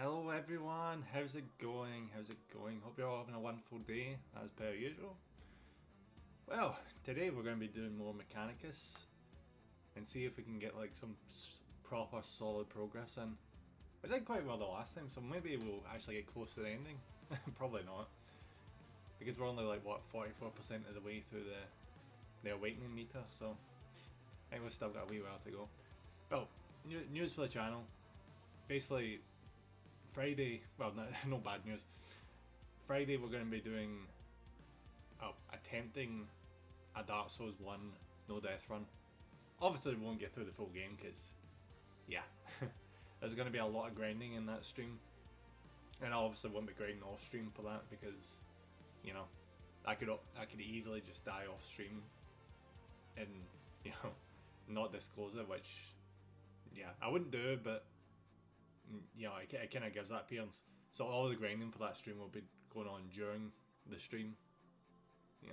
Hello everyone, how's it going? Hope you're all having a wonderful day, as per usual. Well, today we're going to be doing more Mechanicus and see if we can get like some proper solid progress in. We did quite well the last time, so maybe we'll actually get close to the ending. Probably not, because we're only like what 44% of the way through the awakening meter, so I think we've still got a wee while to go. Well, news for the channel. Basically, Friday, well, no bad news. Friday we're going to be doing, attempting a Dark Souls 1 no death run. Obviously we won't get through the full game because, yeah, there's going to be a lot of grinding in that stream. And I obviously won't be grinding off stream for that because, you know, I could easily just die off stream and, you know, not disclose it, which, yeah, I wouldn't do, but you know, it kind of gives that appearance. So all the grinding for that stream will be going on during the stream. You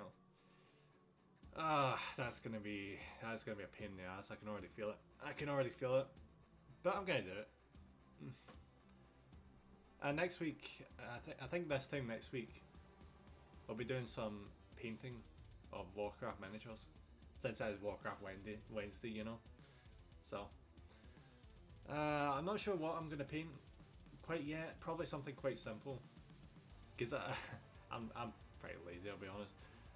know, that's gonna be a pain in the ass. I can already feel it. But I'm gonna do it. And next week, I think this time next week, I'll be doing some painting of Warcraft miniatures, since that is Warcraft Wednesday, you know. So. I'm not sure what I'm going to paint quite yet. Probably something quite simple, because I'm pretty lazy, I'll be honest.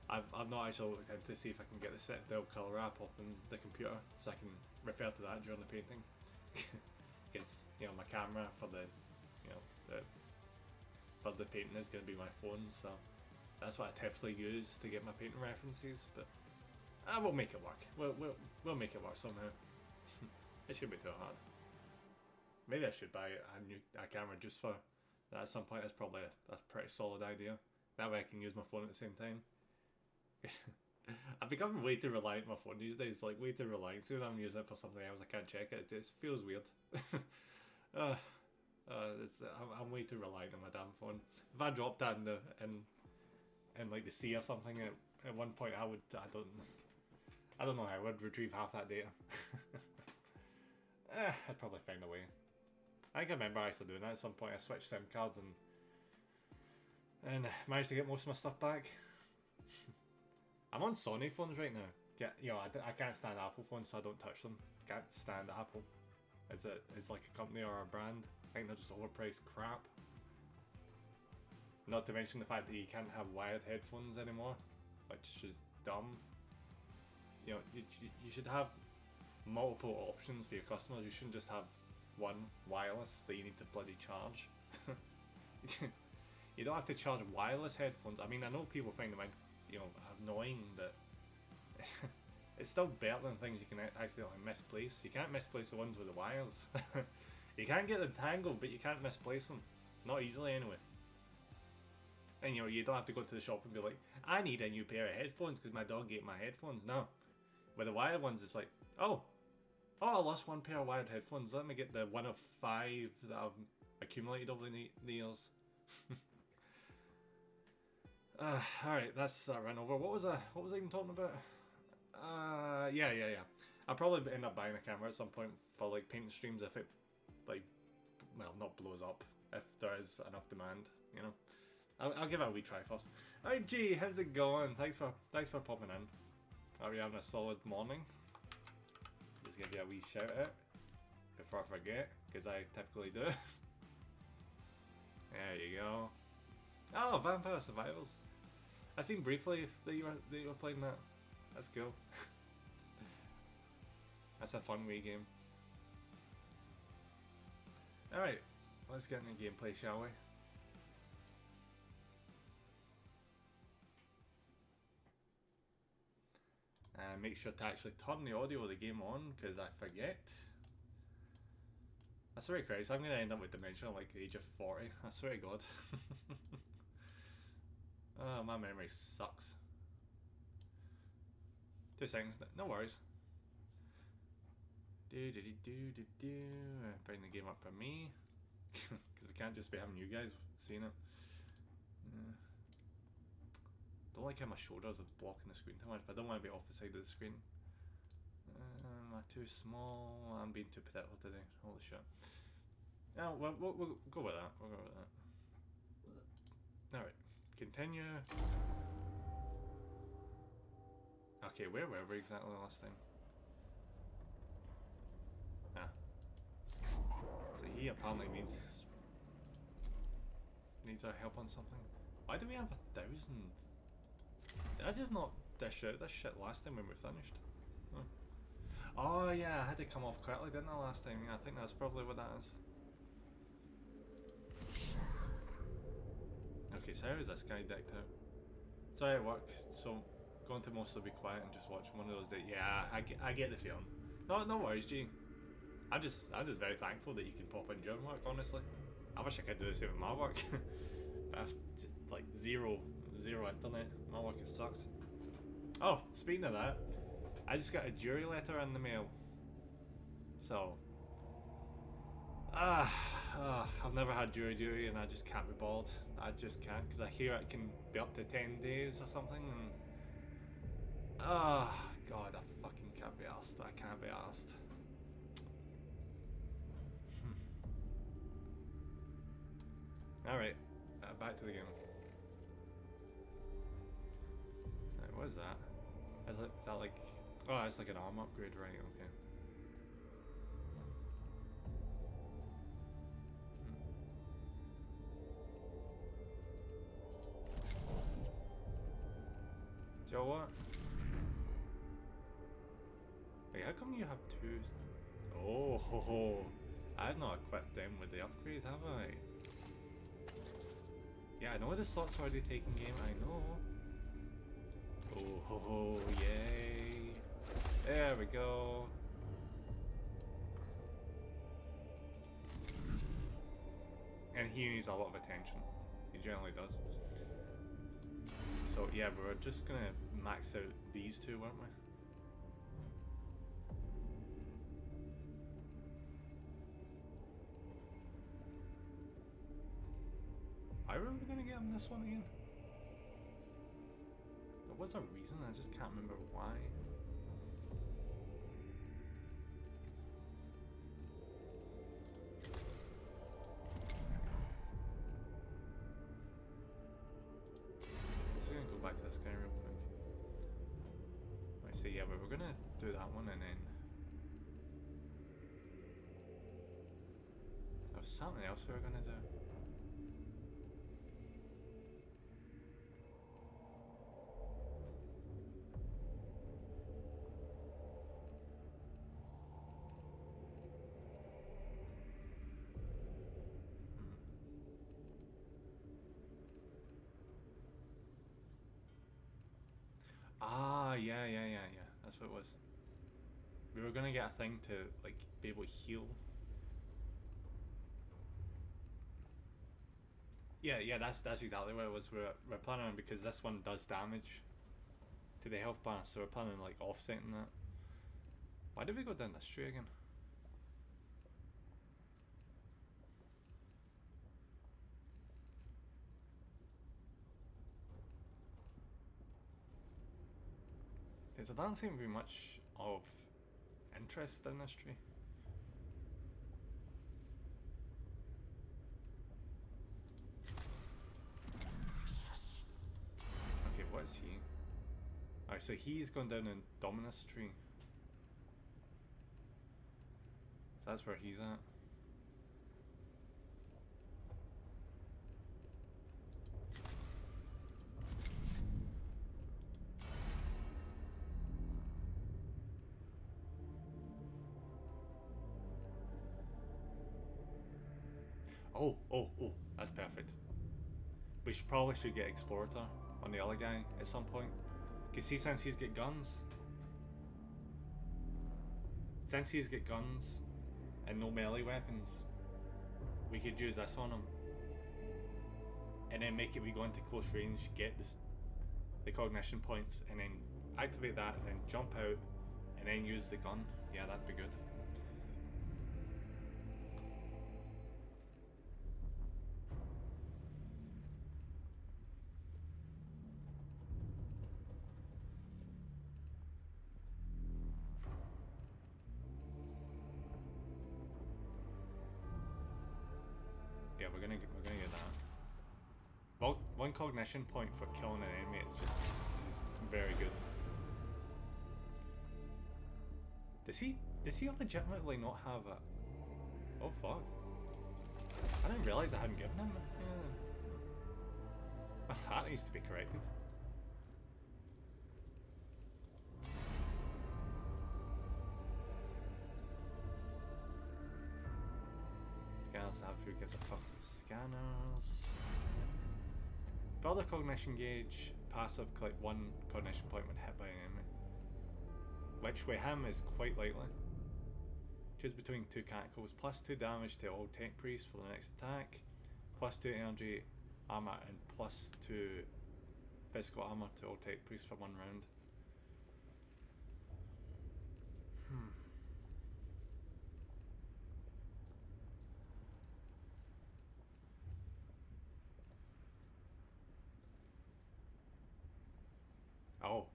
I've not actually looked into to see if I can get the set build color app up on the computer so I can refer to that during the painting. Because you know, my camera for the painting is going to be my phone, so that's what I typically use to get my painting references. But I will make it work. We'll make it work somehow. It shouldn't be too hard. Maybe I should buy a camera just for that at some point. That's probably a pretty solid idea. That way I can use my phone at the same time. I've become way too reliant on my phone these days. Like, way too reliant. So when I'm using it for something else, I can't check it. It just feels weird. I'm way too reliant on my damn phone. If I dropped that in like the sea or something at one point, I don't know how I would retrieve half that data. I'd probably find a way. I think I remember actually doing that at some point. I switched SIM cards and managed to get most of my stuff back. I'm on Sony phones right now. I can't stand Apple phones, so I don't touch them. Can't stand Apple. It's like a company or a brand. I think they're just overpriced crap. Not to mention the fact that you can't have wired headphones anymore, which is dumb. You know, you should have multiple options for your customers. You shouldn't just have one wireless that you need to bloody charge. You don't have to charge wireless headphones. I mean, I know people find them, you know, annoying, but it's still better than things you can accidentally misplace. You can't misplace the ones with the wires. You can't get them tangled, but you can't misplace them. Not easily, anyway. And you know, you don't have to go to the shop and be like, I need a new pair of headphones because my dog ate my headphones. No. With the wired ones, it's like, oh, I lost one pair of wired headphones. Let me get the one of 5 that I've accumulated over the years. Alright, that's that run over. What was I even talking about? Yeah. I'll probably end up buying a camera at some point for like painting streams if it, like, well, not blows up. If there is enough demand, you know. I'll give it a wee try first. Alright, G, how's it going? Thanks for popping in. Are you having a solid morning? Just give you a wee shout out before I forget, because I typically do. There you go. Oh, Vampire Survivors. I seen briefly that you were playing that. That's cool. That's a fun wee game. Alright, let's get into gameplay, shall we? And make sure to actually turn the audio of the game on, because I forget. I swear to Christ, I'm going to end up with dementia at like the age of 40. I swear to God. Oh, my memory sucks. 2 seconds, no worries. Bring the game up for me. Because we can't just be having you guys seeing it. Don't like how my shoulders are blocking the screen too much, but I don't want to be off the side of the screen. Am I too small? I'm being too particular today. Holy shit. No, we'll go with that. We'll go with that. Alright, continue. Okay, where were we exactly last time? Ah. So he apparently needs our help on something. Why do we have 1,000? Did I just not dish out this shit last time when we finished? Huh. Oh yeah, I had to come off quickly, didn't I, last time? Yeah, I think that's probably what that is. Okay, so how is this guy decked out? So how it works, so going to mostly be quiet and just watch one of those days. Yeah, I get the feeling. No worries, G. I'm just very thankful that you can pop in during work, honestly. I wish I could do the same with my work. But I've just like zero internet. My work sucks. Oh, speaking of that, I just got a jury letter in the mail. So, I've never had jury duty and I just can't be bothered. I just can't, because I hear it can be up to 10 days or something, and God, I fucking can't be arsed. I can't be arsed. Alright, back to the game. Right, what is that? Is that like... Oh, it's like an arm upgrade, right, okay. Joe, what? Wait, how come you have two? Oh, ho, ho. I've not equipped them with the upgrade, have I? Yeah, I know the slot's already taken game, I know. Oh, ho, ho, yay. There we go. And he needs a lot of attention. He generally does. So yeah, we were just gonna max out these two, weren't we? Why were we gonna get him this one again? There was a reason, I just can't remember why. So we're gonna go back to this guy real quick. I say yeah, but we're gonna do that one and then there was something else we were gonna do. Ah, yeah. That's what it was. We were gonna get a thing to like be able to heal. Yeah, that's exactly what it was. We're planning on, because this one does damage to the health bar, so we're planning on like offsetting that. Why did we go down this tree again? There doesn't seem to be much of interest in this tree. Okay, what is he? Alright, so he's gone down in Dominus tree. So that's where he's at. Oh, that's perfect. We probably should get Explorator on the other guy at some point. Cause see, since he's got guns and no melee weapons, we could use this on him. And then make it, we go into close range, get the cognition points, and then activate that, and then jump out, and then use the gun. Yeah, that'd be good. gonna get that. Well, 1 cognition point for killing an enemy. It's very good. Does he legitimately not have a? Oh fuck! I didn't realize I hadn't given him. Yeah. That needs to be corrected. Scanners have who gives a fuck with scanners. Further cognition gauge, passive, collect 1 cognition point when hit by an enemy. Which with him is quite likely. Choose between 2 cataclysms, plus 2 damage to all tech priests for the next attack, plus 2 energy armor, and plus 2 physical armor to all tech priests for 1 round.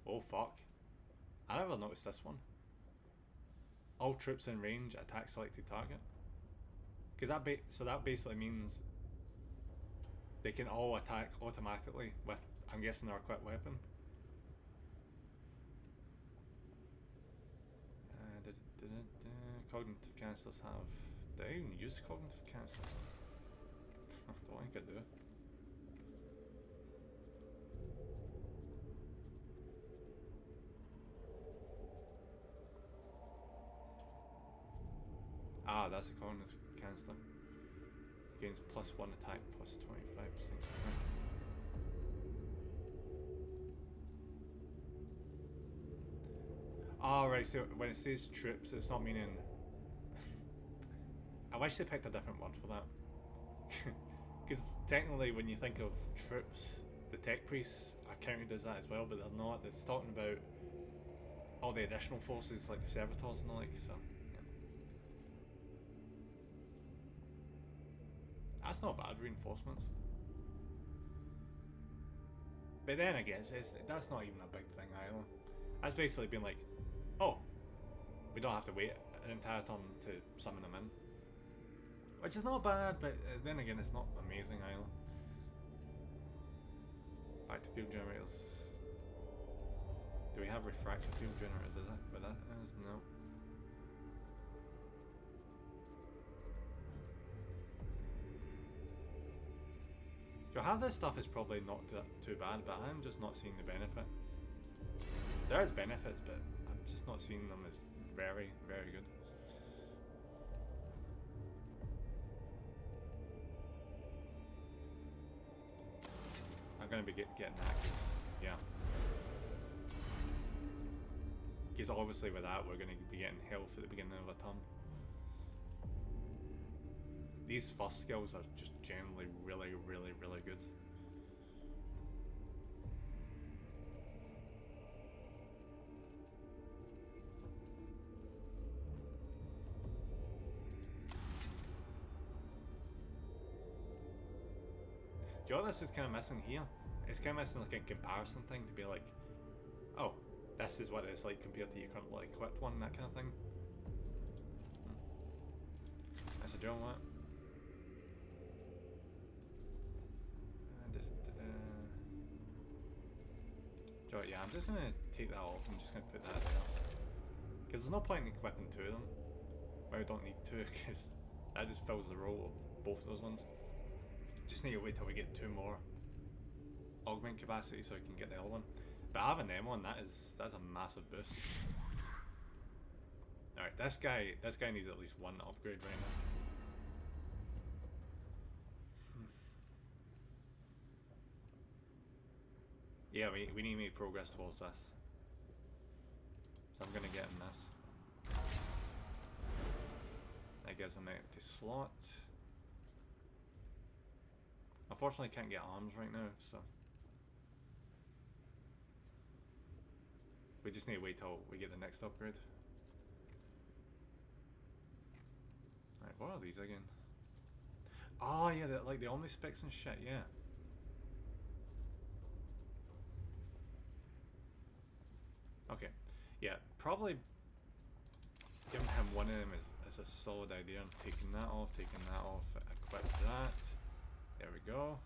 Oh fuck. I never noticed this one. All troops in range attack selected target. Because that basically means they can all attack automatically with, I'm guessing, their equipped weapon. Cognitive canisters have. Do I even use cognitive canisters? I don't think I do. Ah, that's a cognitive canister. Gains plus 1 attack, plus 25%. Ah, right, so when it says troops, it's not meaning... I wish they picked a different word for that. Because technically when you think of troops, the tech priests are counted as that as well, but they're not. It's talking about all the additional forces like the servitors and the like, so... That's not bad, reinforcements. But then again, that's not even a big thing either. That's basically been like, oh, we don't have to wait an entire turn to summon them in. Which is not bad, but then again, it's not amazing either. Back to field generators. Do we have refractor field generators, is it? But that is no. To have this stuff is probably not too bad, but I'm just not seeing the benefit. There is benefits, but I'm just not seeing them as very, very good. I'm going to be getting that because, yeah. Because obviously with that we're going to be getting health at the beginning of a turn. These first skills are just generally really, really, really good. Do you know what this is kind of missing here? It's kind of missing like a comparison thing to be like, oh, this is what it's like compared to your currently equipped one, that kind of thing. That's a joke, what? Yeah, I'm just going to take that off. I'm just going to put that there. Because there's no point in equipping 2 of them. Well, we don't need 2 because that just fills the role of both of those ones. Just need to wait till we get 2 more augment capacity so we can get the other one. But having them on, that's a massive boost. Alright, this guy needs at least 1 upgrade right now. Yeah, we need to make progress towards this. So I'm gonna get in this. That gives an empty slot. Unfortunately, I can't get arms right now, so we just need to wait till we get the next upgrade. Right, what are these again? Oh yeah, they're like the omnispecs and shit, yeah. Okay, yeah, probably giving him one of them is a solid idea. I'm taking that off, equip that. we go.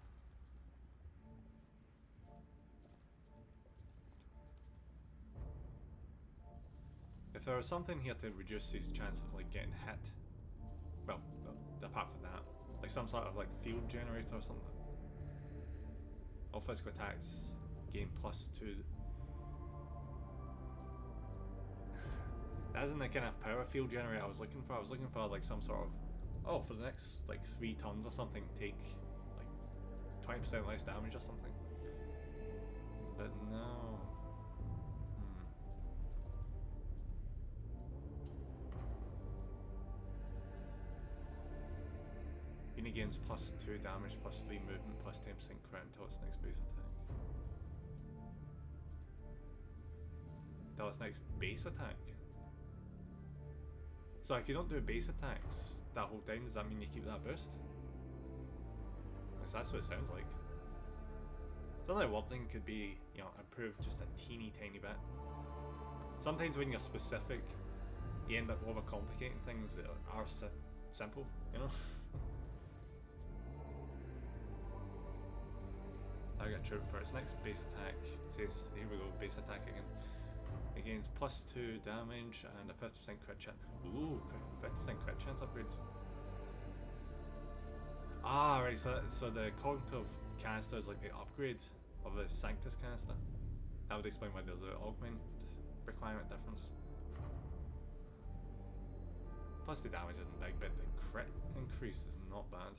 If there was something here to reduce his chance of like getting hit, well, apart from that, like some sort of like field generator or something. All physical attacks gain +2. That isn't the kind of power field generator I was looking for. I was looking for like some sort of, oh, for the next like 3 turns or something, take like 20% less damage or something. But no. Unit gains +2 damage, +3 movement, +10% crit until its next base attack. Until its next base attack? So if you don't do base attacks that whole time, does that mean you keep that boost? Because that's what it sounds like. Something like wording could be, you know, improved just a teeny tiny bit. Sometimes when you're specific, you end up overcomplicating things that are simple, you know? Target troop for its next base attack. It says, here we go, base attack again. It gains +2 damage and a 50% crit chance. Ooh, 50% crit chance upgrades. Ah, right, so the cognitive canister is like the upgrade of the Sanctus canister. That would explain why there's an augment requirement difference. Plus the damage isn't big, but the crit increase is not bad.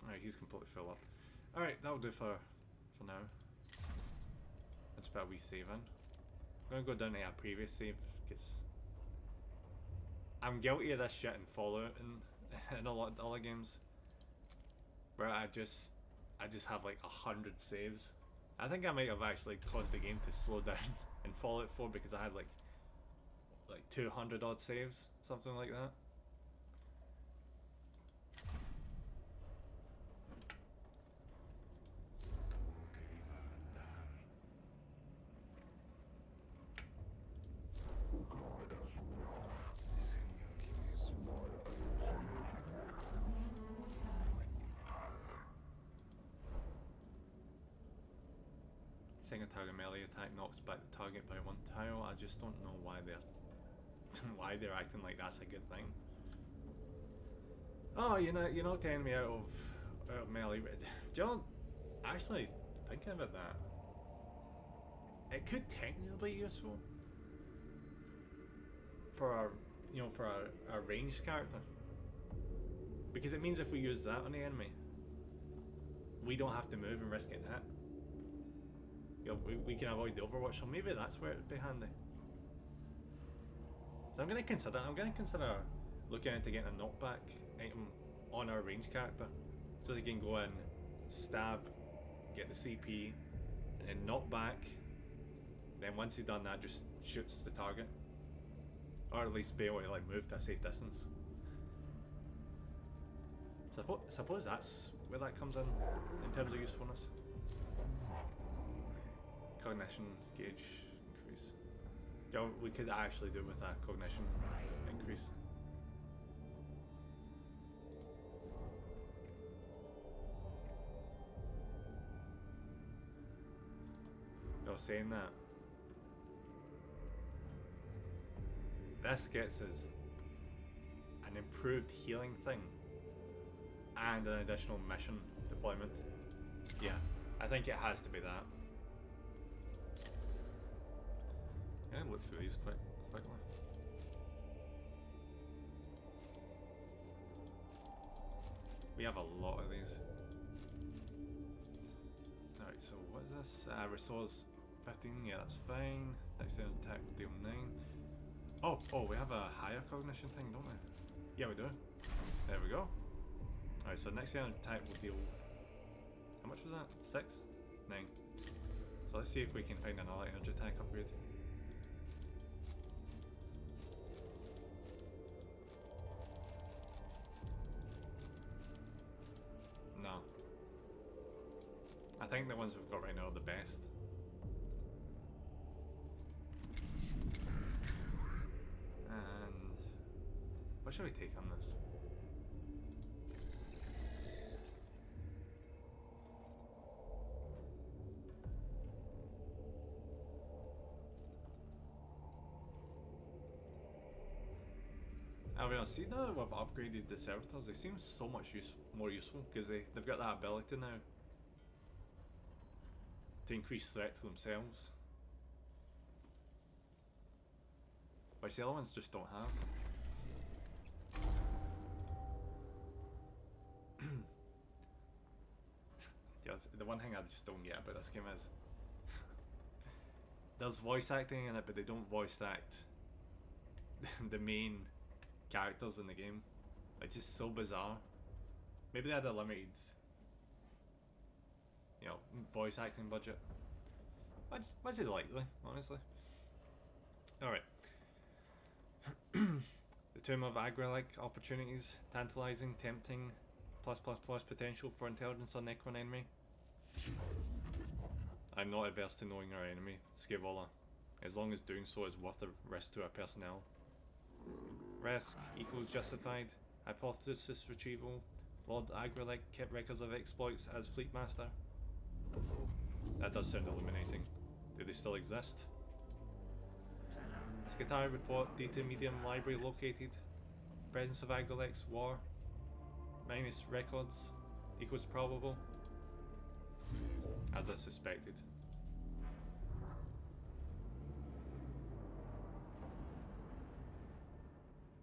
Alright, he's completely full up. Alright, that'll do for now. Let's put a wee save in. I'm gonna go down to our previous save, because I'm guilty of this shit in Fallout and in a lot of other games. Where I just have like 100 saves. I think I might have actually caused the game to slow down in Fallout 4 because I had like 200 odd saves, something like that. Single target melee attack knocks back the target by 1 tile. I just don't know why they're acting like that's a good thing. Oh, you're not getting me out of melee. Do you know, actually thinking about that, it could technically be useful for our ranged character, because it means if we use that on the enemy, we don't have to move and risk getting hit. You know, we can avoid the overwatch, so maybe that's where it'd be handy. So I'm gonna consider looking into getting a knockback item on our ranged character, so they can go in, stab, get the CP, and then knock back. Then once he's done that, just shoots the target, or at least be able to like move to a safe distance. So suppose that's where that comes in terms of usefulness. Cognition gauge increase. Yeah, we could actually do with that cognition increase. You're saying that this gets us an improved healing thing and an additional mission deployment. Yeah, I think it has to be that. I'm gonna look through these quickly. We have a lot of these. Alright, so what is this? Restores 15, yeah, that's fine. Next down attack will deal 9. Oh, we have a higher cognition thing, don't we? Yeah, we do. There we go. Alright, so next down attack will deal... How much was that? 6? 9. So let's see if we can find another energy attack upgrade. No. I think the ones we've got right now are the best. And What should we take on this? I'll see now that we've upgraded the servitors, they seem so much more useful because they've got that ability now to increase threat to themselves, which the other ones just don't have. Yeah, the one thing I just don't get about this game is there's voice acting in it, but they don't voice act the main characters in the game. It's just so bizarre. Maybe they had a limited, you know, voice acting budget, which is likely, honestly. Alright. The Tomb of Agralic opportunities, tantalizing, tempting, plus potential for intelligence on Necron enemy. I'm not averse to knowing our enemy, Scaevola, as long as doing so is worth the risk to our personnel. Risk equals justified. Hypothesis retrieval. Lord Agralic kept records of exploits as Fleet Master. That does sound illuminating. Do they still exist? Skitarii report data medium library located. Presence of Agralics war. Minus records equals probable. As I suspected.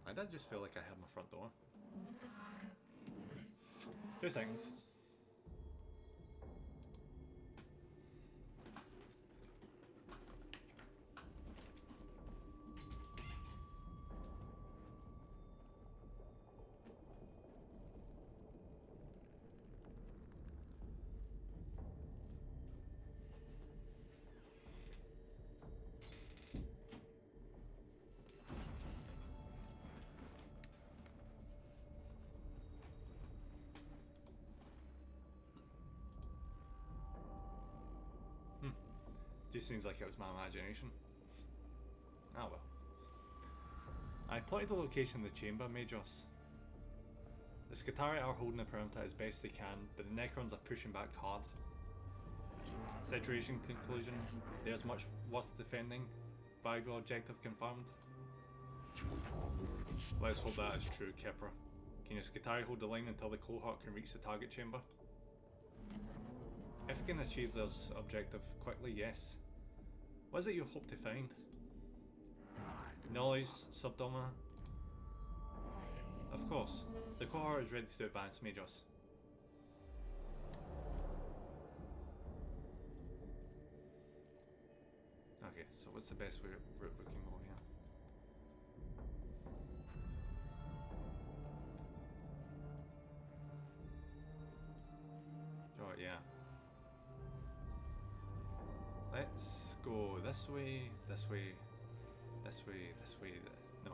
I did just feel like I had my front door. 2 seconds. Just seems like it was my imagination. Ah well. I plotted the location of the chamber, Majors. The Skitarii are holding the perimeter as best they can, but the Necrons are pushing back hard. Situation conclusion, there's much worth defending. Viable objective confirmed. Let's hope that is true, Kepra. Can your Skitarii hold the line until the cohort can reach the target chamber? If we can achieve this objective quickly, yes. What is it you hope to find? Knowledge, subdoma? Of course. The cohort is ready to advance, Majors. Okay, so what's the best route we can go here? Oh yeah. Let's go this way, this way, this way, this way. No.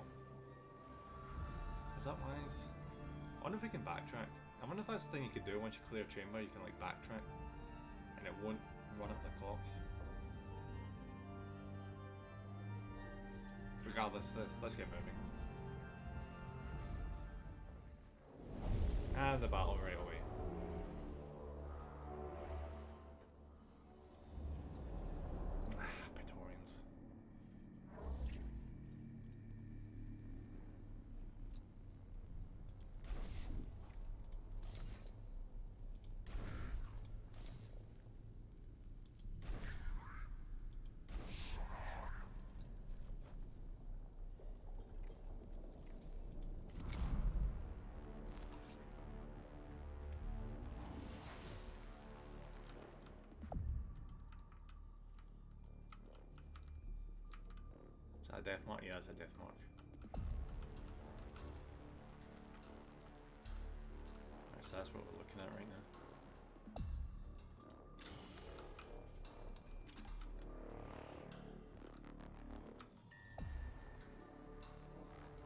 Is that wise? I wonder if we can backtrack. I wonder if that's the thing you could do once you clear a chamber, you can like backtrack and it won't run up the clock. Regardless, let's get moving. And the battle right away. Praetorians. Is that a death mark? Yeah, it's a death mark. Right, so that's what we're looking at right now.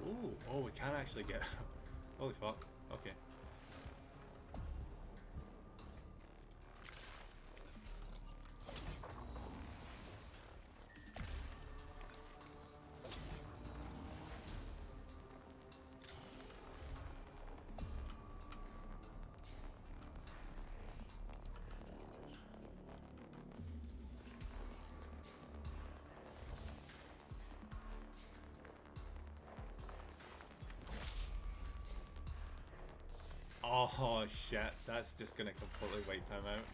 Ooh, oh, we can actually get. Holy fuck. Okay. Oh shit, that's just gonna completely wipe him out.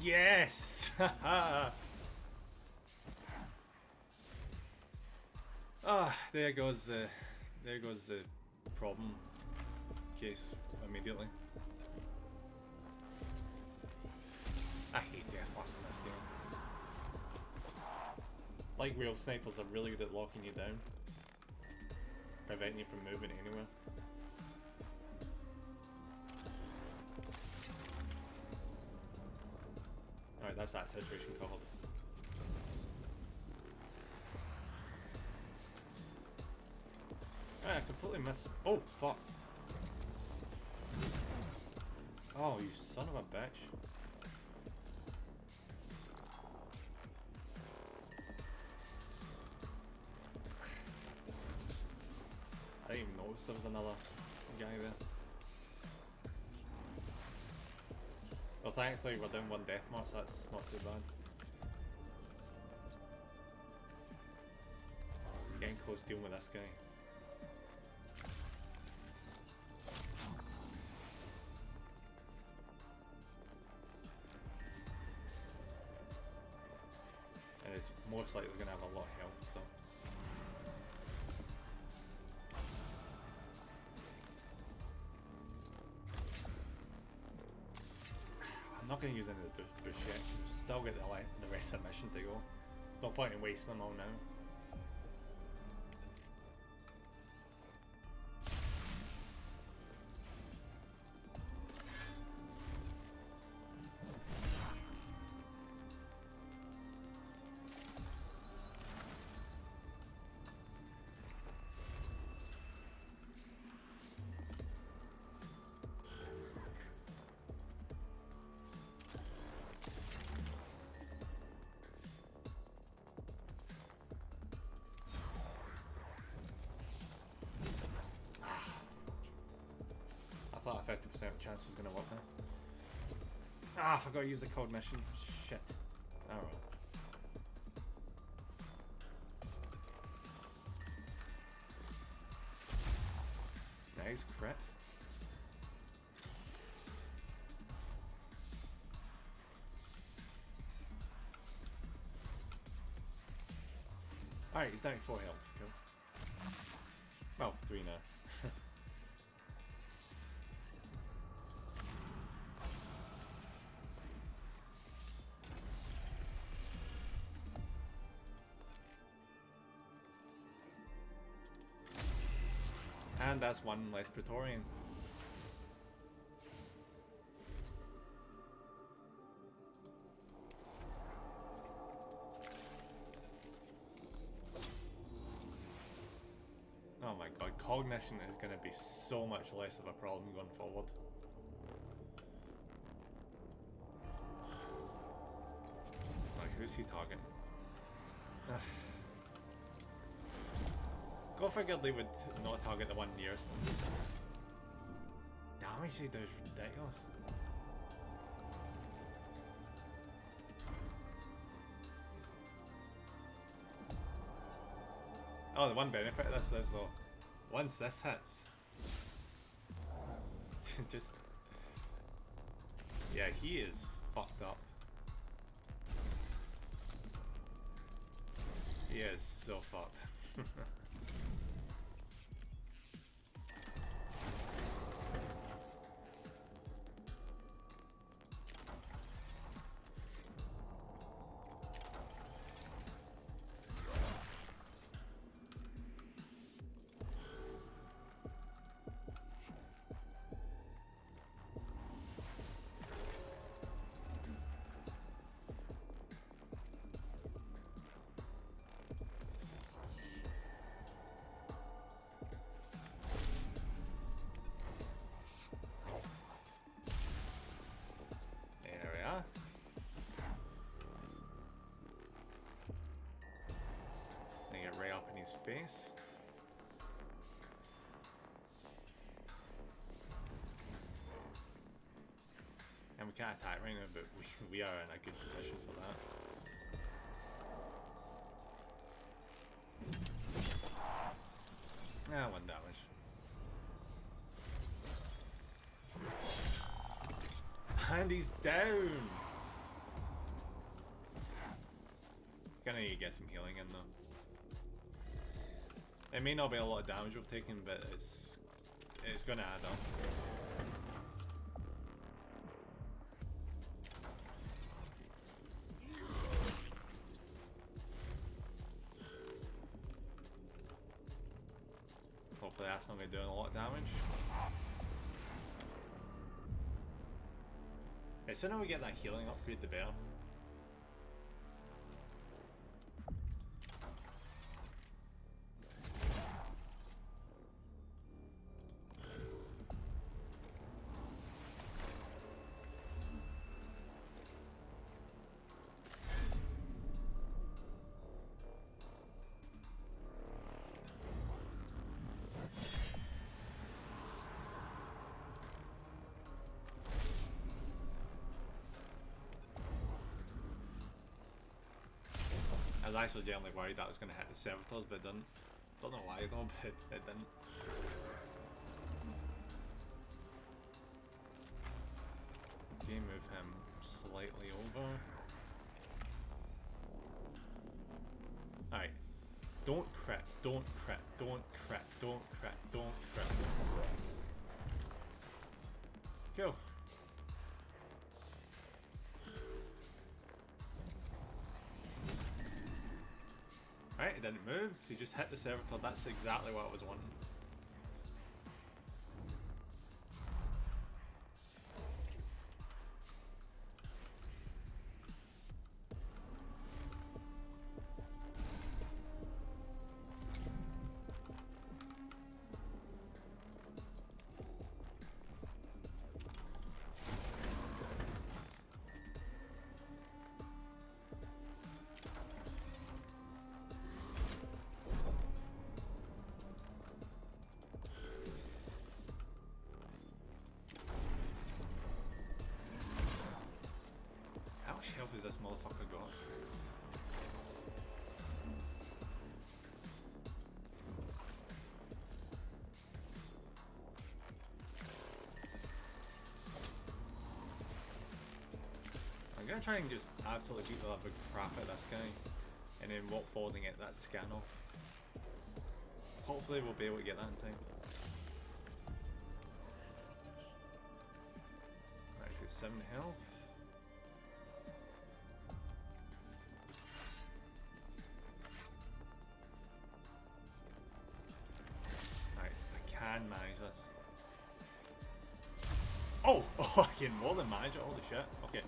Yes! Ah, there goes the problem case immediately. I hate death marks in this game. Like real snipers are really good at locking you down, preventing you from moving anywhere. Alright, that's that situation covered. Alright, I completely missed. Oh, fuck. Oh, you son of a bitch. I didn't even notice there was another guy there. Well, thankfully we're down one death mark, so that's not too bad. Getting close dealing with this guy. And it's most likely going to have a lot of health, so... I'm not going to use any of the bush yet. We've still got the rest of the mission to go. No point in wasting them all now. I thought a 50% chance was going to work there. Ah, I forgot to use the code mission. Shit. Alright. Nice crit. Alright, he's down to 4 health. Cool. Well, 3 now. And that's one less Praetorian. Oh my god, cognition is going to be so much less of a problem going forward. Like, who's he targeting? Go figured they would not target the one nearest them. Damage he does ridiculous. Oh, the one benefit of this is though, once this hits, just, yeah, he is fucked up. He is so fucked. Right up in his face. And we can't attack right now, but we are in a good position for that. he's down. Gonna need to get some healing in though. It may not be a lot of damage we've taken, but it's gonna add up. Hopefully that's not gonna be doing a lot of damage. The sooner we get that healing upgrade, the better. I was actually generally worried that was going to hit the servitors, but it didn't. Don't know why though, but it didn't. Okay, move him slightly over. Alright. Don't crit, don't crit, don't crit, don't crit, don't crit. Go. Right, it didn't move, he just hit the servitor, that's exactly what I was wanting. How much health has this motherfucker got? I'm gonna try and just absolutely beat the living crap out of this guy, and then walk forward and get that scan off. Hopefully we'll be able to get that in time. Right, he's got 7 health. Can manage this. Oh! Oh, I can more than manage it, holy shit. Okay.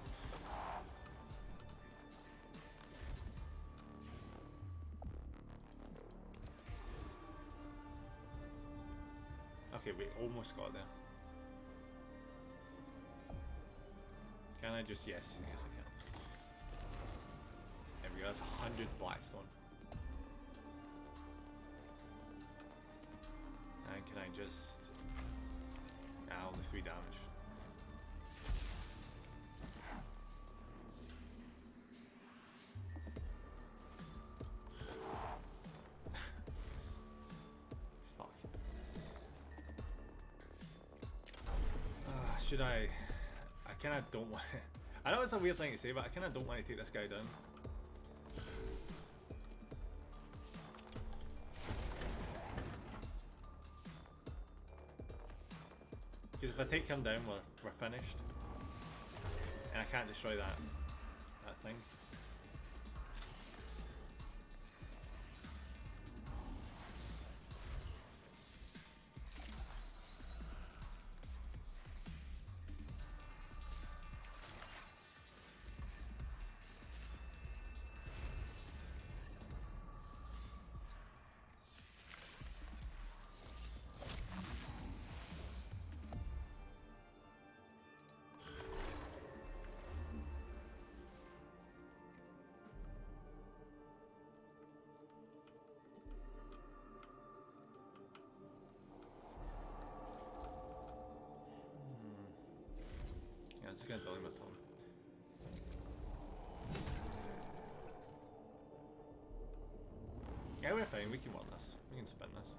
Okay, we almost got there. Can I just, yes, I can. There we go, that's 100 Blackstone. And can I just... Ah, only 3 damage. Fuck. Should I kinda don't want to... I know it's a weird thing to say, but I kinda don't want to take this guy down. Because if I take him down, we're finished. And I can't destroy that thing. It's gonna build him a ton. Yeah, we're fine. We can work this. We can spin this.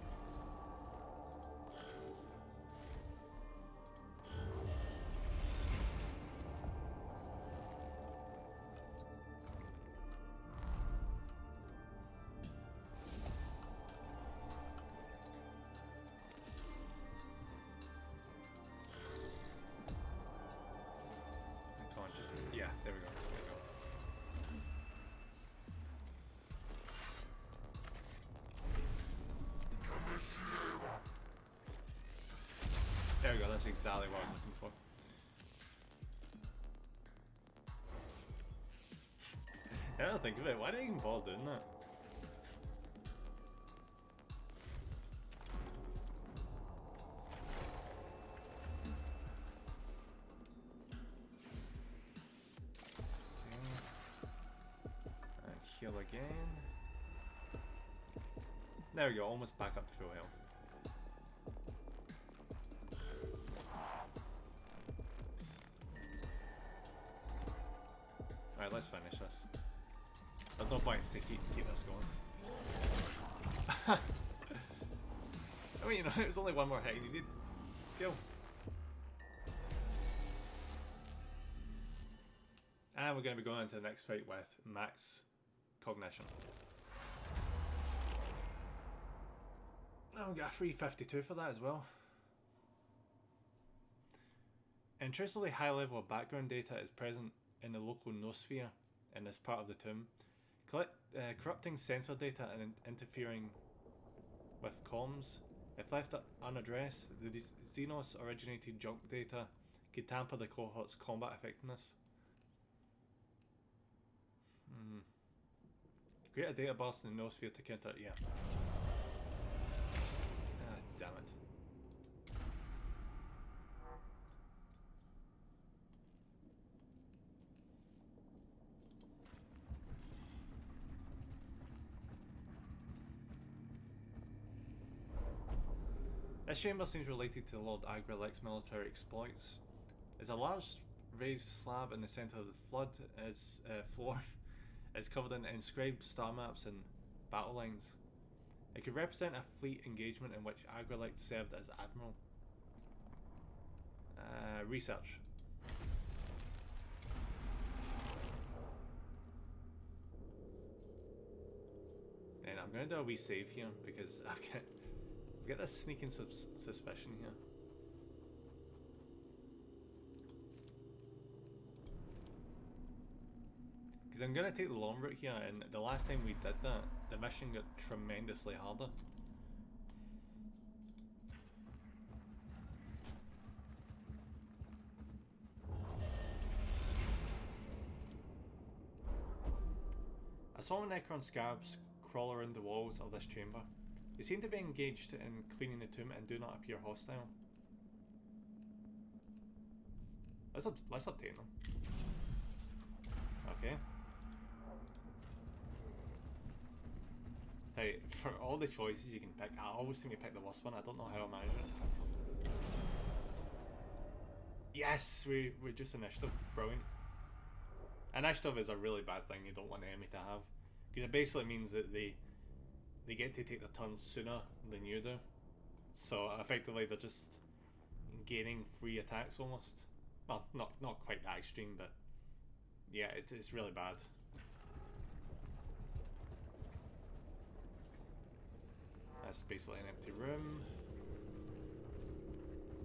That's exactly what I was looking for. I don't think of it. Why did I even bother doing that? Heal again. There we go, almost back up to full health. Alright, let's finish this. There's no point to keep this going. I mean, you know, it was only one more hit you needed. Go. And we're going to be going into the next fight with max cognition. Oh, we got a free 52 for that as well. Intrusively high level of background data is present in the local noosphere in this part of the tomb, corrupting sensor data and interfering with comms. If left unaddressed, the Xenos originated junk data could tamper the cohort's combat effectiveness. Create a data burst in the noosphere to counter it, yeah. Ah, damn it. This chamber seems related to Lord Agrilec's military exploits. There's a large raised slab in the centre of the floor is covered in inscribed star maps and battle lines. It could represent a fleet engagement in which Agrilec served as admiral. Research. Then I'm going to do a wee save here because I've got a sneaking suspicion here. Because I'm going to take the long route here, and the last time we did that, the mission got tremendously harder. I saw Necron scarabs crawl around the walls of this chamber. They seem to be engaged in cleaning the tomb and do not appear hostile. Let's obtain them. Okay. Hey, for all the choices you can pick, I always seem to pick the worst one. I don't know how I manage it. Yes, we just initiative. Brilliant. Initiative is a really bad thing you don't want the enemy to have, because it basically means that they get to take their turns sooner than you do. So effectively they're just gaining free attacks almost. Well, not quite that extreme, but yeah, it's really bad. That's basically an empty room.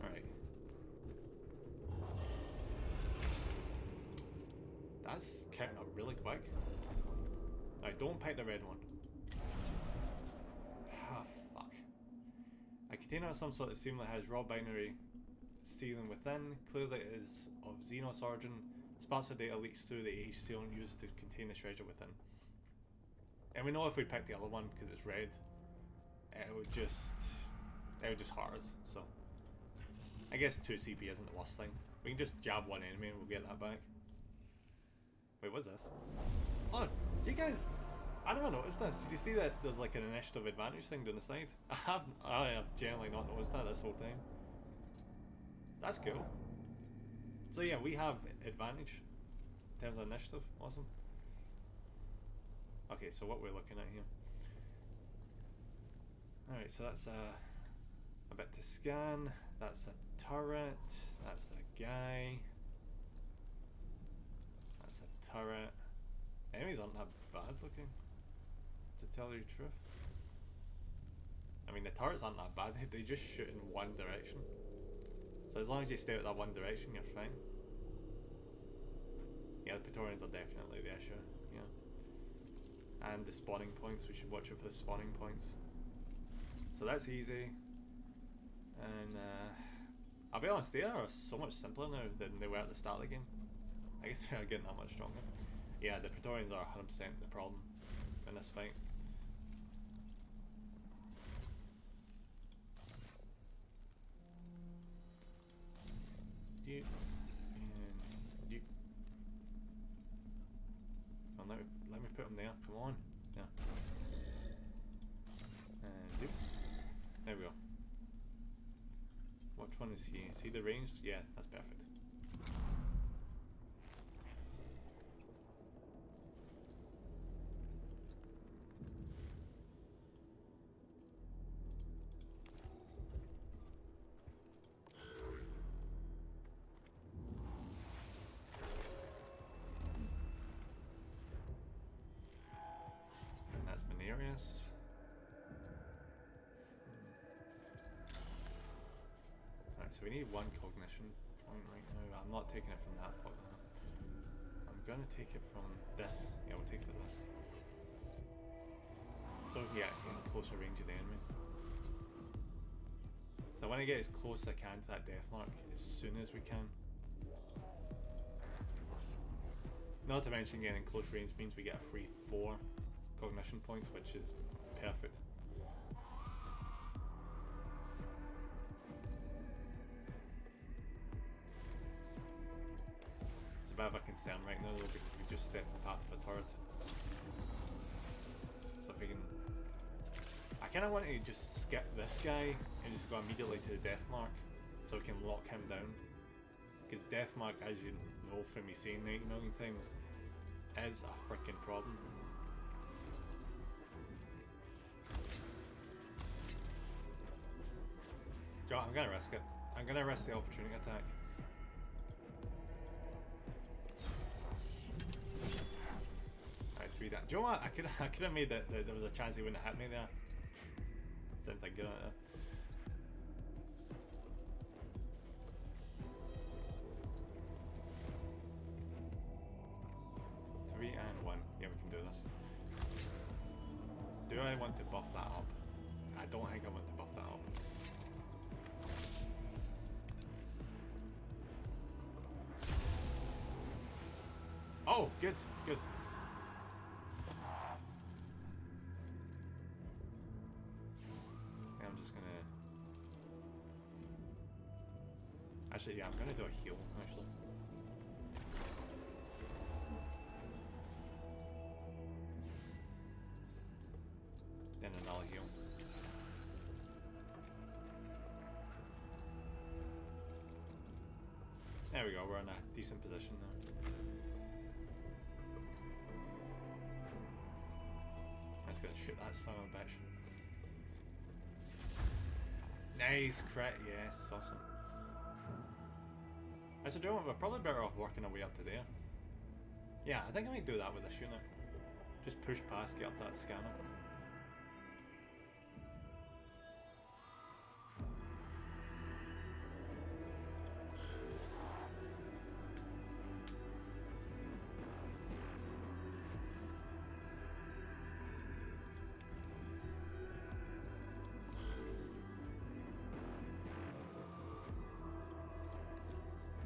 Alright. That's counting up really quick. Alright, don't pick the red one. Ah, fuck. A container of some sort that seemingly has raw binary sealing within. Clearly it is of Xenos origin. Sparks of data leaks through the H sealant used to contain the treasure within. And we know if we pick the other one, because it's red, it would just hurt us. So I guess 2 CP isn't the worst thing. We can just jab one enemy and we'll get that back. Wait, what's this? Oh, you guys, I never noticed this. Did you see that there's like an initiative advantage thing down the side? I have generally not noticed that this whole time. That's cool. So yeah, we have advantage in terms of initiative. Awesome. Okay, so what we're looking at here. Alright, so that's a bit to scan. That's a turret. That's a guy. That's a turret. Enemies aren't that bad looking, to tell you the truth. I mean, the turrets aren't that bad. They just shoot in one direction. So as long as you stay out that one direction, you're fine. Yeah, the Praetorians are definitely the issue. Yeah. And the spawning points. We should watch out for the spawning points. So that's easy. And I'll be honest, they are so much simpler now than they were at the start of the game. I guess they are getting that much stronger. Yeah, the Praetorians are 100% the problem in this fight. You and you. Oh, let me put him there. Come on. Yeah. And you. There we go. Which one is he? Is he the ranged? Yeah, that's perfect. That's Mechanicus. Right, so we need one cognition point right now. I'm not taking it from that, fuck that. I'm gonna take it from this. Yeah, we'll take it from this. So yeah, in closer range of the enemy. So I want to get as close as I can to that death mark as soon as we can. Not to mention getting in close range means we get a free 4 cognition points, which is perfect. It's a bit of a concern right now though, because we just stepped the path of a turret. So if we can... I kind of want to just skip this guy and just go immediately to the death mark so we can lock him down. Because death mark, as you know from me saying 90 million times, is a freaking problem. Joe, I'm gonna risk it. I'm gonna risk the opportunity attack. Alright, 3 damage. Do you know what? I could have made that there was a chance he wouldn't have hit me there. Didn't think of it. 3 and 1. Yeah, we can do this. Do I want to buff that up? I don't think I want to buff that up. Oh, good, good. Yeah, I'm just gonna... Actually, yeah, I'm gonna do a heal, actually. Then another heal. There we go, we're in a decent position now. Let's go shoot that son of a bitch. Nice crit, yes, awesome. I said, we're probably better off working our way up to there. Yeah, I think I might do that with this unit. Just push past, get up that scanner.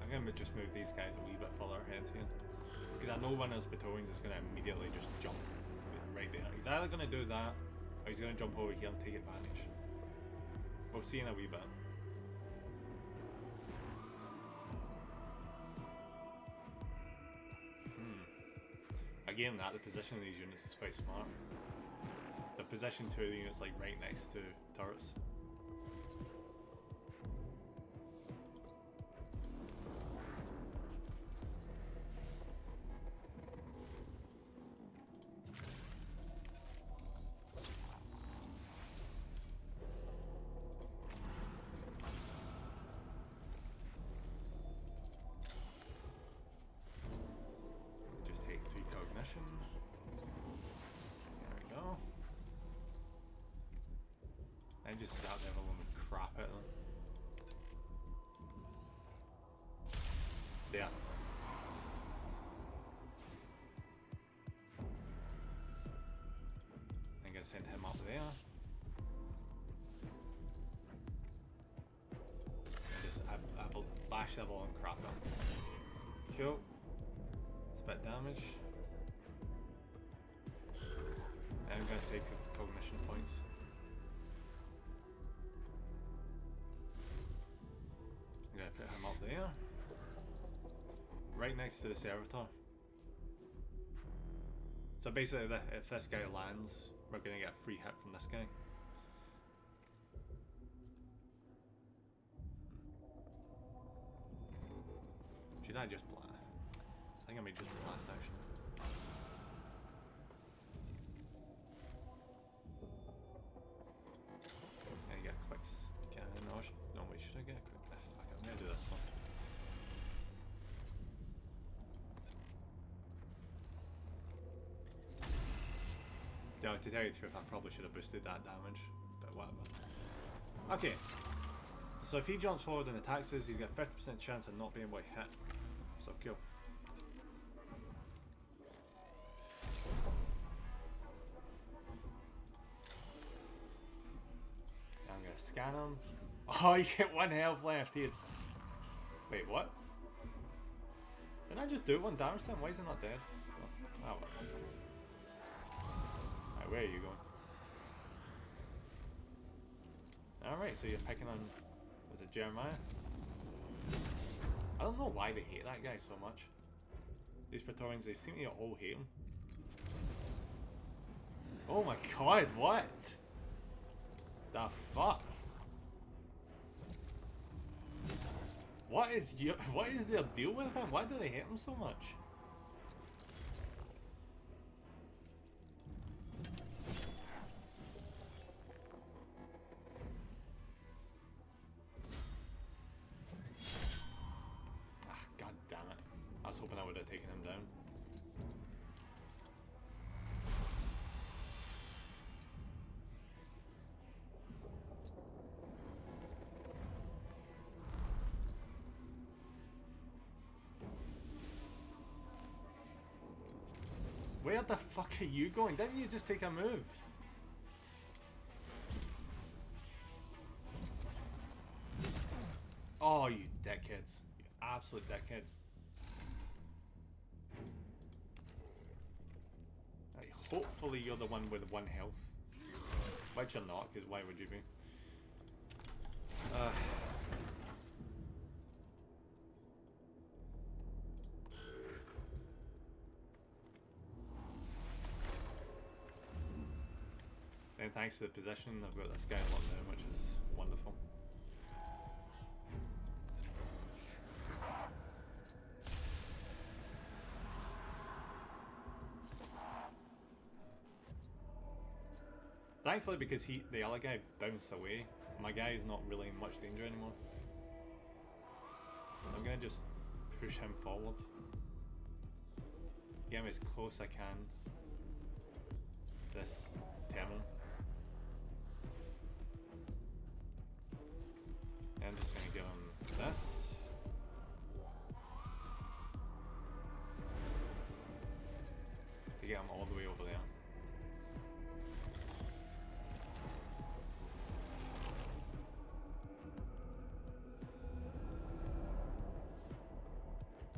I'm going to just move these guys a wee bit further ahead here. Because I know one of his battalions is going to immediately just jump right there. He's either going to do that, or he's going to jump over here and take advantage. We'll see in a wee bit. Again, the position of these units is quite smart. The position 2 of the units like right next to turrets. There we go. And just start leveling the crap at them. There. I'm gonna send him up there. bash level and crap up. Cool. It's a bit of damage. And I'm gonna save cognition points. I'm gonna put him up there. Right next to the servitor. So basically, if this guy lands, we're gonna get a free hit from this guy. Should I just blast? I think I may just blast actually. Can I get a quick scan? No, wait, should I get a quick? Fuck it, I'm gonna do this first. To tell you the truth, I probably should have boosted that damage, but whatever. Okay, so if he jumps forward and attacks us, he's got a 50% chance of not being able to hit. So cool. I'm gonna scan him. Oh, he's got 1 health left. He's. Wait, what? Didn't I just do 1 damage to him? Why is he not dead? Oh, well. Right, where are you going? Alright, so you're picking on. Was it Jeremiah? I don't know why they hate that guy so much. These Praetorians, they seem to all hate him. Oh my god, what? The fuck? What is their deal with him? Why do they hate him so much? I was hoping I would have taken him down. Where the fuck are you going? Didn't you just take a move? Oh, you dickheads. You absolute dickheads. Hopefully you're the one with 1 health. Which you're not, because why would you be? And thanks to the position, I've got this guy locked down, which is wonderful. Thankfully, because the other guy bounced away, my guy is not really in much danger anymore. I'm gonna just push him forward. Get him as close as I can. This terminal. And I'm just gonna give him this. To get him all the way over there.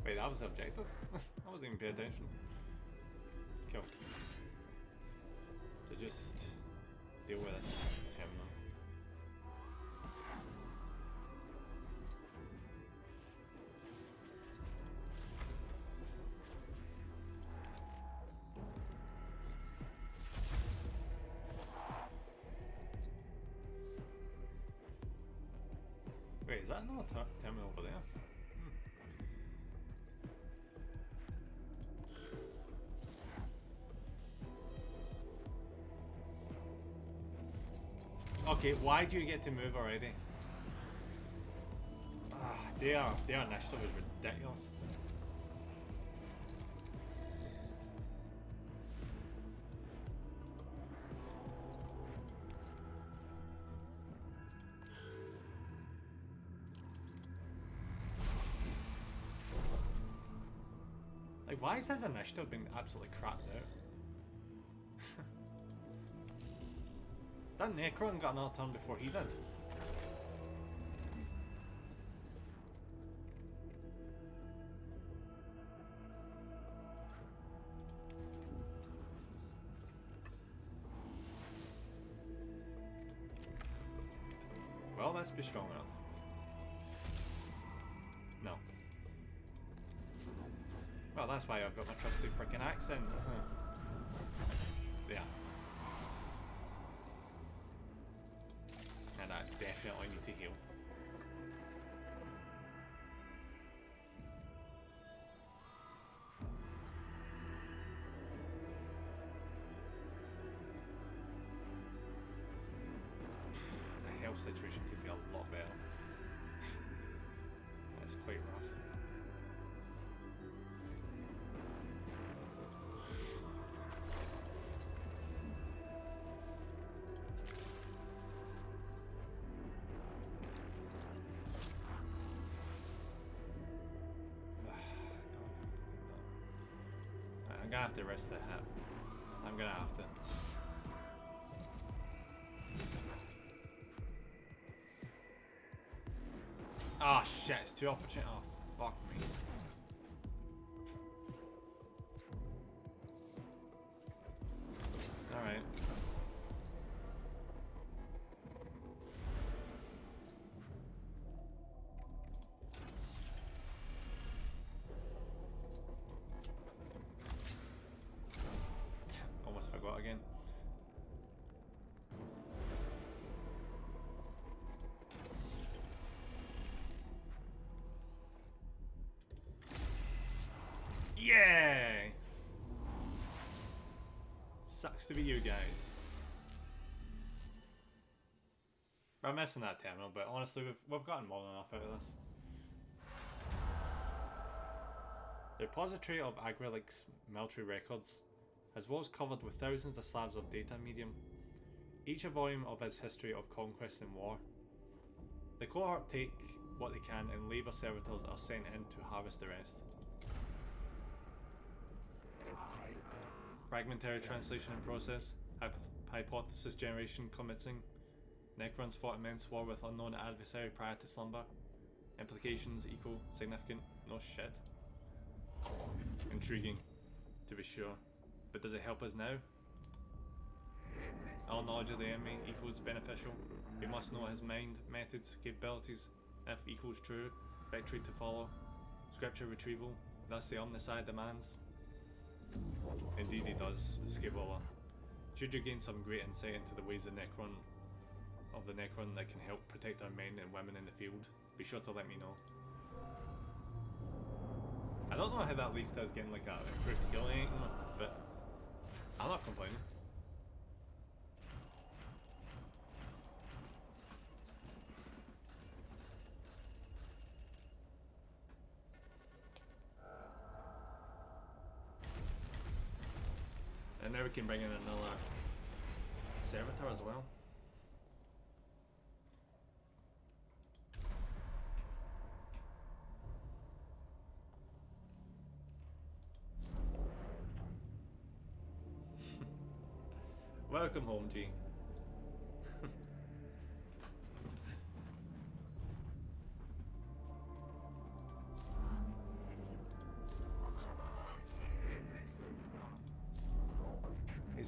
Wait, that was the objective? I wasn't even paying attention. Cool. So just deal with this terminal. Wait, is that another terminal over there? Okay, why do you get to move already? Their initiative is ridiculous. Like, why is his initiative being absolutely crapped out? That Necron got another turn before he did. Will this be strong enough? No. Well, that's why I've got my trusty freaking accent, isn't it? Yeah. And I definitely need to heal. The health situation could be a lot better. That's quite rough. I'm gonna have to risk the hit. I'm gonna have to. Ah, shit, it's too opportune. Oh, fuck me. Alright. Almost forgot again. Yay! Sucks to be you guys. We're missing that terminal, but honestly, we've gotten more than enough out of this. The repository of Agrilic's military records, as well as covered with thousands of slabs of data medium, each a volume of his history of conquest and war. The cohort take what they can, and labour servitors are sent in to harvest the rest. Fragmentary translation in process. Hypothesis generation commencing. Necrons fought immense war with unknown adversary prior to slumber. Implications equal, significant, no shit. Intriguing, to be sure. But does it help us now? All knowledge of the enemy equals beneficial. We must know his mind, methods, capabilities. If equals true, victory to follow. Scripture retrieval, thus the Omnisci demands. Indeed he does, Scabola. Should you gain some great insight into the ways of the Necron that can help protect our men and women in the field, be sure to let me know. I don't know how that leads to us getting like a improved healing item, but I'm not complaining. And now we can bring in another servitor as well. Welcome home, G.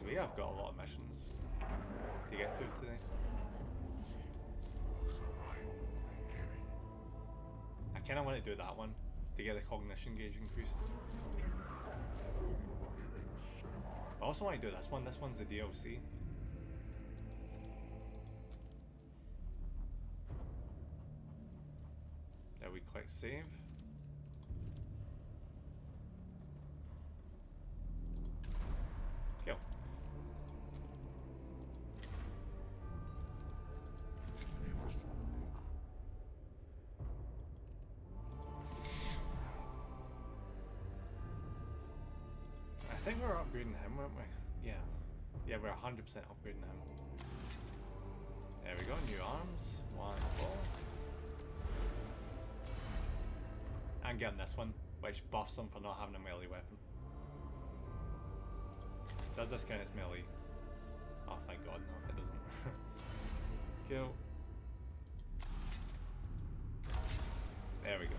We have got a lot of missions to get through today. I kinda want to do that one to get the cognition gauge increased. I also want to do this one. This one's the DLC. There we click save. Kill. I think we're upgrading him, weren't we? Yeah. Yeah, we're 100% upgrading him. There we go, new arms. Wonderful. And getting this one, which buffs him for not having a melee weapon. Does this count as melee? Oh, thank God, no, it doesn't. Kill. There we go.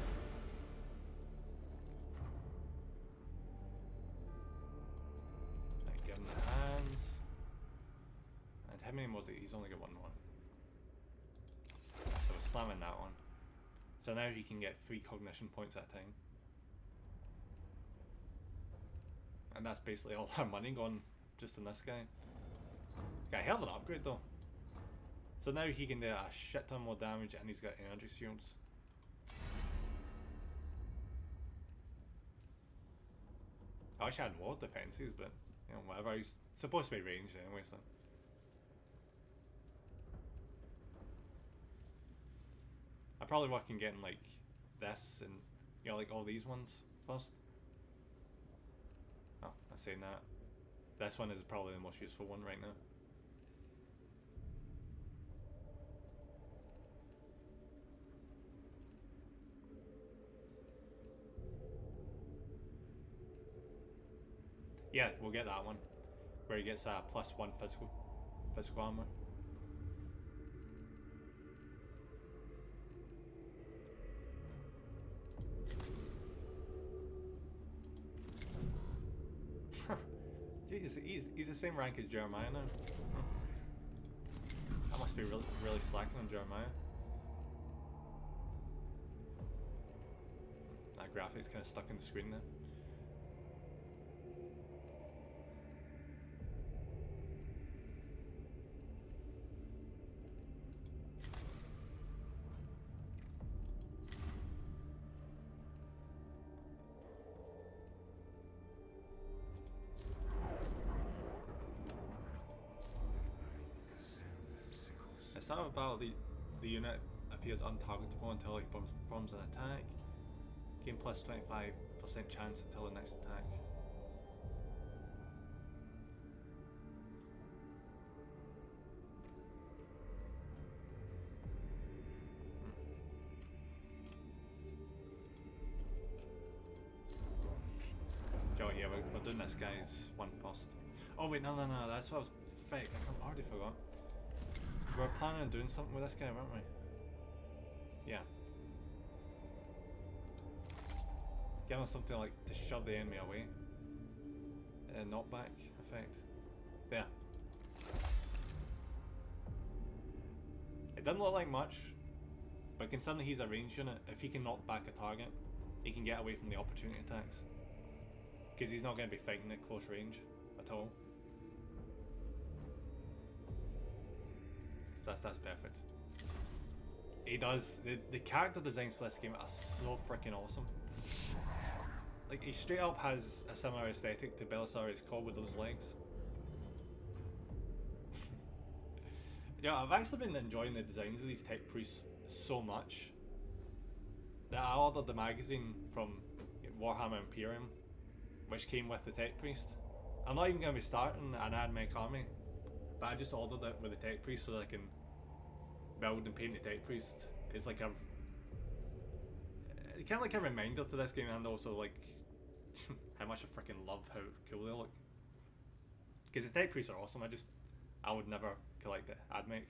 Give him the hands. And how many more? He's only got one more. slamming that one. So now he can get 3 cognition points at a time. And that's basically all our money gone just on this guy. Got a hell of an upgrade though. So now he can do a shit ton more damage and he's got energy shields. I wish I had more defenses, but you know, whatever. He's supposed to be ranged anyway, so. I probably work on getting like this and you know, like all these ones first. Oh, I'm saying that. This one is probably the most useful one right now. Yeah, we'll get that one, where he gets a +1 physical armor. Jeez, he's the same rank as Jeremiah now. I must be really slacking on Jeremiah. That graphic's kind of stuck in the screen now. At the start of a battle, the unit appears untargetable until he performs an attack. Gain plus 25% chance until the next attack. Oh yeah, we're doing this guy's one first. Oh wait, no, that's what I was... Fake, I already forgot. We were planning on doing something with this guy, weren't we? Yeah. Give him something like to shove the enemy away. Knockback effect. There. It doesn't look like much, but considering he's a ranged unit, if he can knock back a target, he can get away from the opportunity attacks. Because he's not going to be fighting at close range at all. That's perfect. He does. The character designs for this game are so freaking awesome. Like, he straight up has a similar aesthetic to Belisarius Call with those legs. Yeah, I've actually been enjoying the designs of these tech priests so much that I ordered the magazine from Warhammer Imperium, which came with the tech priest. I'm not even going to be starting an ad-mech army, but I just ordered it with the tech priest so that I can build and paint the tech priest. It's like a kind of like a reminder to this game, and also like how much I freaking love how cool they look. Because the tech priests are awesome. I would never collect it ad-mech.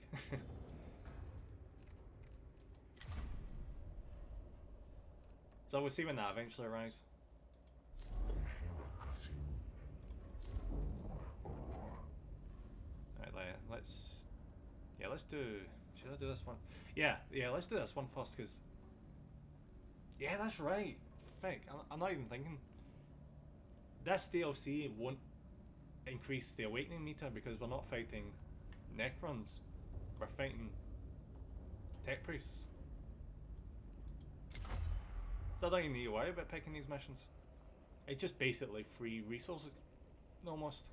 So we'll see when that eventually arrives. Alright, let's do... Should I do this one? Yeah, let's do this one first, because... Yeah, that's right. Frick, I'm not even thinking. This DLC won't increase the awakening meter because we're not fighting Necrons. We're fighting tech priests. So I don't even need to worry about picking these missions. It's just basically free resources, almost.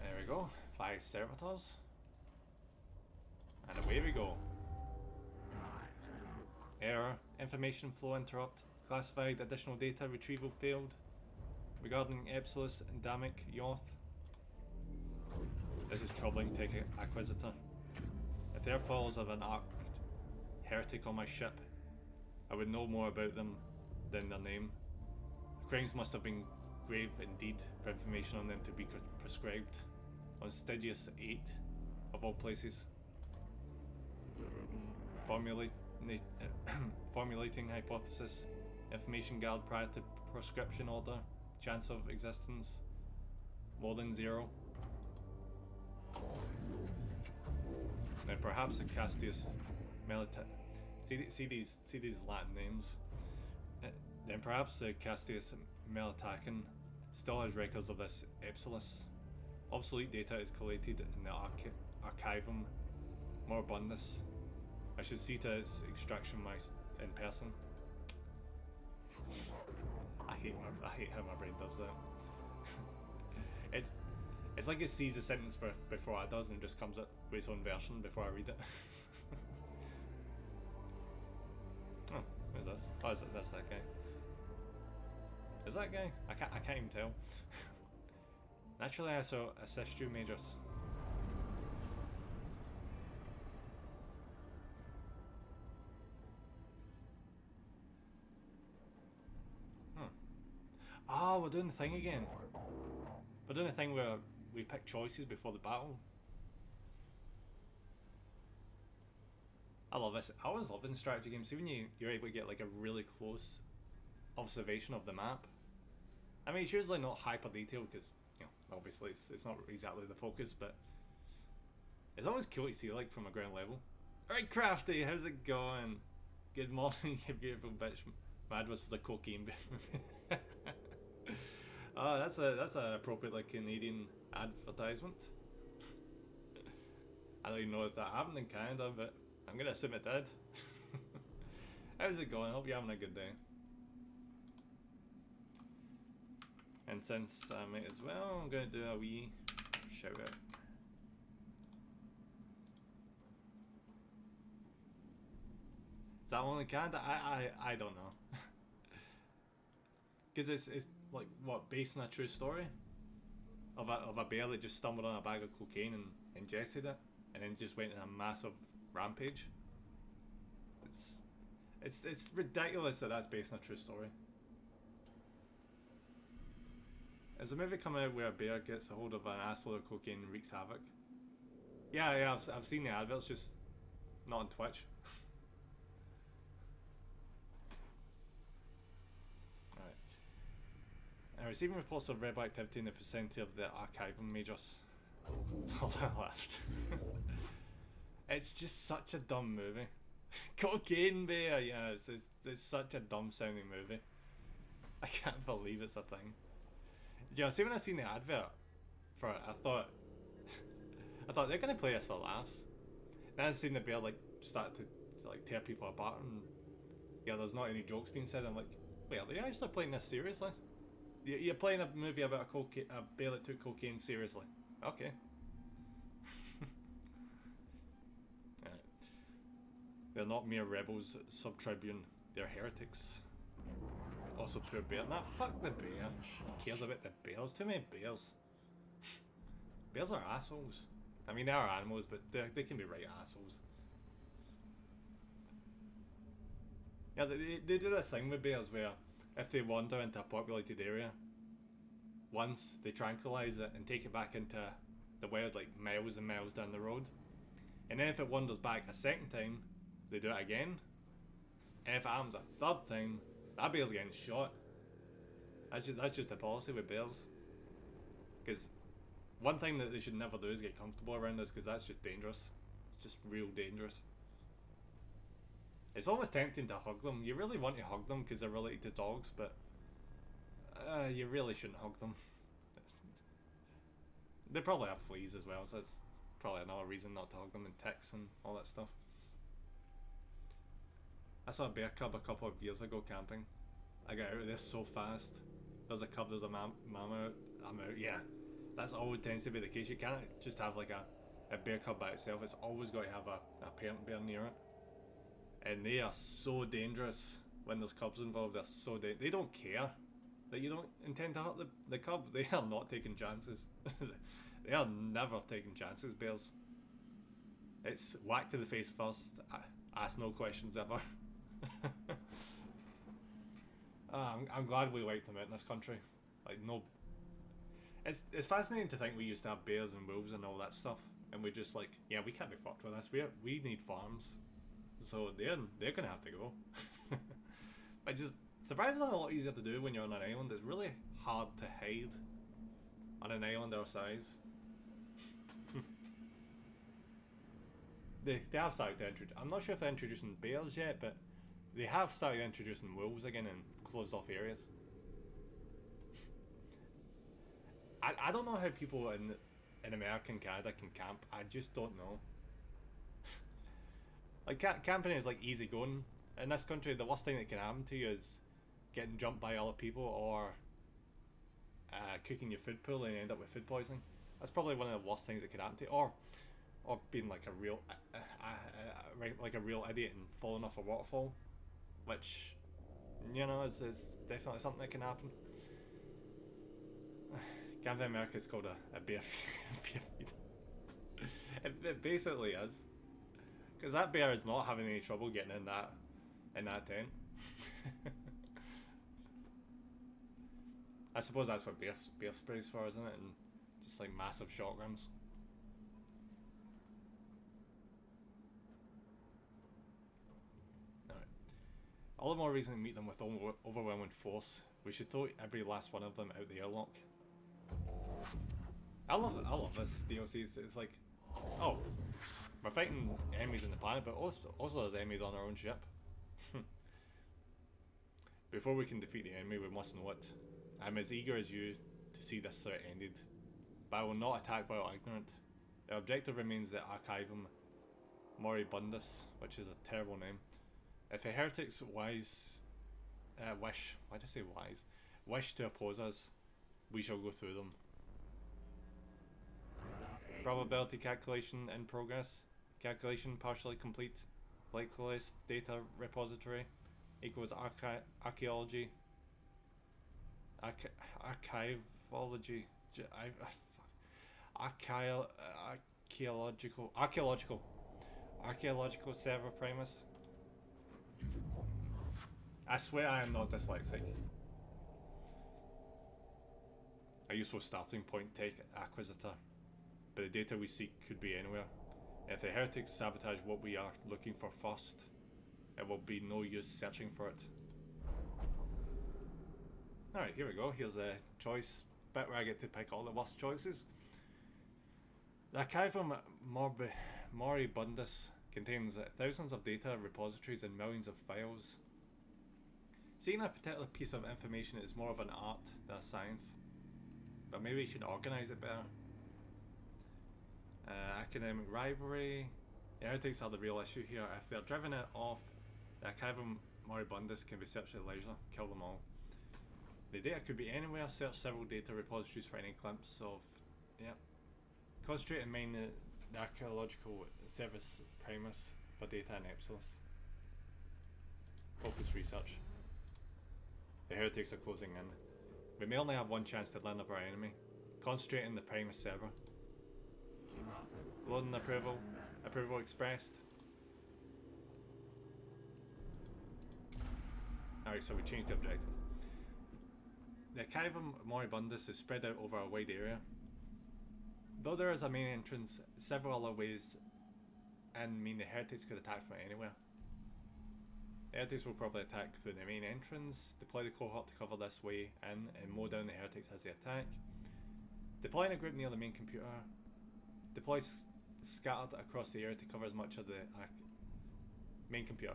There we go, 5 servitors. And away we go. Error, information flow interrupt, classified additional data retrieval failed. Regarding Epsilus and Damic Yoth. This is troubling, take Acquisitor. If there falls of an arced heretic on my ship, I would know more about them than their name. The crimes must have been grave indeed for information on them to be prescribed. On Stygius 8, of all places. Formulating hypothesis. Information gathered prior to prescription order. Chance of existence. more than 0. Then perhaps the Castius Melita. See these Latin names. Then perhaps the Castius Melitacan still has records of this Epsilus. Obsolete data is collated in the Archivum Moribundus. I should see to its extraction in person. I hate how my brain does that. It's like it sees the sentence before it does and just comes up with its own version before I read it. Oh, who's this? Oh, that's that guy. Is that guy? I can't even tell. Naturally, I shall assist you, Majors. Oh, we're doing the thing again. We're doing the thing where we pick choices before the battle. I love this. I always love in strategy games. See when you're able to get like a really close observation of the map. I mean, it's usually not hyper detailed because, you know, obviously it's not exactly the focus, but it's always cool to see like from a ground level. Alright, Crafty, how's it going? Good morning, you beautiful bitch. Mad was for the cocaine bit. Oh, that's a appropriate like Canadian advertisement. I don't even know if that happened in Canada, but I'm gonna assume it did. How's it going? Hope you're having a good day. And since I might as well, I'm gonna do a wee shout out. Is that only Canada? I don't know. Because it's like what, based on a true story of a bear that just stumbled on a bag of cocaine and ingested it, and then just went on a massive rampage. It's ridiculous that that's based on a true story. Has a movie come out where a bear gets a hold of an assload of cocaine and wreaks havoc? Yeah, I've seen the adverts, just not on Twitch. Alright. I'm receiving reports of rebel activity in the vicinity of the Archivum Majors. Oh, I laughed. It's just such a dumb movie. Cocaine Bear, yeah, it's such a dumb sounding movie. I can't believe it's a thing. Yeah, see when I seen the advert for it, I thought they're gonna play this for laughs. Then I seen the bear like start to like tear people apart, and yeah, there's not any jokes being said. I'm like, wait, are they actually playing this seriously? You're playing a movie about a bear that took cocaine seriously? Okay. Right. They're not mere rebels, sub-tribune. They're heretics. Also, poor bear. Nah, fuck the bear. Who cares about the bears? Too many bears. Bears are assholes. I mean, they are animals, but they can be right assholes. Yeah, they do this thing with bears where if they wander into a populated area, once they tranquilize it and take it back into the wild, like miles and miles down the road, and then if it wanders back a second time, they do it again, and if it happens a third time, that bear's getting shot. That's just the policy with bears. Because one thing that they should never do is get comfortable around us, because that's just dangerous. It's just real dangerous. It's almost tempting to hug them. You really want to hug them because they're related to dogs, but you really shouldn't hug them. They probably have fleas as well, so that's probably another reason not to hug them, and ticks and all that stuff. I saw a bear cub a couple of years ago camping. I got out of this so fast. There's a cub, there's a mama out. I'm out, yeah. That's always tends to be the case. You can't just have like a bear cub by itself. It's always got to have a parent bear near it. And they are so dangerous when there's cubs involved. They're so they don't care that you don't intend to hurt the cub. They are not taking chances. They are never taking chances, bears. It's whack to the face first. Ask no questions ever. I'm glad we wiped them out in this country. Like, no. It's fascinating to think we used to have bears and wolves and all that stuff, and we're just like, yeah, we can't be fucked with this. We need farms, so they're gonna have to go. But just surprisingly a lot easier to do when you're on an island. It's really hard to hide on an island our size. They have started to introduce. I'm not sure if they're introducing bears yet, but they have started introducing wolves again in closed off areas. I don't know how people in America and Canada can camp. I just don't know. Like camping is like easy going in this country. The worst thing that can happen to you is getting jumped by other people or cooking your food poorly and you end up with food poisoning. That's probably one of the worst things that could happen to you. Or being like a real idiot and falling off a waterfall, which you know is definitely something that can happen. Camping in America is called a bear feed. It basically is, because that bear is not having any trouble getting in that tent. I suppose that's what bear spray's for, isn't it? And just like massive shotguns. Alright. All the more reason to meet them with overwhelming force. We should throw every last one of them out the airlock. I love this DLC. It's like, oh, we're fighting enemies on the planet, but also there's enemies on our own ship. Before we can defeat the enemy, we must know it. I'm as eager as you to see this threat ended, but I will not attack while ignorant. The objective remains the Archivum Moribundus, which is a terrible name. If the heretics wish to oppose us, we shall go through them. Probability calculation in progress. Calculation partially complete. Likeliest data repository equals archaeology. Archivology. Archaeological server premise. I swear I am not dyslexic. A useful starting point, take Acquisitor. But the data we seek could be anywhere. If the heretics sabotage what we are looking for first, it will be no use searching for it. Alright, here we go. Here's the choice bit where I get to pick all the worst choices. The Archivum Moribundus contains thousands of data repositories and millions of files. Seeing a particular piece of information is more of an art than a science, but maybe you should organise it better. Academic rivalry. The heretics are the real issue here. If they're driven it off, the Archivum Moribundus can be searched at leisure. Kill them all. The data could be anywhere. Search several data repositories for any glimpse of. Yep. Concentrate and mine the archaeological service premise for data in Epsilus. Focus research. The heretics are closing in. We may only have one chance to learn of our enemy. Concentrate on the Primus server. Loading approval. Approval expressed. Alright, so we changed the objective. The Archivum Moribundus is spread out over a wide area. Though there is a main entrance, several other ways and mean the heretics could attack from anywhere. The heretics will probably attack through the main entrance. Deploy the cohort to cover this way in and mow down the heretics as they attack. Deploying a group near the main computer. Deploy scattered across the area to cover as much of the main computer.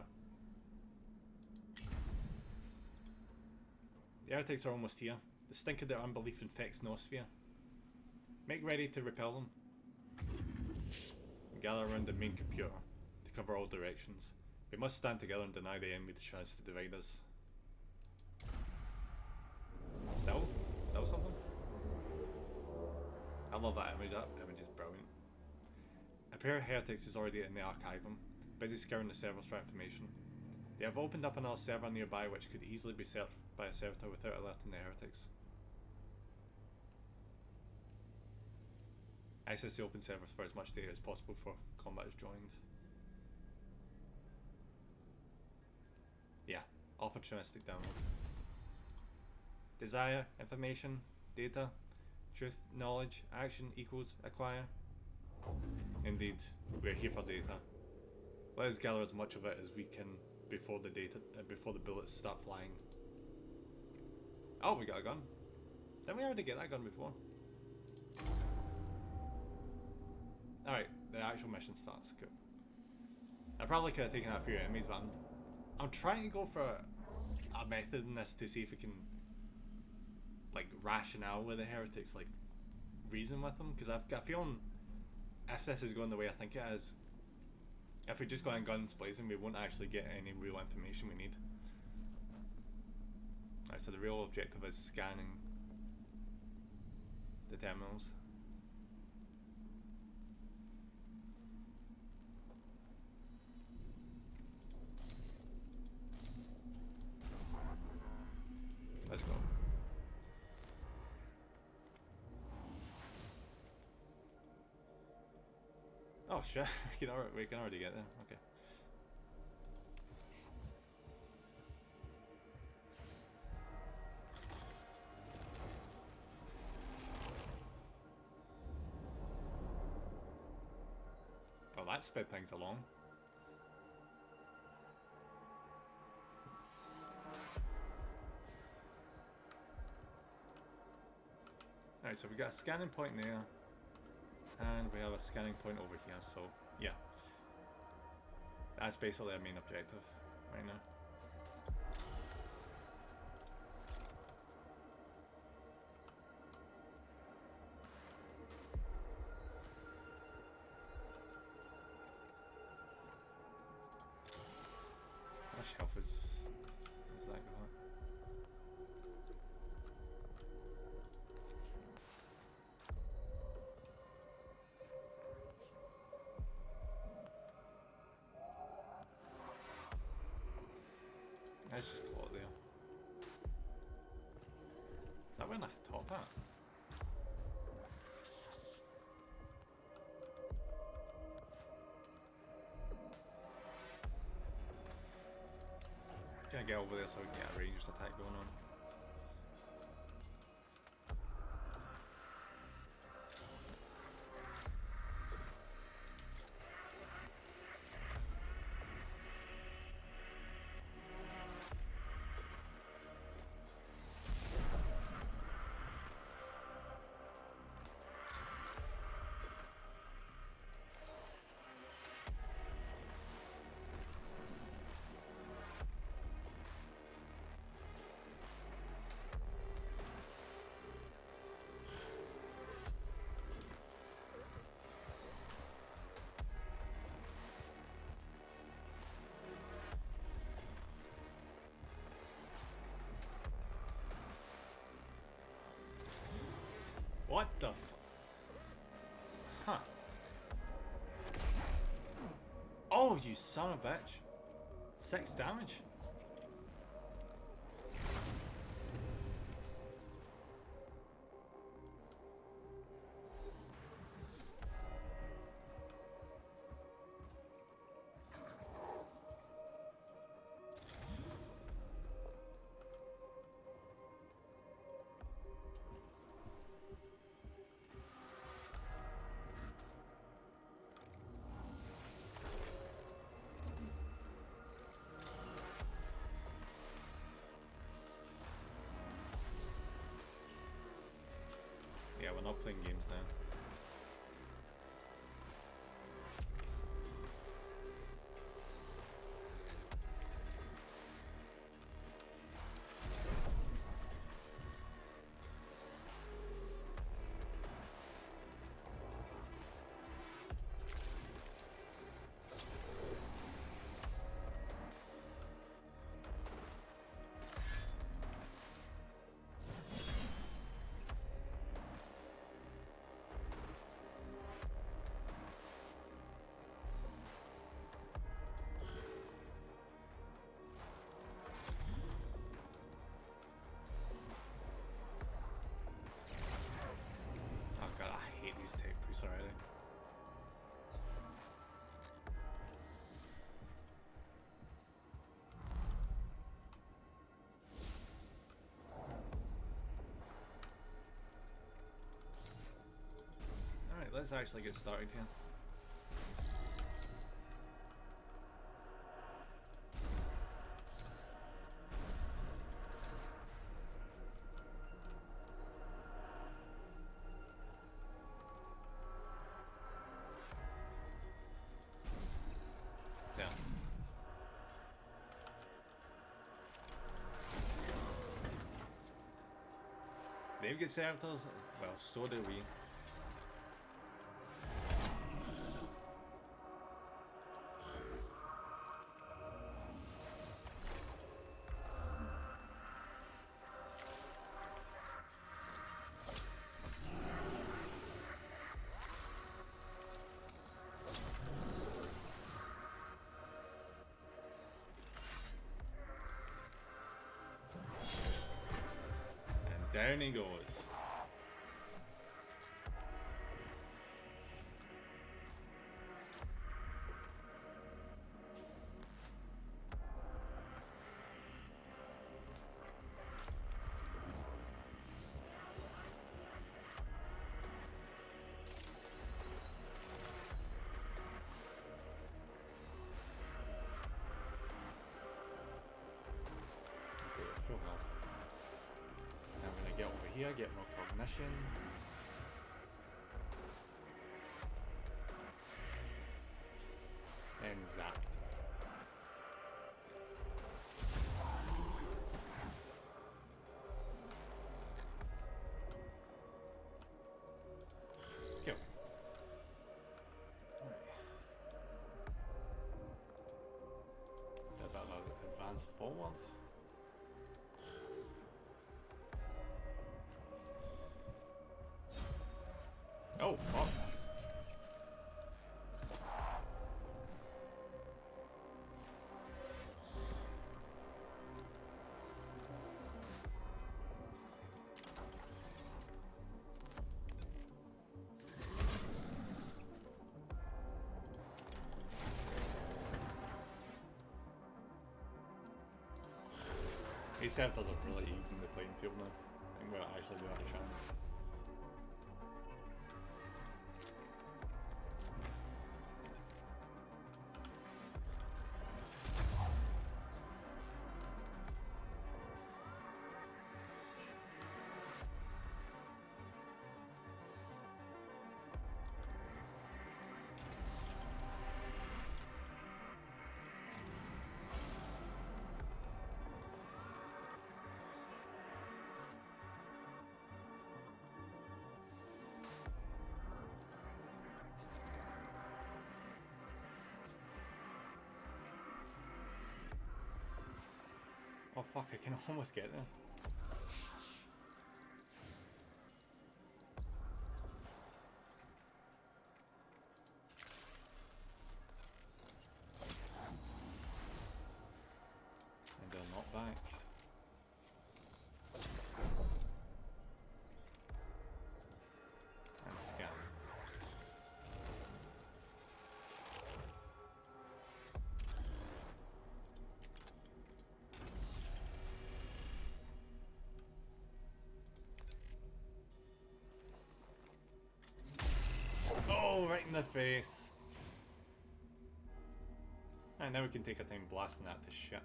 The heretics are almost here. The stink of their unbelief infects Noosphere. Make ready to repel them. Gather around the main computer to cover all directions. We must stand together and deny the enemy the chance to divide us. Still something? I love that image. That image is brilliant. A pair of heretics is already in the Archivum, busy scouring the servers for information. They have opened up another server nearby which could easily be searched by a servitor without alerting the heretics. Access the open servers for as much data as possible before combat is joined. Yeah, opportunistic download. Desire, information, data, truth, knowledge, action equals acquire. Indeed, we are here for data. Let us gather as much of it as we can before the bullets start flying. Oh, we got a gun. Didn't we already get that gun before? Alright, the actual mission starts. Cool. I probably could have taken out a few enemies, but I'm trying to go for a method in this to see if we can, like, rationale with the heretics, like, reason with them, because I've got a feeling if this is going the way I think it is, if we just go in guns blazing, we won't actually get any real information we need. Alright, so the real objective is scanning the terminals. Let's go. Oh shit, we can already get there, okay. Well, that sped things along. Alright, so we got a scanning point there. And we have a scanning point over here, so yeah. That's basically our main objective right now. How much health is that got? Let's just plot there. Is that where the top at? Gonna get over there so we can get a ranged attack going on. What the Huh. Oh, you son of a bitch. 6 damage. Yeah, we're not playing games now. Already. Alright, let's actually get started here. they've got servitors. Well, so do we. Down he goes. Full health. I'm gonna get over here, get more cognition. And zap. Kill. Right. That advance forward. Oh, fuck. These servitors are really even the playing field now. I think we're actually doing a chance. Oh fuck, I can almost get there. And they'll knock back. And scan. Oh, right in the face. And now we can take our time blasting that to shit.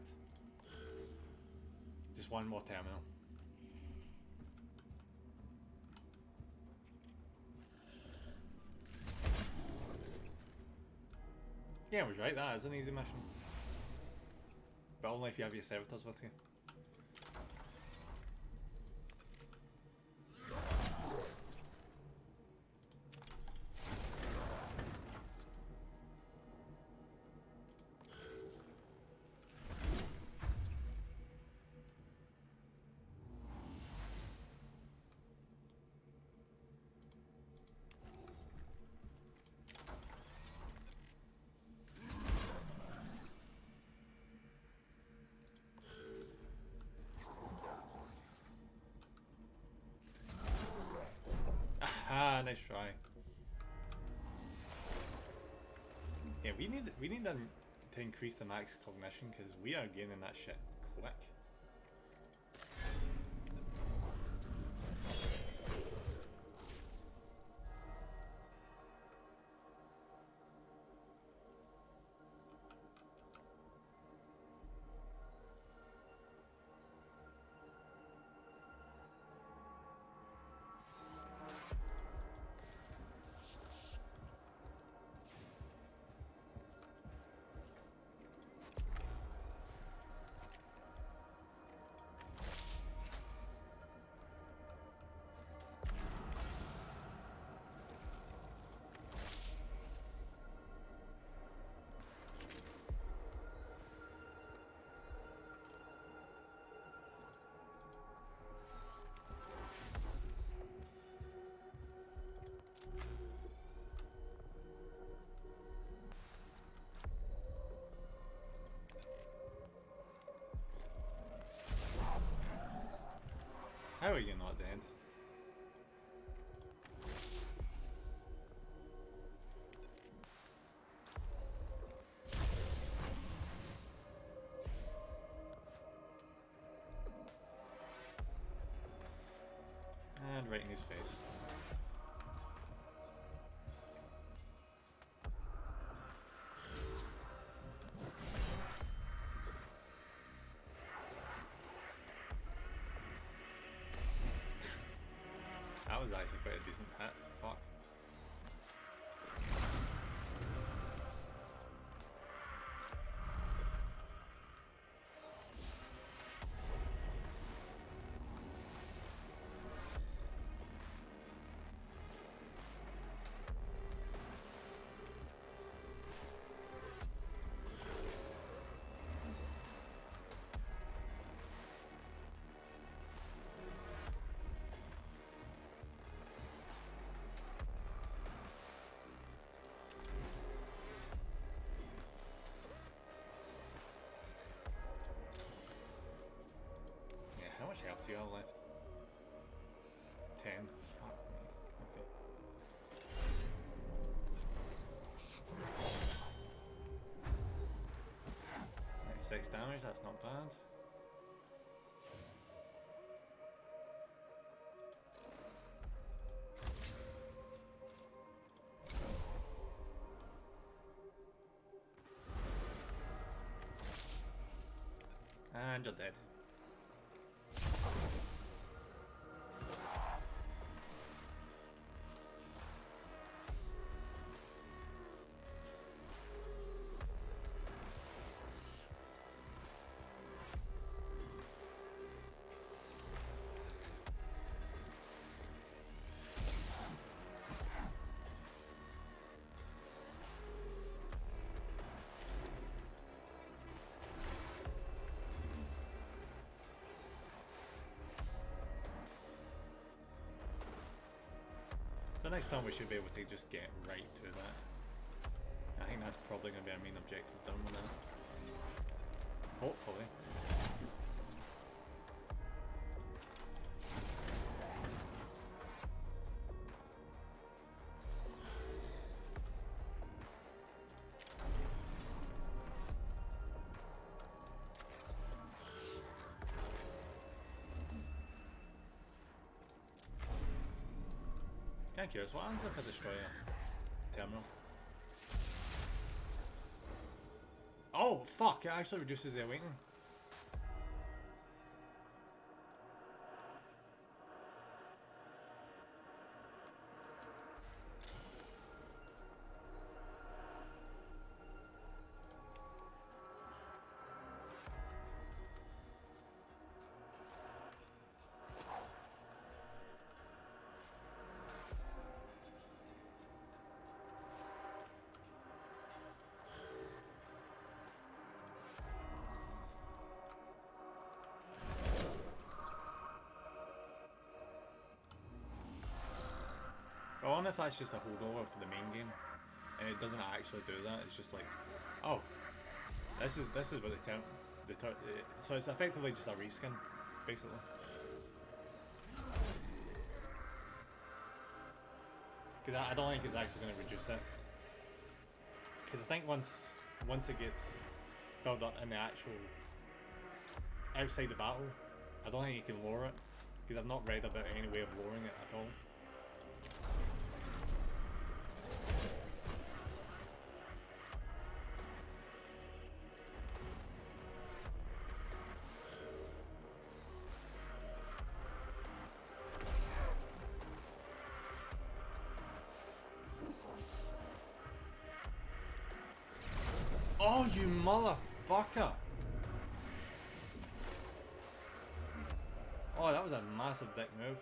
Just one more terminal. Yeah, I was right, that is an easy mission. But only if you have your servitors with you. Ah, nice try. Yeah, we need to increase the max cognition because we are gaining that shit quick. How are you not dead? And right in his face. That was actually quite a decent hit. Fuck. How much health do you have left? 10. Fuck me. Okay. 6 damage, that's not bad. And you're dead. So next time we should be able to just get right to that. I think that's probably going to be our main objective done with that. Hopefully. Kind of curious, what happens if I destroy a terminal? Oh, fuck, it actually reduces the awakening. I wonder if that's just a holdover for the main game, and it doesn't actually do that. It's just like, oh, this is what so it's effectively just a reskin, basically. Because I don't think it's actually going to reduce it. Because I think once it gets filled up in the actual outside the battle, I don't think you can lower it. Because I've not read about any way of lowering it at all. Oh, you motherfucker! Oh, that was a massive dick move.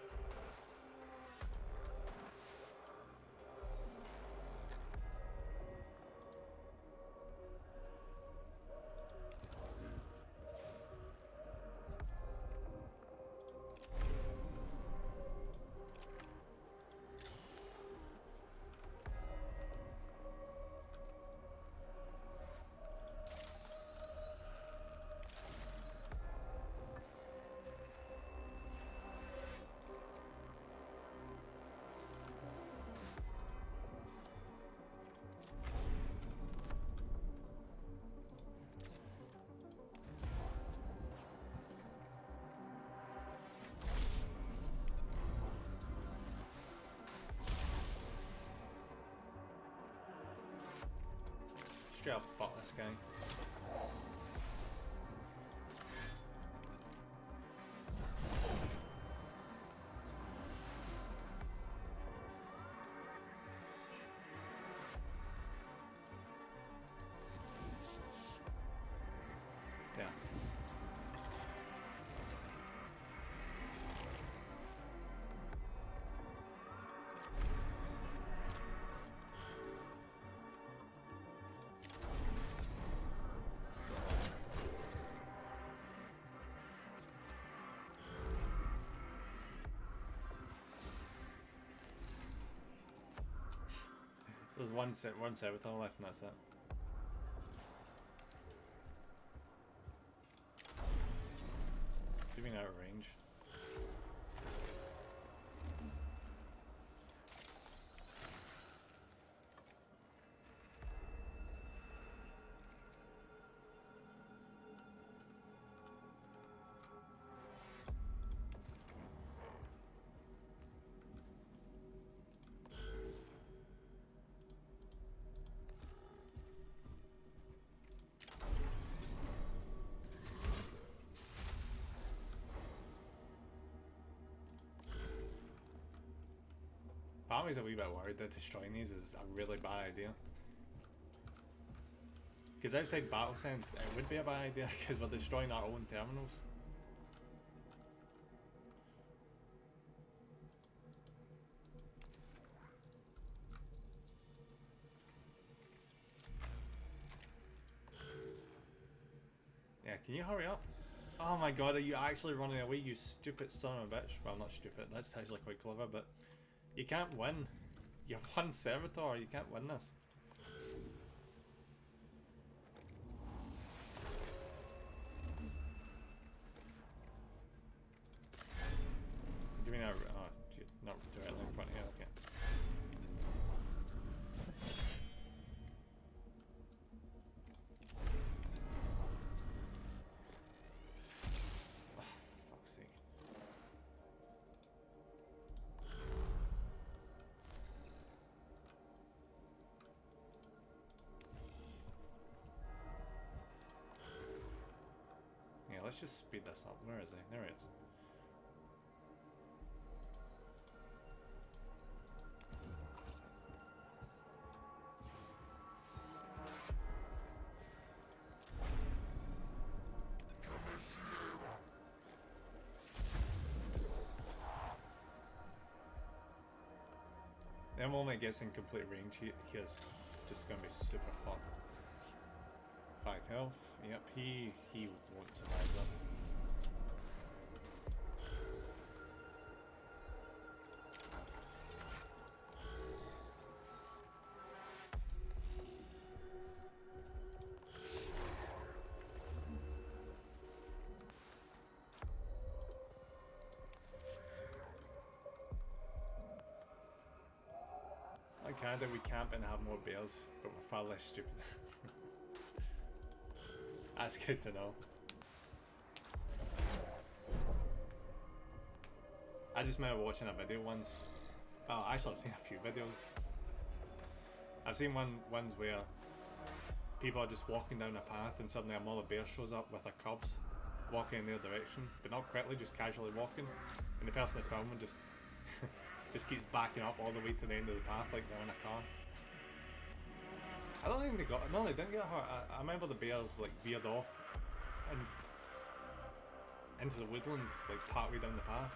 straight up butt this guy. Yeah. So there's one servitor left and that's it. Giving out of range. Part of me's a wee bit worried that destroying these is a really bad idea. Because outside battle sense, it would be a bad idea because we're destroying our own terminals. Yeah, can you hurry up? Oh my god, are you actually running away, you stupid son of a bitch? Well, not stupid, that's actually quite clever, but you can't win. You have one servitor, you can't win this. Do you mean oh, not directly in front of you, okay. Oh, for fuck's sake. Yeah, let's just speed this up. Where is he? There he is. The moment he gets in complete range, he is just going to be super fucked. 5 health. Yep, he won't survive this. Like Canada, we camp and have more bears, but we're far less stupid. That's good to know. I just remember watching a video once. Oh, actually I've seen a few videos. I've seen ones where people are just walking down a path and suddenly a mother bear shows up with her cubs walking in their direction, but not quickly, just casually walking. And the person filming just just keeps backing up all the way to the end of the path like they're in a car. I don't think they got. No, they didn't get hurt. I remember the bears like veered off and into the woodland, like partway down the path.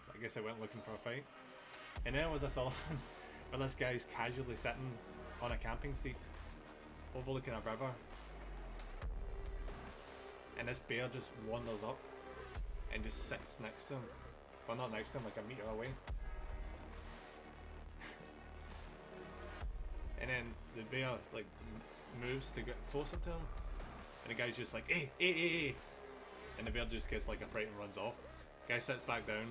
So I guess they went looking for a fight. And then there was this other one where this guy's casually sitting on a camping seat, overlooking a river, and this bear just wanders up and just sits next to him. Well, not next to him, like a meter away. And then the bear like moves to get closer to him, and the guy's just like, hey, hey, hey, hey. And the bear just gets like a fright and runs off. The guy sits back down,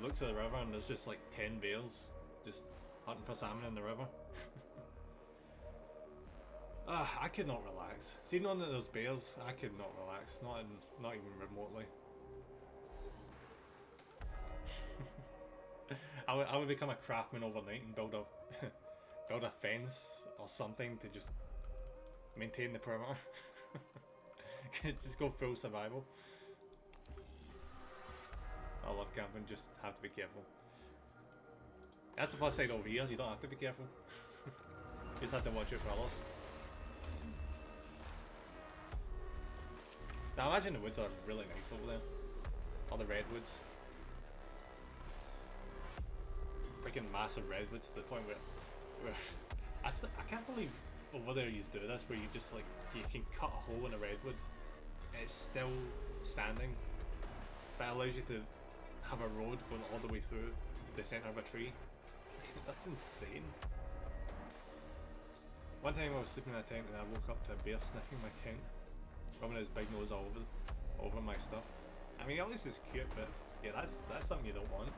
looks at the river, and there's just like 10 bears just hunting for salmon in the river. I could not relax. See, none of those bears, I could not relax. Not even remotely. I would become a craftsman overnight and build a fence or something to just maintain the perimeter. Just go full survival. I love camping, just have to be careful. That's the plus side over here, you don't have to be careful. You just have to watch out for others. Now I imagine the woods are really nice over there. All the redwoods. Freaking massive redwoods to the point where I can't believe over there you do this, where you just like, you can cut a hole in a redwood and it's still standing, but it allows you to have a road going all the way through the centre of a tree. That's insane. One time I was sleeping in a tent and I woke up to a bear sniffing my tent, rubbing his big nose all over my stuff. I mean, at least it's cute, but yeah, that's something you don't want.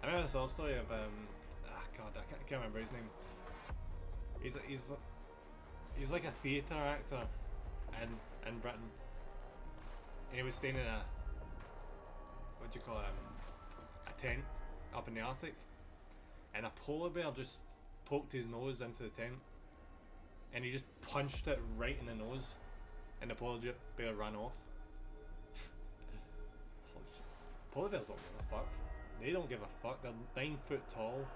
I remember this old story of God, I can't remember his name. He's like a theatre actor in Britain. And he was staying in a, what do you call it, a tent up in the Arctic, and a polar bear just poked his nose into the tent, and he just punched it right in the nose, and the polar bear ran off. Polar bears don't give a fuck. They don't give a fuck. They're 9 foot tall,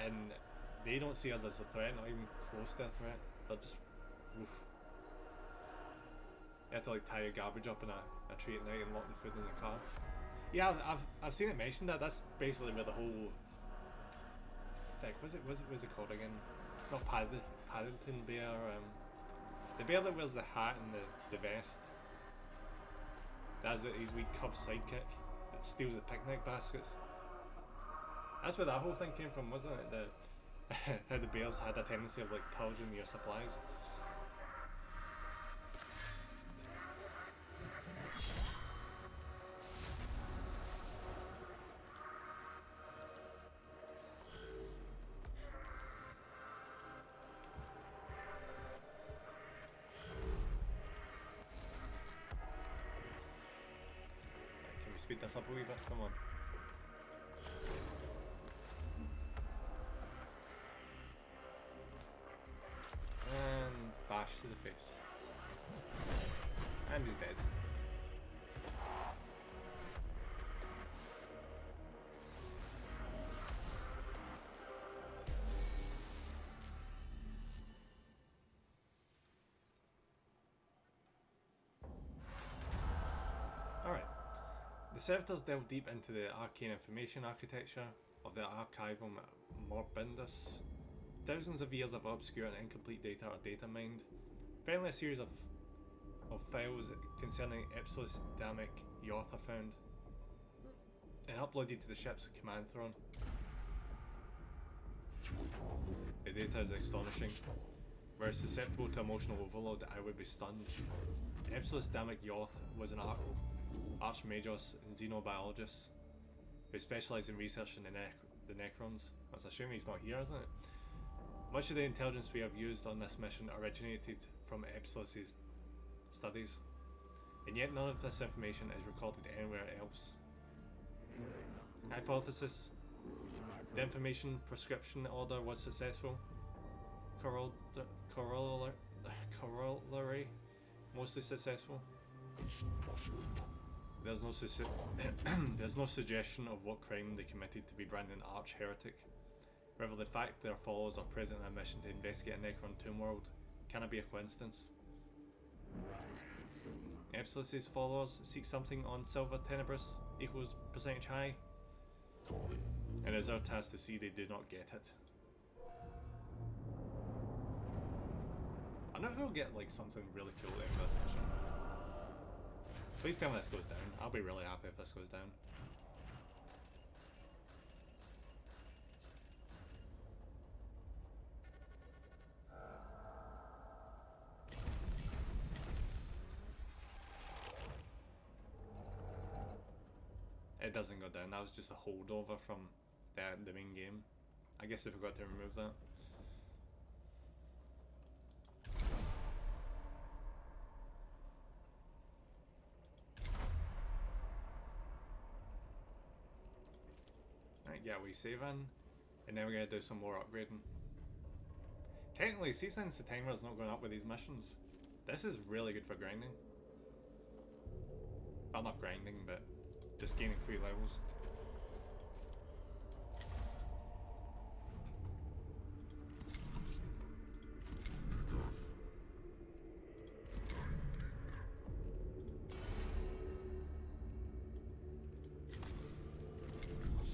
and they don't see us as a threat, not even close to a threat. They're just, oof. You have to like tie your garbage up in a tree at night and lock the food in the car. Yeah, I've seen it mentioned that. That's basically where the whole thing, what's it called again? Not Paddington Bear. The bear that wears the hat and the vest. That's his wee cub sidekick that steals the picnic baskets. That's where that whole thing came from, wasn't it? How the bears had a tendency of like pillaging your supplies. Can we speed this up a wee bit? Come on. And bash to the face. And he's dead. Alright. The servitors delve deep into the arcane information architecture of the Archivum Morbindus. Thousands of years of obscure and incomplete data are data mined. Finally, a series of files concerning Ipsos Damic Yoth are found and uploaded to the ship's command throne. The data is astonishing. Whereas susceptible to emotional overload, I would be stunned. Ipsos Damic Yoth was an Archmagos and xenobiologist who specialised in researching the Necrons. That's assuming he's not here, isn't it? Much of the intelligence we have used on this mission originated from Ipsos' studies, and yet none of this information is recorded anywhere else. Hypothesis: the information prescription order was successful. Corollary: mostly successful. There's no suggestion of what crime they committed to be branded an arch-heretic. Rather, the fact their followers are present on a mission to investigate a Necron tomb world cannot be a coincidence. Ipsos' followers seek something on Silver Tenebris equals percentage high, and it is our task to see they do not get it. I know if we'll get like something really cool out of this mission. Please tell me this goes down. I'll be really happy if this goes down. It doesn't go down. That was just a holdover from the main game. I guess they forgot to remove that. Right, yeah, we save in, and then we're gonna do some more upgrading. Technically, see, since the timer's not going up with these missions, this is really good for grinding. Well, not grinding, but just gaining free levels.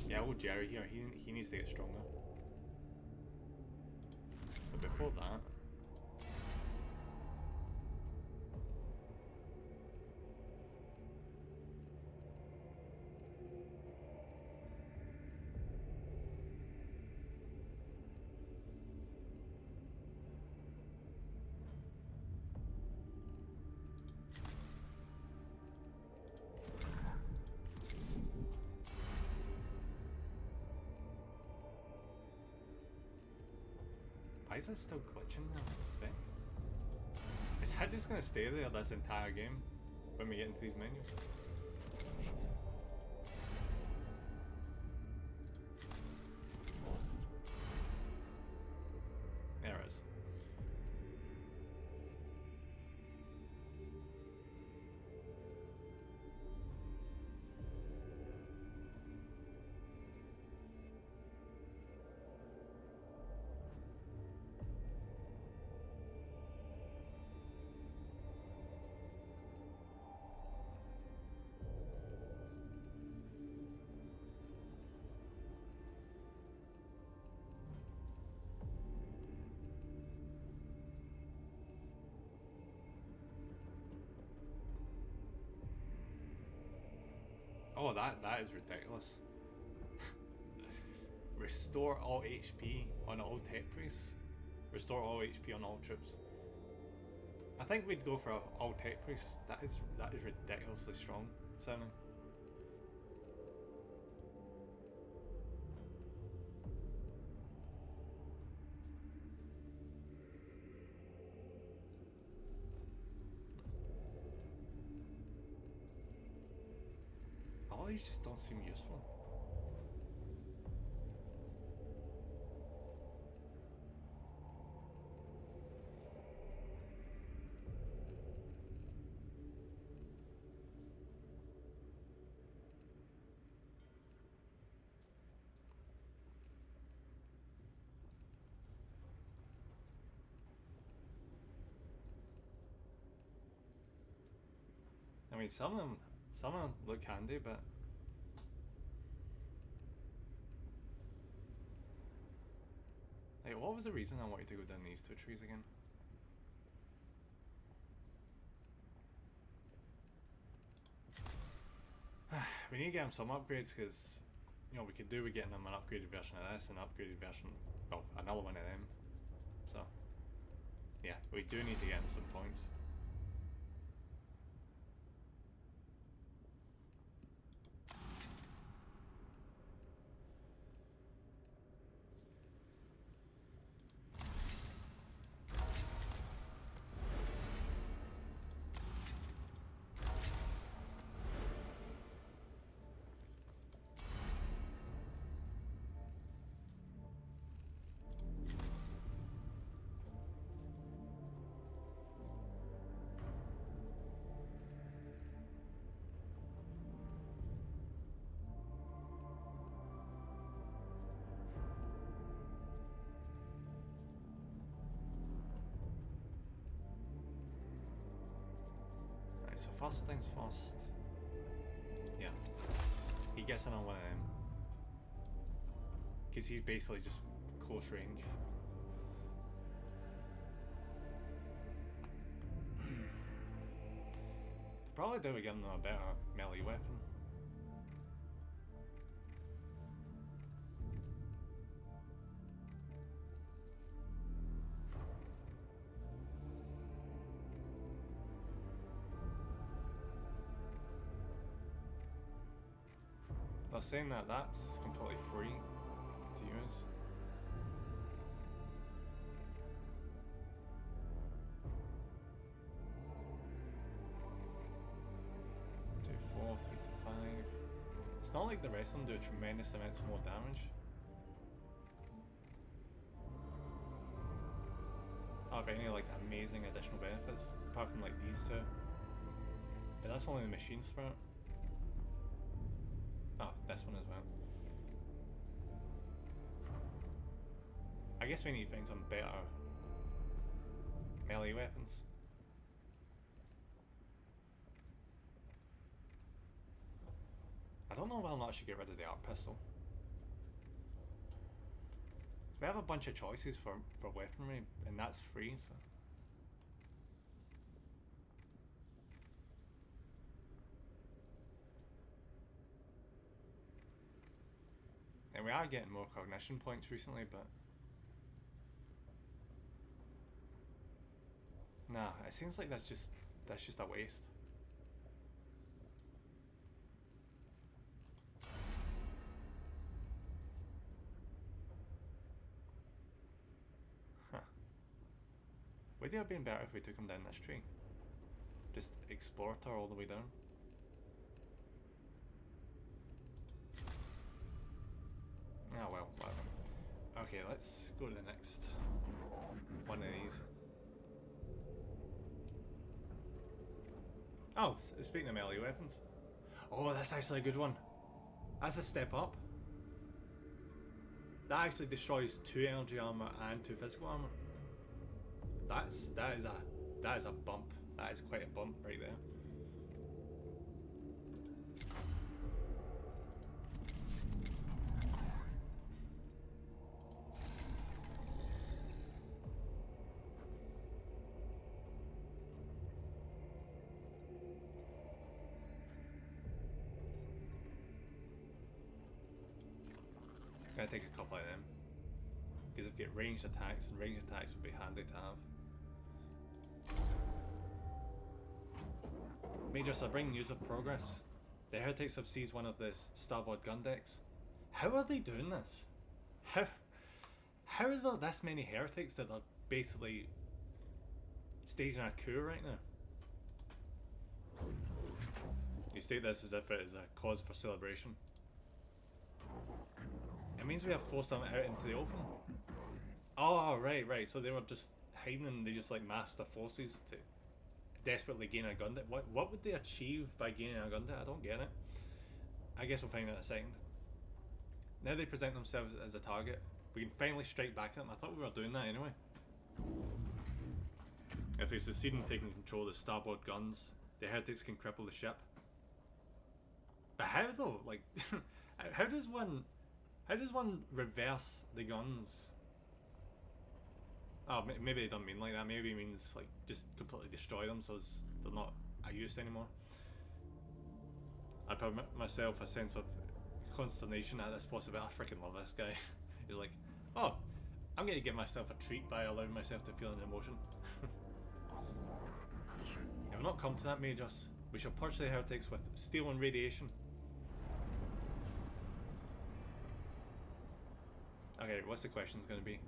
Yeah, old Jerry here, he needs to get stronger. But before that... Why is this still glitching now? Thing? Is that just gonna stay there this entire game when we get into these menus? There it is. Oh, that is ridiculous. Restore all HP on all tech priests. Restore all HP on all troops. I think we'd go for all tech priests. That is ridiculously strong sounding. All these just don't seem useful. I mean, some of them look handy, but hey, what was the reason I wanted to go down these two trees again? We need to get him some upgrades because, you know, we could do with getting him an upgraded version of this and an upgraded version, well, another one of them. So, yeah, we do need to get him some points. So first things first. Yeah. He gets in on one of them. Because he's basically just close range. Probably do we give him a better melee weapon. They're saying that that's completely free to use. Do 4, 3 to 5. It's not like the rest of them do tremendous amounts more damage. up any like amazing additional benefits apart from like these two. But that's only the machine spirit. Oh, this one as well. I guess we need to find some better melee weapons. I don't know whether or not I should get rid of the art pistol. We have a bunch of choices for weaponry, and that's free, so. And we are getting more cognition points recently, but nah, it seems like that's just a waste. Huh. Would it have been better if we took him down this tree? Just explored her all the way down. Oh well, whatever. Okay, let's go to the next one of these. Oh, speaking of melee weapons. Oh, that's actually a good one. That's a step up. That actually destroys 2 energy armor and 2 physical armor. That is a bump. That is quite a bump right there. Gonna take a couple of them because they've got ranged attacks, and ranged attacks would be handy to have. Major bring news of progress. The heretics have seized one of the starboard gun decks. How are they doing this? How is there this many heretics that are basically staging a coup right now? You state this as if it is a cause for celebration. It means we have forced them out into the open. Oh, right. So they were just hiding and they just like massed their forces to desperately gain a gun. What would they achieve by gaining a gun? I don't get it. I guess we'll find out in a second. Now they present themselves as a target. We can finally strike back at them. I thought we were doing that anyway. If they succeed in taking control of the starboard guns, the heretics can cripple the ship. But how though? Like, how does one reverse the guns? Oh, maybe they don't mean like that. Maybe it means like just completely destroy them so they're not a use anymore. I put myself a sense of consternation at this possibility. I freaking love this guy. He's like, oh, I'm going to give myself a treat by allowing myself to feel an emotion. It will not come to that, Majors. We shall purge the heretics with steel and radiation. Okay, what's the question's going to be?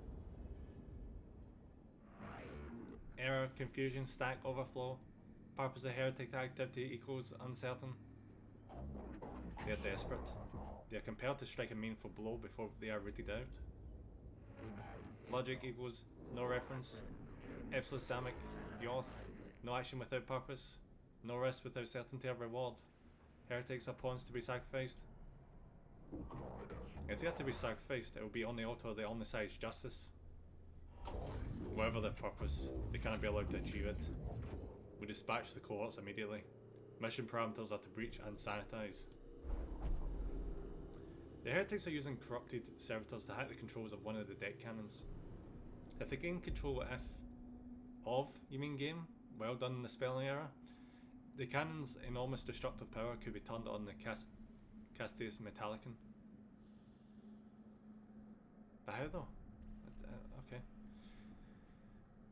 Error, confusion, stack, overflow. Purpose of heretic activity equals uncertain. They are desperate. They are compelled to strike a meaningful blow before they are rooted out. Logic equals no reference. Ipsos damic, Yoth. No action without purpose. No risk without certainty of reward. Heretics are pawns to be sacrificed. If they are to be sacrificed, it will be on the altar of the omniscience justice. Whatever their purpose, they cannot be allowed to achieve it. We dispatch the cohorts immediately. Mission parameters are to breach and sanitize. The heretics are using corrupted servitors to hack the controls of one of the deck cannons. If they gain control you mean game? Well done in the spelling error. The cannon's enormous destructive power could be turned on the Castes Metallicon. But how though? Okay.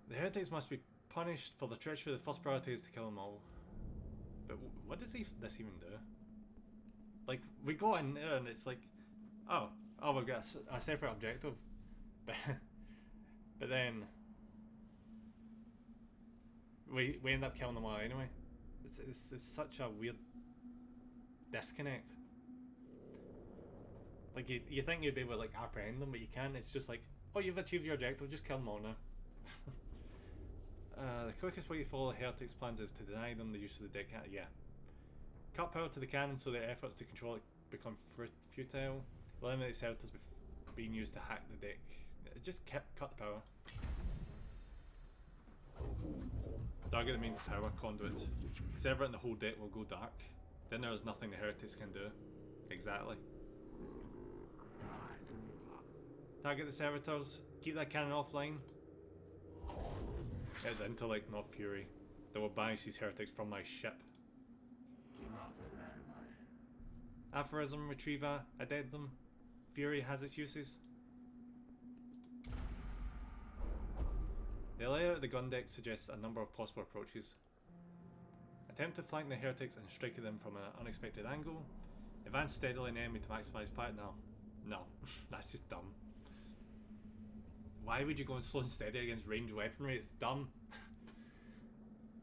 The heretics must be punished for the treachery. The first priority is to kill them all. But what does this even do? Like, we go in there and it's like, oh, we've got a separate objective. But then we end up killing them all anyway. It's such a weird disconnect. Like, you think you'd be able to like apprehend them, but you can't. It's just like, oh, you've achieved your objective, just kill them all now. The quickest way to follow heretics' plans is to deny them the use of the deck cannon. Yeah. Cut power to the cannon so their efforts to control it become futile. Eliminate servitors being used to hack the deck. Just cut the power. Target the main power conduit. Sever it and the whole deck will go dark. Then there is nothing the heretics can do. Exactly. Target the servitors. Keep that cannon offline. It's intellect, not fury, that will banish these heretics from my ship. Aphorism, Retriever, Addendum. Fury has its uses. The layout of the gun deck suggests a number of possible approaches. Attempt to flank the heretics and strike at them from an unexpected angle. Advance steadily on the enemy to maximize fire. No, that's just dumb. Why would you go in slow and steady against ranged weaponry? It's dumb.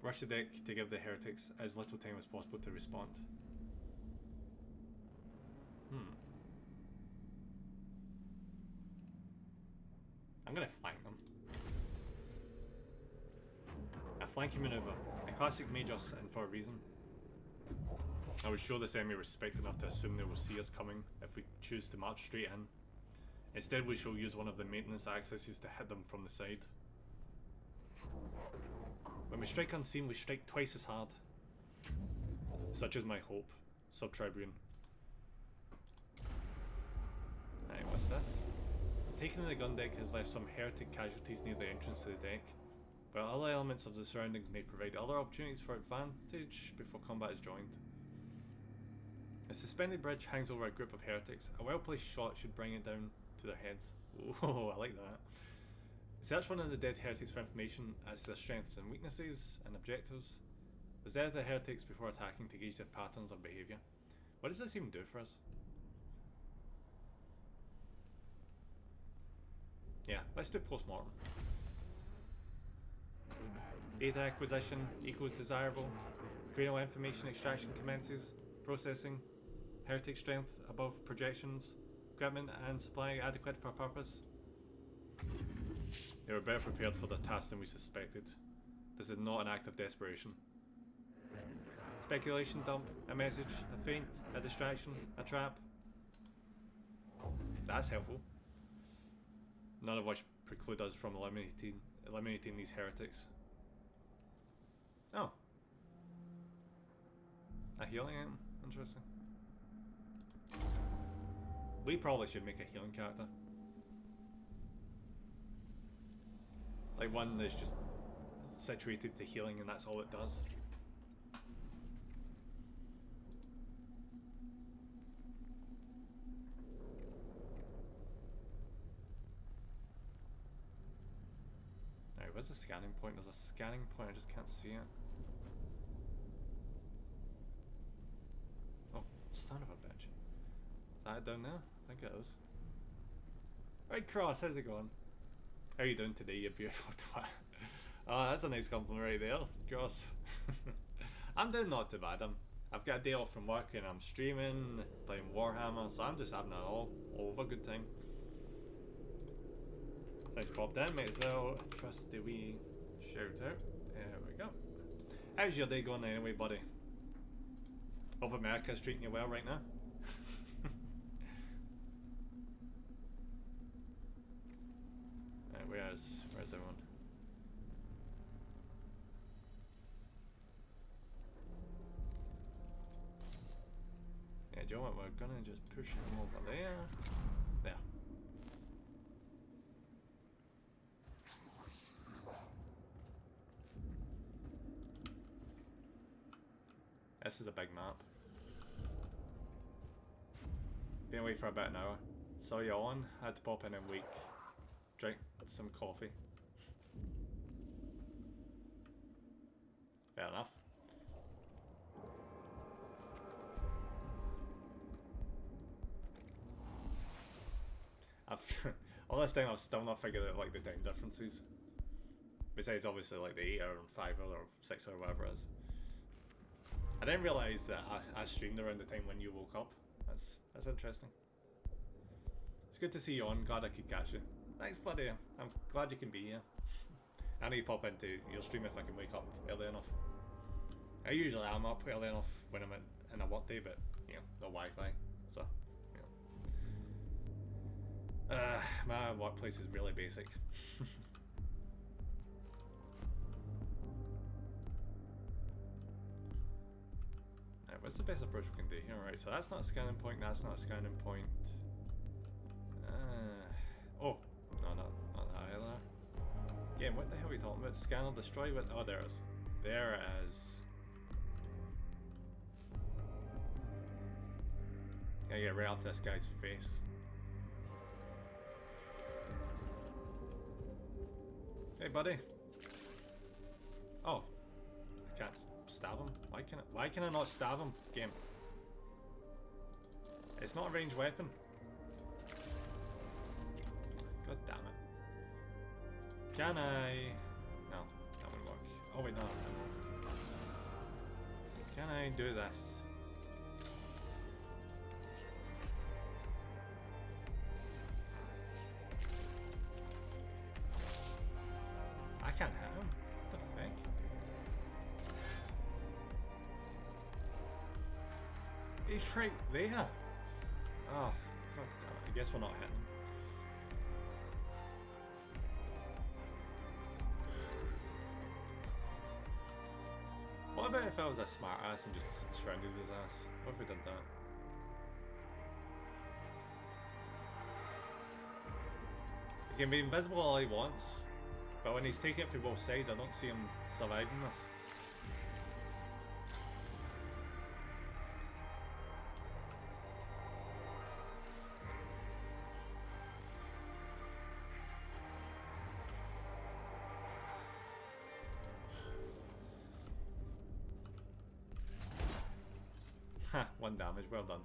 Rush the deck to give the heretics as little time as possible to respond. I'm gonna flank them. A flanking maneuver. A classic made us and for a reason. I would show this enemy respect enough to assume they will see us coming if we choose to march straight in. Instead we shall use one of the maintenance accesses to hit them from the side. When we strike unseen, we strike twice as hard. Such is my hope. Sub-Tribune. Right, what's this? Taking the gun deck has left some heretic casualties near the entrance to the deck, but other elements of the surroundings may provide other opportunities for advantage before combat is joined. A suspended bridge hangs over a group of heretics. A well-placed shot should bring it down to their heads. Oh, I like that. Search one of the dead heretics for information as to their strengths and weaknesses and objectives. Observe the heretics before attacking to gauge their patterns of behaviour. What does this even do for us? Yeah, let's do post-mortem. Data acquisition equals desirable. Cranial information extraction commences. Processing. Heretic strength above projections. Equipment and supply adequate for purpose. They were better prepared for the task than we suspected. This is not an act of desperation. Speculation dump, a message, a feint, a distraction, a trap. That's helpful. None of which preclude us from eliminating these heretics. Oh. A healing item? Interesting. We probably should make a healing character. Like one that's just situated to healing and that's all it does. Alright, where's the scanning point? There's a scanning point, I just can't see it. Oh, son of a bitch. Is that down there? I think it is. Right, Cross, how's it going? How are you doing today, you beautiful twat? Oh, that's a nice compliment right there, Cross. I'm doing not too bad. I've got a day off from work and I'm streaming, playing Warhammer, so I'm just having an all over good time. Thanks for popped in, might as well trust the wee shout out. There we go. How's your day going anyway, buddy? Hope America's treating you well right now. Right, where's everyone? Yeah, do you know what? We're gonna just push them over there. There. This is a big map. Been away for about an hour. Saw you on, had to pop in and wake, drink some coffee. Fair enough. All this time I've still not figured out like the time differences. Besides obviously like the 8 hour and 5 hour or 6 hour whatever it is. I didn't realise that I streamed around the time when you woke up. That's interesting. It's good to see you on. Glad I could catch you. Thanks, buddy. I'm glad you can be here. I need to pop into your stream if I can wake up early enough. I usually am up early enough when I'm in a work day, but you know, no Wi-Fi, so you know. My workplace is really basic. Right, what's the best approach we can do here? Right, so that's not a scanning point. That's not a scanning point. Oh, no, not that either. Again, what the hell are we talking about? Scan or destroy? What? Oh, there it is. There it is. Gotta get right up to this guy's face. Hey, buddy. Oh, I can't stab him. Why can I not stab him? Game. It's not a ranged weapon. God damn it. Can I? No, that wouldn't work. Oh wait, no. Can I do this? I can't hit him. What the fuck? He's right there. Oh, God damn it. I guess we're not hitting him. What about if I was a smart ass and just surrounded his ass? What if we did that? He can be invisible all he wants, but when he's taking it from both sides, I don't see him surviving this. Ha, 1 damage, well done.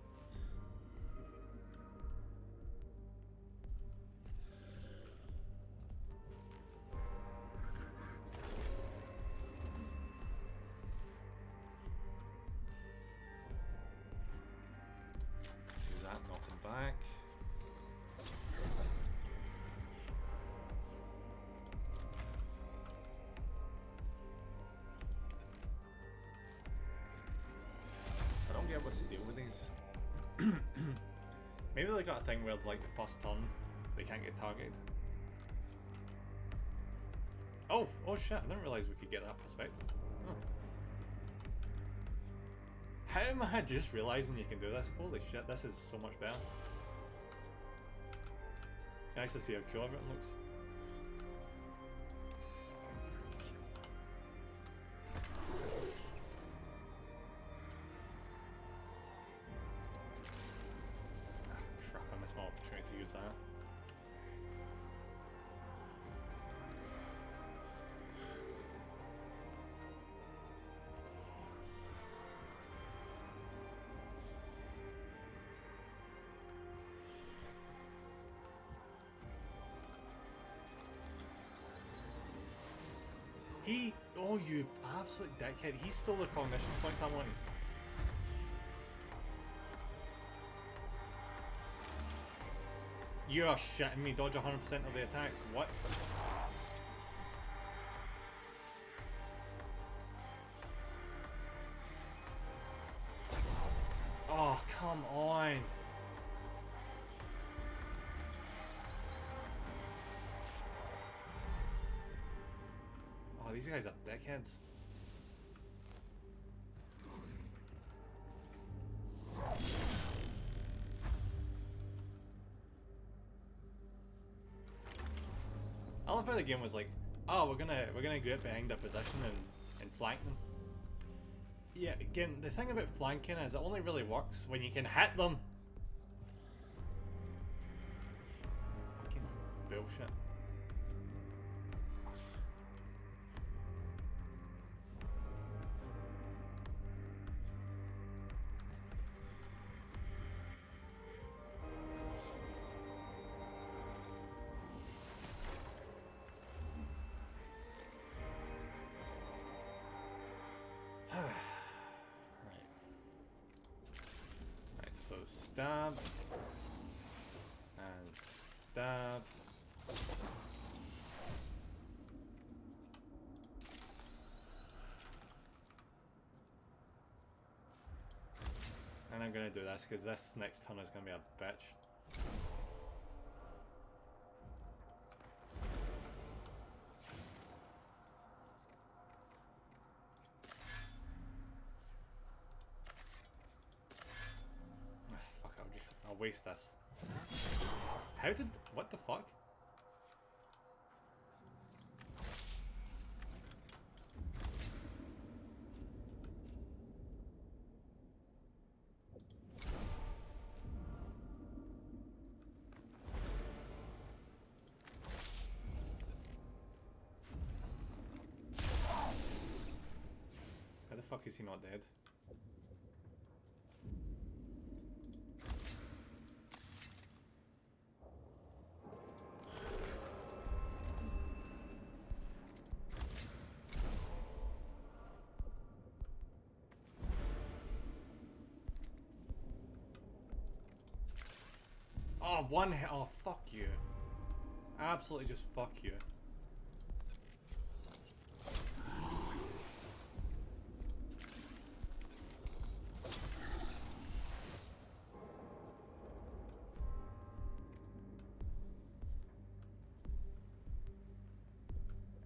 Use that, knock him back. I don't get what's the deal with these. Maybe they got a thing where like the first turn they can't get targeted. Oh shit, I didn't realise we could get that perspective. Oh. How am I just realising you can do this? Holy shit, this is so much better. Nice to see how cool everything looks. Crap, I missed my opportunity to use that. Oh, you absolute dickhead. He stole the cognition points I wanted. You are shitting me. Dodge 100% of the attacks. What? Oh, come on. Oh, these guys are dickheads. I love how the game was like, oh, we're gonna get behind their position and flank them. Yeah, again, the thing about flanking is it only really works when you can hit them. Fucking bullshit. So stab and stab. and I'm gonna do this because this next turn is gonna be a bitch. Fuck, I'll waste this. How did... what the fuck? How the fuck is he not dead? Oh, one hit. Oh, fuck you. Absolutely just fuck you.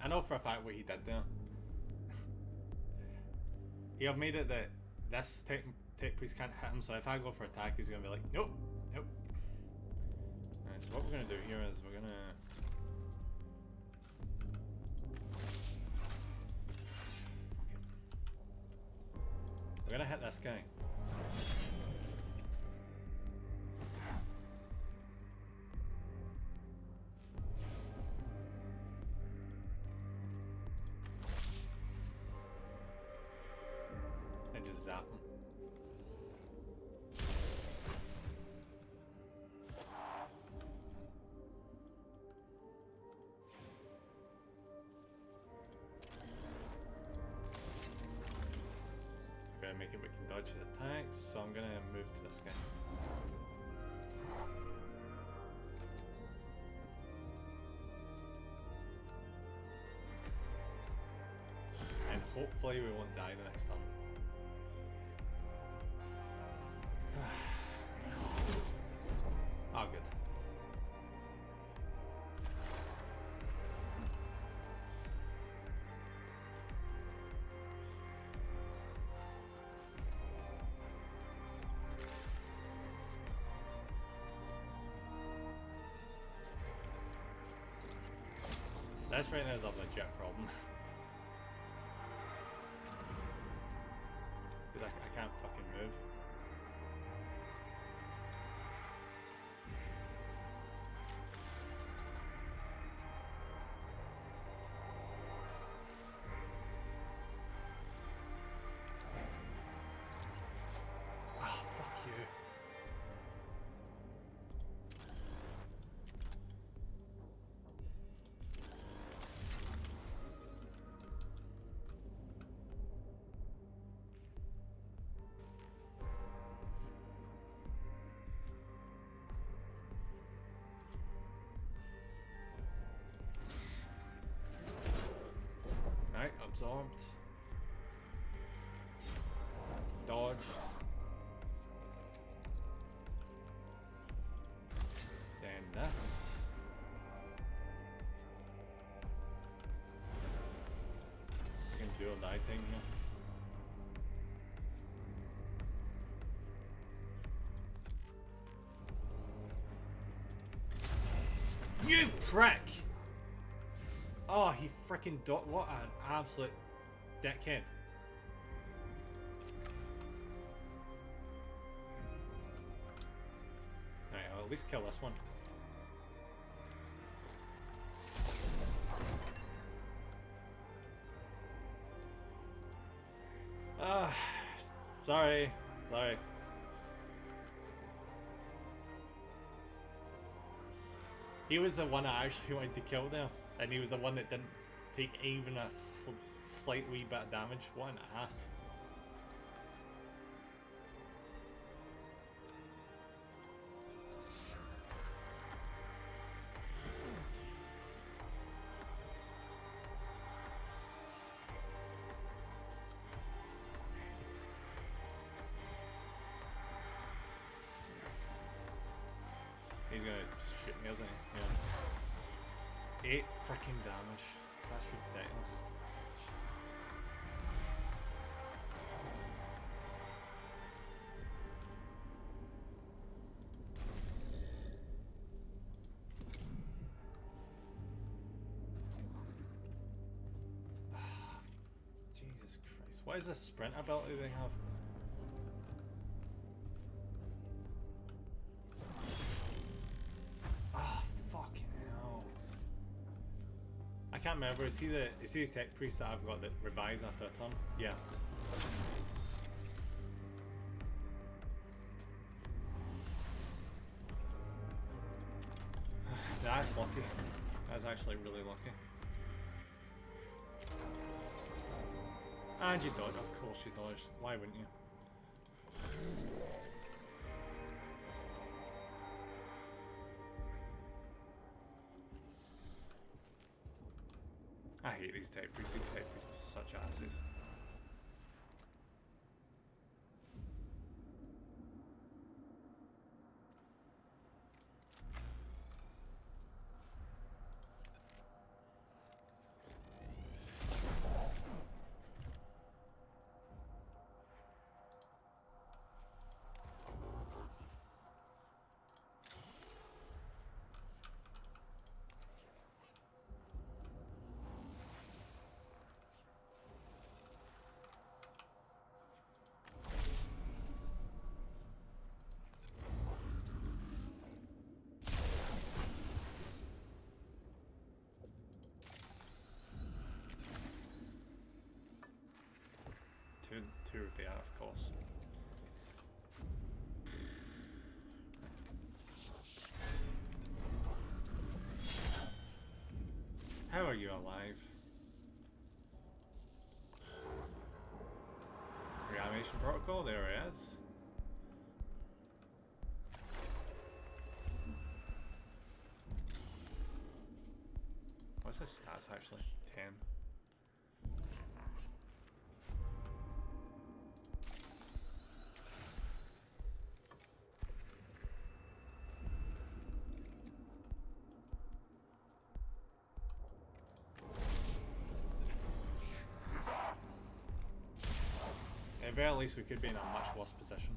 I know for a fact what he did there. He have made it that this tech priest can't hit him, so if I go for attack, he's gonna be like, nope, nope. Alright, so what we're gonna do here is we're gonna... we're gonna hit this guy. And just zap him. Gonna make it we can dodge his attacks, so I'm gonna move to this guy. And hopefully we won't die the next turn. Oh, good. This right now is a legit problem. Because I can't fucking move. Oh, fuck you. Right, absorbed. Dodged. Then this. I can do a die thing here. You prick! Oh, he freaking what an absolute dickhead. Alright, I'll at least kill this one. Ah, sorry. He was the one I actually wanted to kill there. And he was the one that didn't take even a slight wee bit of damage. What an ass. gonna just shoot me, isn't he? Yeah. 8 freaking damage. That's ridiculous. Jesus Christ. What is this sprint ability they have? I can't remember. Is he the tech priest that I've got that revives after a turn? Yeah. That's lucky. That's actually really lucky. And you dodged. Of course you dodged. Why wouldn't you? I hate these tech priests. These tech priests are such asses. Two repair, of course. How are you alive? Reanimation protocol, there it is. What's his stats actually? 10. At the very least, we could be in a much worse position.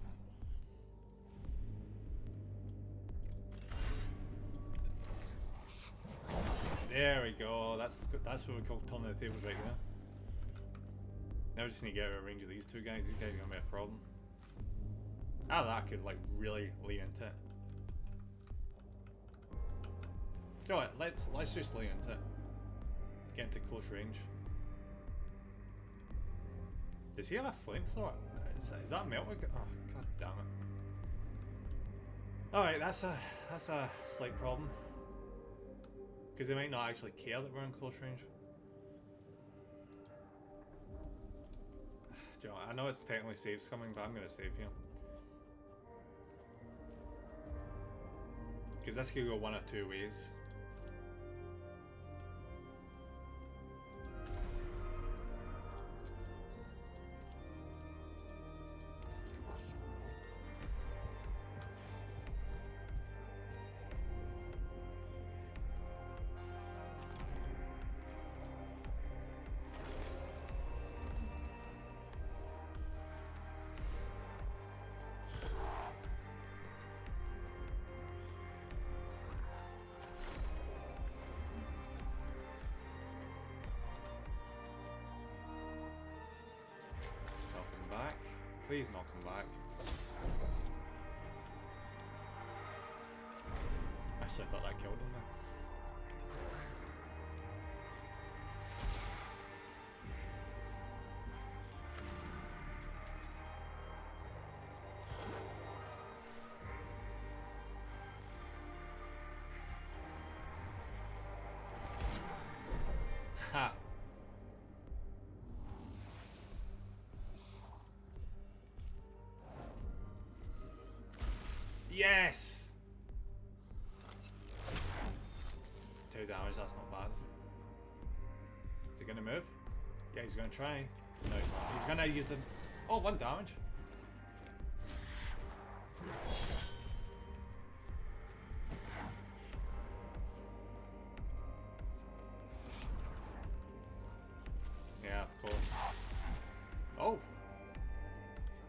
There we go. That's what we call turning the tables right there. Now we just need to get out of range of these two guys. These guys are gonna be a problem. Ah, that could like really lean into it. Go on, let's just lean into it. Get into close range. Does he have a flamethrower? Is that melt? Oh, god damn it. Alright, that's a slight problem. Because they might not actually care that we're in close range. Do you know, I know it's technically saves coming, but I'm going to save here. Because this could go one of two ways. Please not come back. Actually, I thought that killed him there. Ha! Yes! 2 damage, that's not bad. Is he gonna move? Yeah, he's gonna try. No, he's not. He's gonna use the... Oh, 1 damage.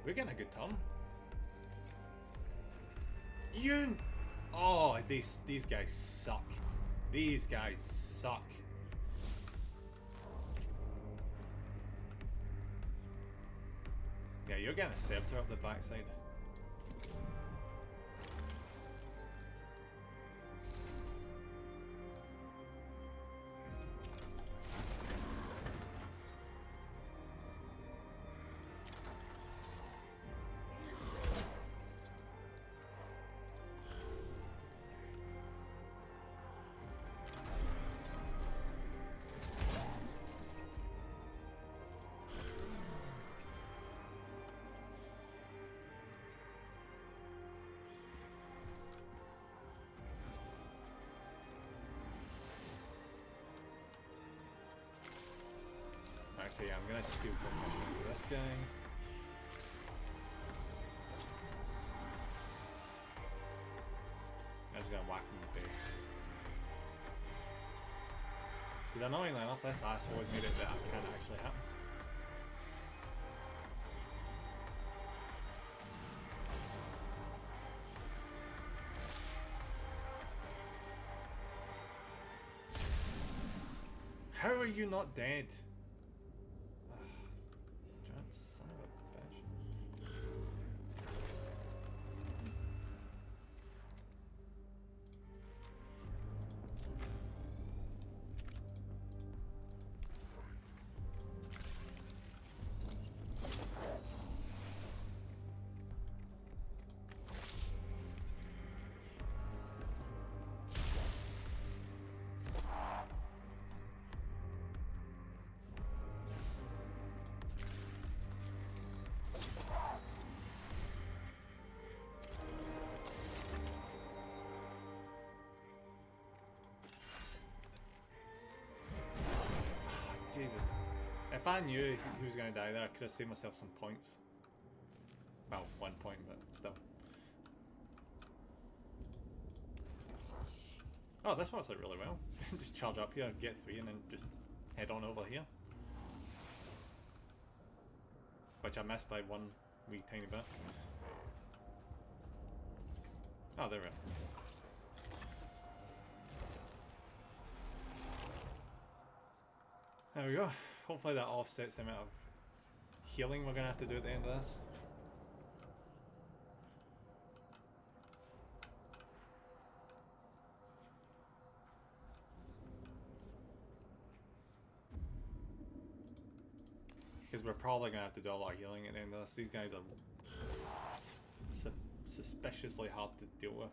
We're getting a good turn. You! Oh, these guys suck. These guys suck. Yeah, you're getting a scepter up the backside. Actually, yeah, I'm gonna steal permission into this guy. I'm just gonna whack him in the face. Because annoyingly enough, this asshole has made it that I can't actually hit him. How are you not dead? Giant son of a bitch. Jesus. If I knew he was going to die there, I could have saved myself some points. Well, 1 point, but still. Oh, this works out really well. Just charge up here, get 3, and then just head on over here. Which I missed by one wee tiny bit. Oh, there we are. There we go. Hopefully that offsets the amount of healing we're going to have to do at the end of this. Because we're probably going to have to do a lot of healing at the end of this. These guys are suspiciously hard to deal with.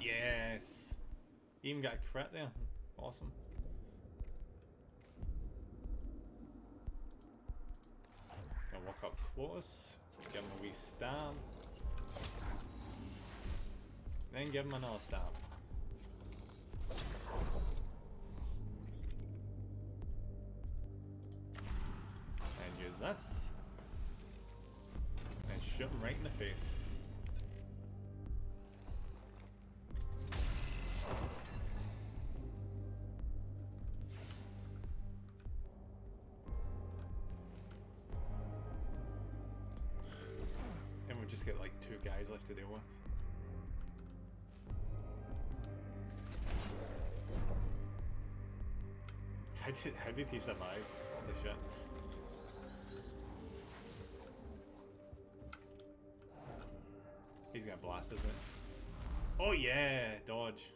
Yes! Even got a crit there. Awesome. Gonna walk up close, give him a wee stab. Then give him another stab. And use this. And shoot him right in the face. Just get like 2 guys left to deal with. How did he survive all this shit? He's gonna blast, isn't it? Oh yeah, dodge.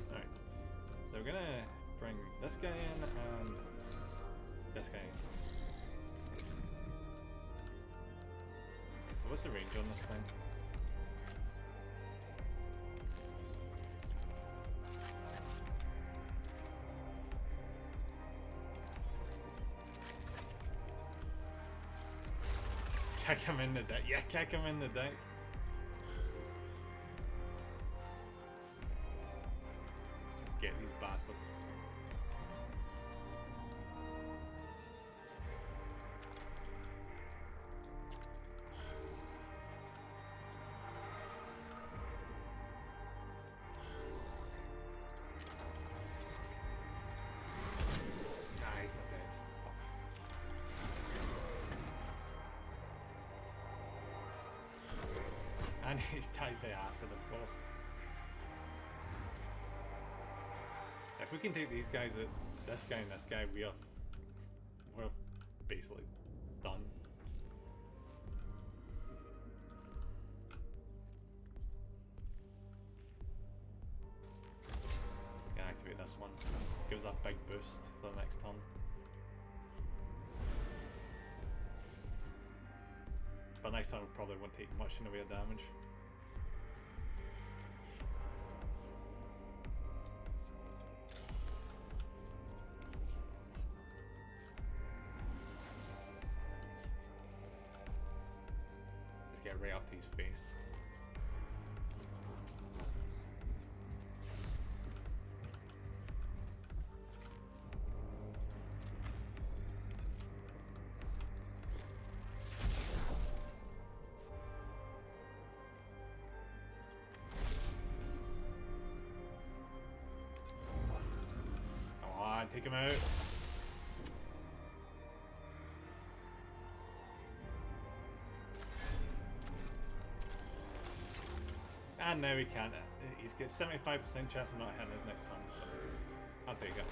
Alright. So we're gonna bring this guy in and this guy in. So what's the range on this thing? Kick him in the dick. Yeah, kick him in the dick. Let's get these bastards. And he's type A acid, of course. If we can take these guys at this guy and this guy, we're basically done. Gonna activate this one. Gives a big boost for the next turn. But next time we probably won't take much in the way of damage. Let's get right up to his face. Take him out. And now he can't. He's got 75% chance of not hitting his next turn, so I'll take it.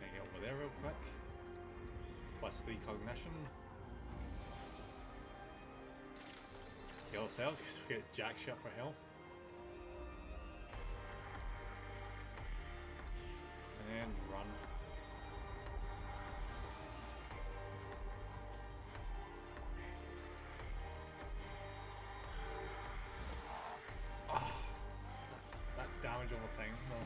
Gonna get over there real quick. +3 cognition. Kill ourselves because we get jack shot for health. And run. Oh, that damage all the time. No.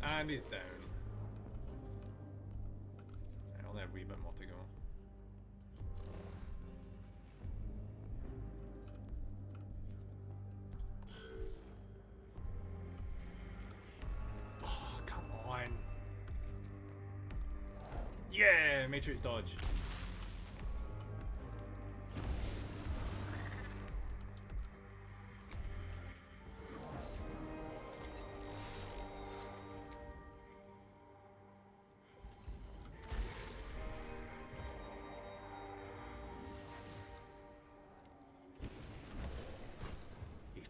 And he's down. I only have a wee bit more to go. Oh, come on. Yeah, Matrix dodge.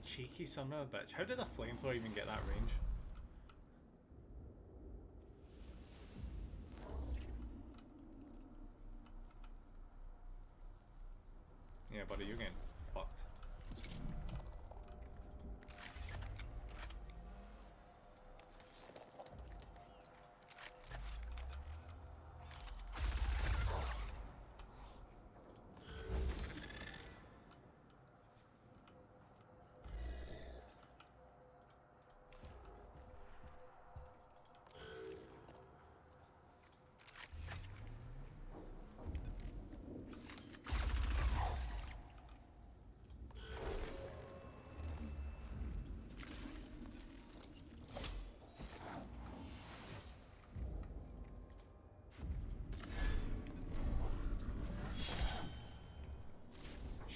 Cheeky son of a bitch. How did a flamethrower even get that range? Yeah, buddy, you're getting fucked.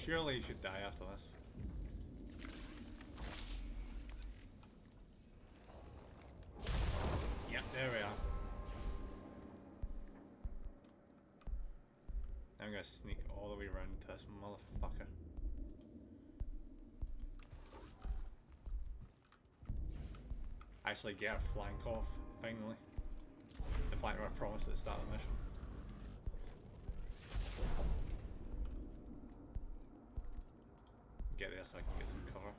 Surely you should die after this. Yep, there we are. I'm gonna sneak all the way around to this motherfucker. Actually get a flank off, finally. The flank I promised at the start of the mission. Get there so I can get some cover.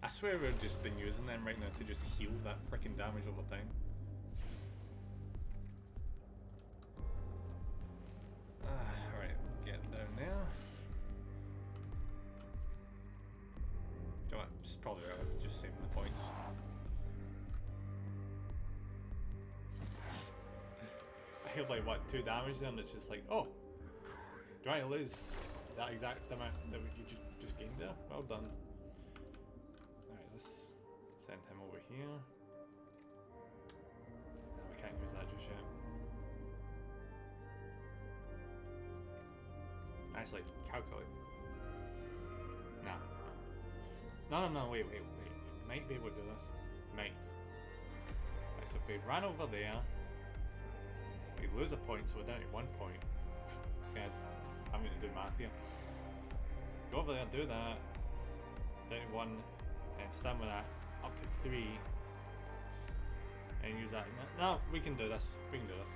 I swear we've just been using them right now to just heal that freaking damage over time. Alright, getting down there. Do you know what? It's probably rather just saving the points. I healed like what, 2 damage there, and it's just like, oh, do I lose that exact amount that you just gained there? Well done. Alright, let's send him over here. No, we can't use that just yet. Actually, calculate. Nah. No, wait. Might be able to do this. Might. Right, so if we ran over there, we lose a point, so we're down to 1 point. Yeah, I'm going to do math here. Go over there, do that. Down to 1, and stand with that up to 3, and use that. No, we can do this. We can do this.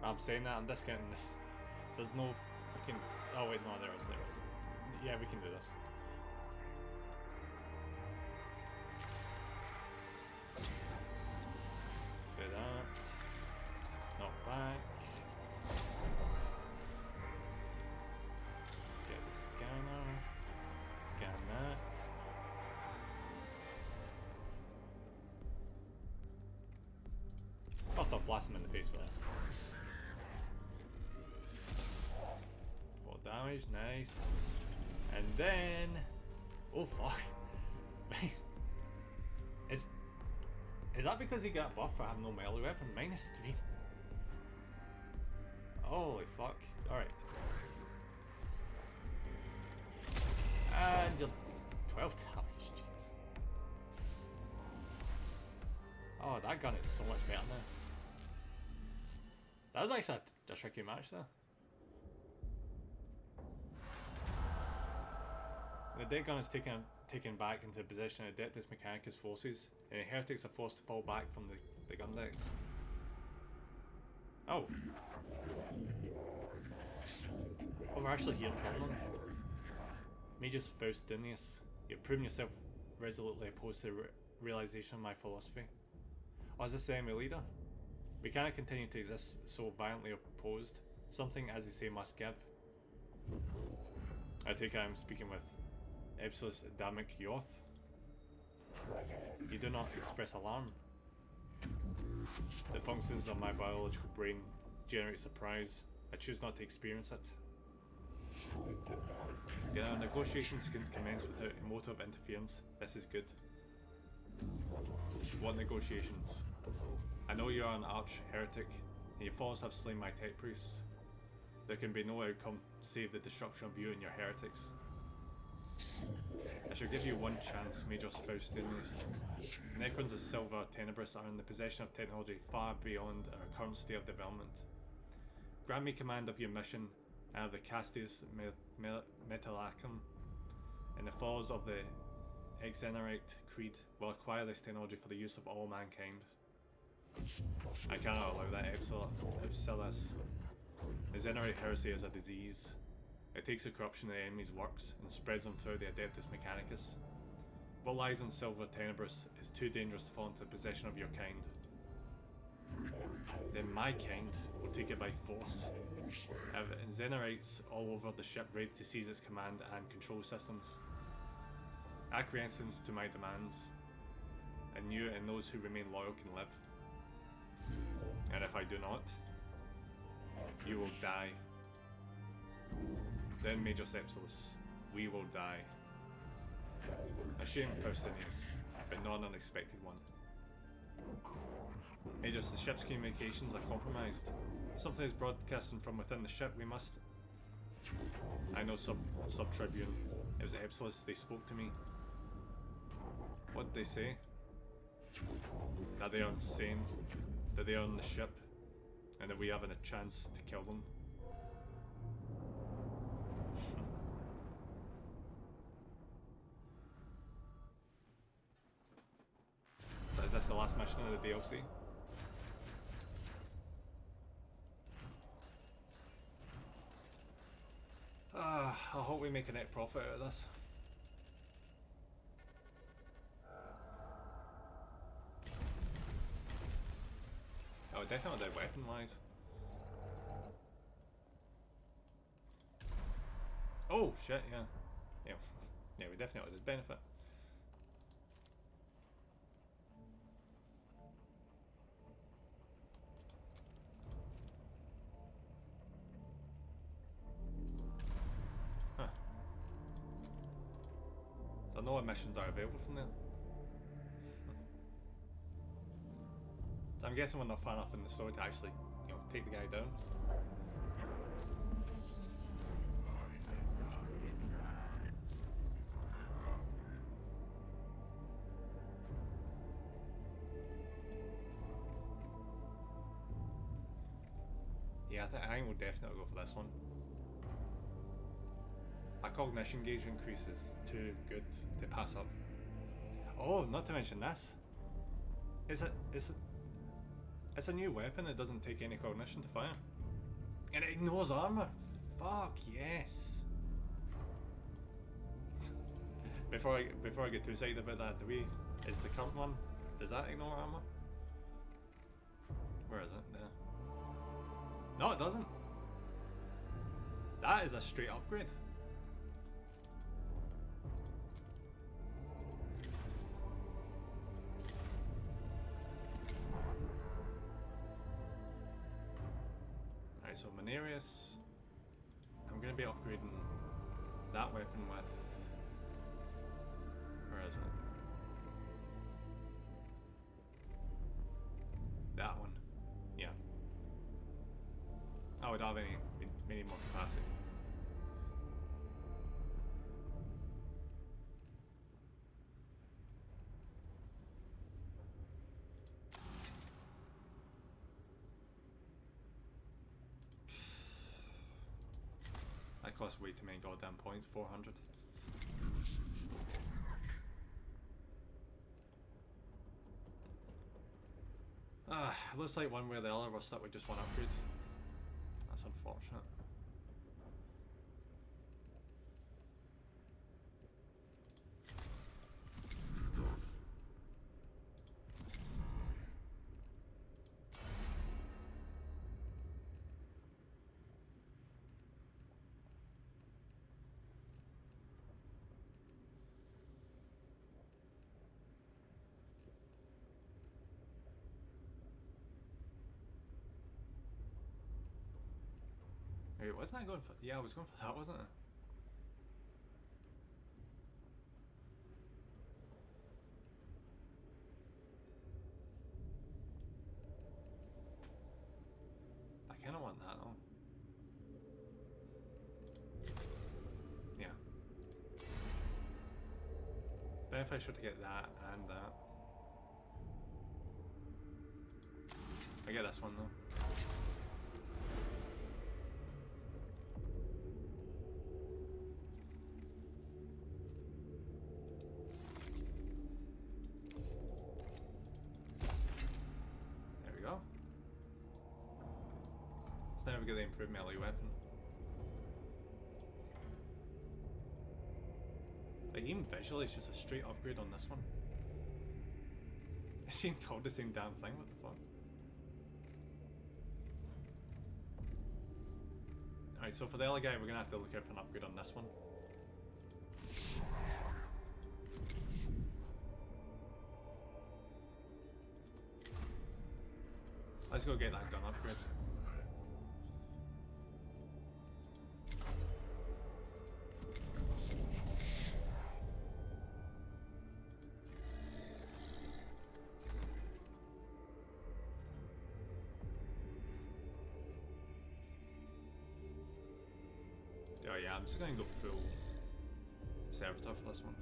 I'm saying that, I'm discounting this. There's no fucking... Oh wait, no, there is. Yeah, we can do this. Do that. Knock back. Get the scanner. Scan that. I'll stop blasting him in the face with this. Damage, nice. And then, oh fuck. Is that because he got buffed for having no melee weapon? -3. Holy fuck. Alright. And you're 12 damage, jeez. Oh, that gun is so much better now. That was actually a tricky match there. The dead gun is taken back into possession of Adeptus Mechanicus forces, and the heretics are forced to fall back from the gun decks. Oh. Oh, we're actually hearing from them. Magus Faustinius, you've proven yourself resolutely opposed to the realization of my philosophy. Oh, is this the enemy leader? We cannot continue to exist so violently opposed. Something, as they say, must give. I take it I'm speaking with Epsilus Adamic Yoth. You do not express alarm. The functions of my biological brain generate surprise. I choose not to experience it. The negotiations can commence without emotive interference. This is good. What negotiations? I know you are an arch heretic, and your followers have slain my tech priests. There can be no outcome save the destruction of you and your heretics. I shall give you one chance, Magus Faustinius. Necrons of Silver Tenebris are in the possession of technology far beyond our current state of development. Grant me command of your mission, and of the Castis Metalacum, and the followers of the Exenerate Creed will acquire this technology for the use of all mankind. I cannot allow that, Epsilus. The Exenerate heresy is a disease. It takes the corruption of the enemy's works and spreads them through the Adeptus Mechanicus. What lies in Silver Tenebris is too dangerous to fall into the possession of your kind. Then my kind will take it by force. I have Xenorites all over the ship ready to seize its command and control systems. Acquiescence to my demands, and you and those who remain loyal can live. And if I do not, you will die. Then Magus Epsilus, we will die. A shame, Faustinius, but not an unexpected one. Magus, the ship's communications are compromised. Something is broadcasting from within the ship. We must... I know, Sub-Tribune. It was Epsilus. They spoke to me. What did they say? That they are insane. That they are on the ship. And that we have a chance to kill them. So is this the last mission of the DLC? hope we make a net profit out of this. Oh, definitely weapon wise. Oh shit, yeah. Yeah, we definitely did benefit. Huh. So no missions are available from there. So I'm guessing we're not far enough in the story to actually, you know, take the guy down. Yeah, I think we'll definitely go for this one. My cognition gauge increase is too good to pass up. Oh, not to mention this. It's a new weapon that doesn't take any cognition to fire. And it ignores armor. Fuck yes. Before I get too excited about that, is the current one, does that ignore armor? Where is it? There. No, it doesn't. That is a straight upgrade. Alright, so Mechanicus, I'm going to be upgrading that weapon with, where is it? That one. Yeah. Oh, we don't have any, we need more capacity. That costs way too many goddamn points, 400. Looks like one way or the other we're stuck with just one upgrade. That's unfortunate. Wait, wasn't I going for... Yeah, I was going for that, wasn't I? I kind of want that though. Yeah. Beneficial to get that and that. I get this one though. So now we get the improved melee weapon. Like even visually it's just a straight upgrade on this one. It seemed called the same damn thing, what the fuck? Alright, so for the other guy we're gonna have to look out for an upgrade on this one. Let's go get that gun upgrade. Oh yeah, I'm just gonna go full servitor for this one.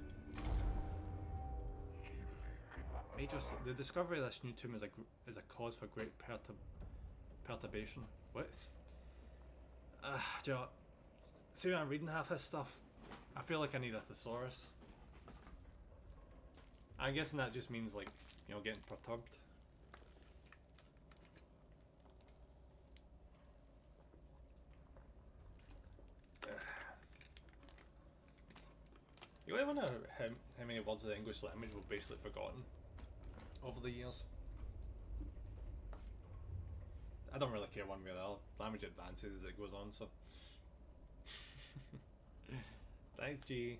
The discovery of this new tomb is a cause for great perturbation. What? Do you know, see when I'm reading half this stuff, I feel like I need a thesaurus. I'm guessing that just means like, you know, getting perturbed. You really wonder how many words of the English language we've basically forgotten over the years. I don't really care one way or the other. Language advances as it goes on, so. Thanks, G.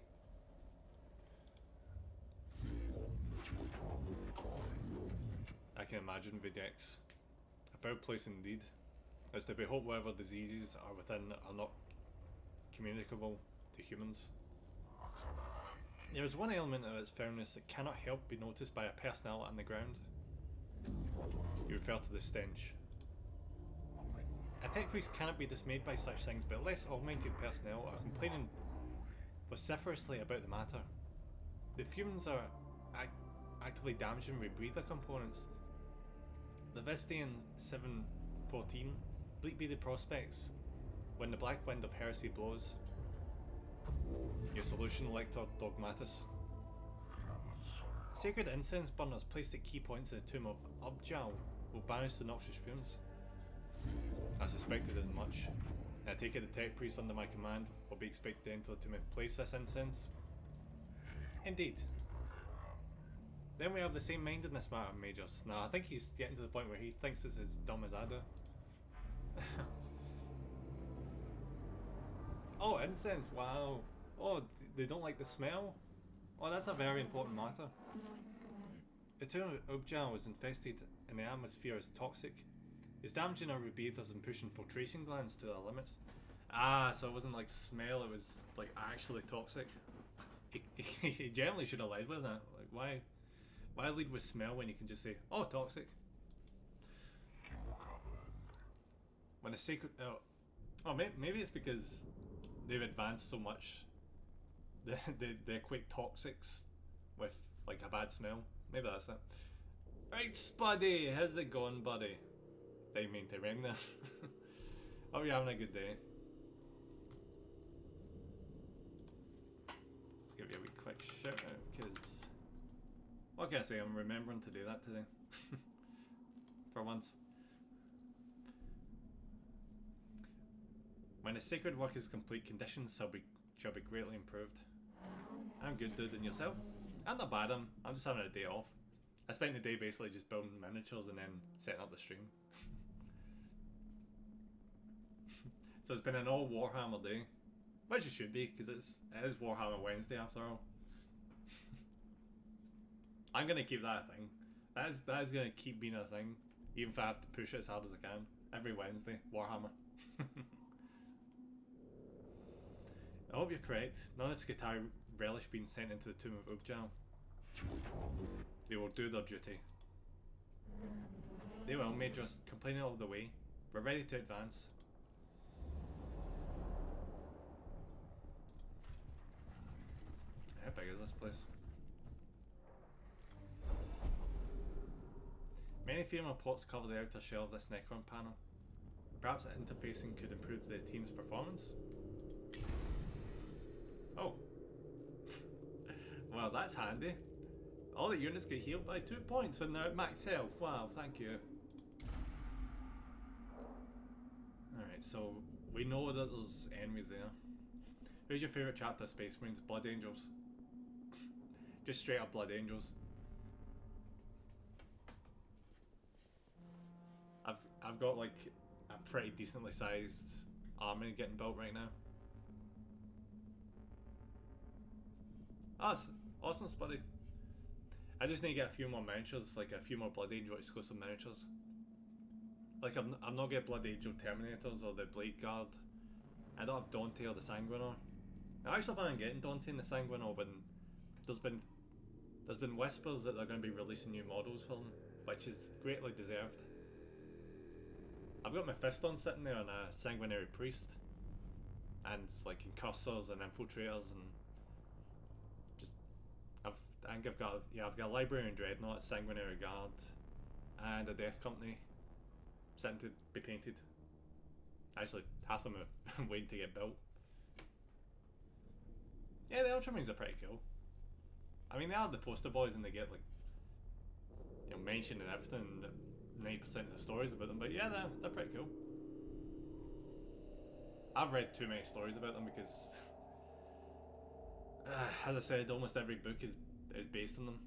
I can imagine Videx. A foul place indeed. As to be hoped whatever diseases are within are not communicable to humans. There is one element of its foulness that cannot help be noticed by a personnel on the ground. You refer to the stench. A tech priest cannot be dismayed by such things, but less augmented personnel are complaining vociferously about the matter. The fumes are actively damaging rebreather components. The Vistian 714, bleak be the prospects when the black wind of heresy blows. Your solution, Lector Dogmatus. Sacred incense burners placed at key points in the tomb of Ubjal will banish the noxious fumes. I suspected as much, and I take it the tech priest under my command will be expected to enter the tomb and place this incense. Indeed. Then we have the same mind in this matter, Majors. Now I think he's getting to the point where he thinks it's as dumb as I do. Oh, incense, wow. Oh, they don't like the smell? Oh, that's a very important matter. The tomb of Ubjal was infested and the atmosphere is toxic. It's damaging our rebreathers and pushing filtration glands to their limits. Ah, so it wasn't like smell, it was like actually toxic. He generally should have led with that. Like, why lead with smell when you can just say, oh, toxic? When a sacred... Oh, maybe it's because they've advanced so much. They equate toxics with like a bad smell. Maybe that's it. Right, Spuddy, how's it going, buddy? Didn't mean to ring there. Hope you're having a good day. Let's give you a wee quick shout out, because what can I say, I'm remembering to do that today. For once. When the sacred work is complete, conditions shall be greatly improved. I'm good, dude, and yourself? I'm not bad, I'm just having a day off. I spent the day basically just building miniatures and then setting up the stream. So it's been an all Warhammer day, which it should be, because it is Warhammer Wednesday after all. I'm gonna keep that a thing. That is gonna keep being a thing, even if I have to push it as hard as I can. Every Wednesday, Warhammer. I hope you're correct. None of the Skitarii relish being sent into the tomb of Ubjal. They will do their duty. They will, Majors, complaining all the way. We're ready to advance. How big is this place? Many female reports cover the outer shell of this Necron panel. Perhaps that interfacing could improve the team's performance? Oh. Well, that's handy. All the units get healed by 2 points when they're at max health. Wow, thank you. Alright, so we know that there's enemies there. Who's your favourite chapter, Space Marines? Blood Angels. Just straight up Blood Angels. I've got like a pretty decently sized army getting built right now. That's awesome, Spuddy. I just need to get a few more miniatures, like a few more Blood Angel exclusive miniatures. Like I'm not getting Blood Angel Terminators or the Blade Guard. I don't have Dante or the Sanguinor. I actually plan on getting Dante and the Sanguinor, but there's been whispers that they're going to be releasing new models for them, which is greatly deserved. I've got my Fiston sitting there on a Sanguinary Priest, and like Incursors and Infiltrators, and just I think I've got a Librarian Dreadnought, a Sanguinary Guard, and a Death Company sitting to be painted. Actually, half of them are waiting to get built. Yeah, the Ultramarines are pretty cool. I mean, they are the poster boys and they get like, you know, mentioned and everything. 90% of the stories about them, but yeah, they're pretty cool. I've read too many stories about them because as I said, almost every book is based on them.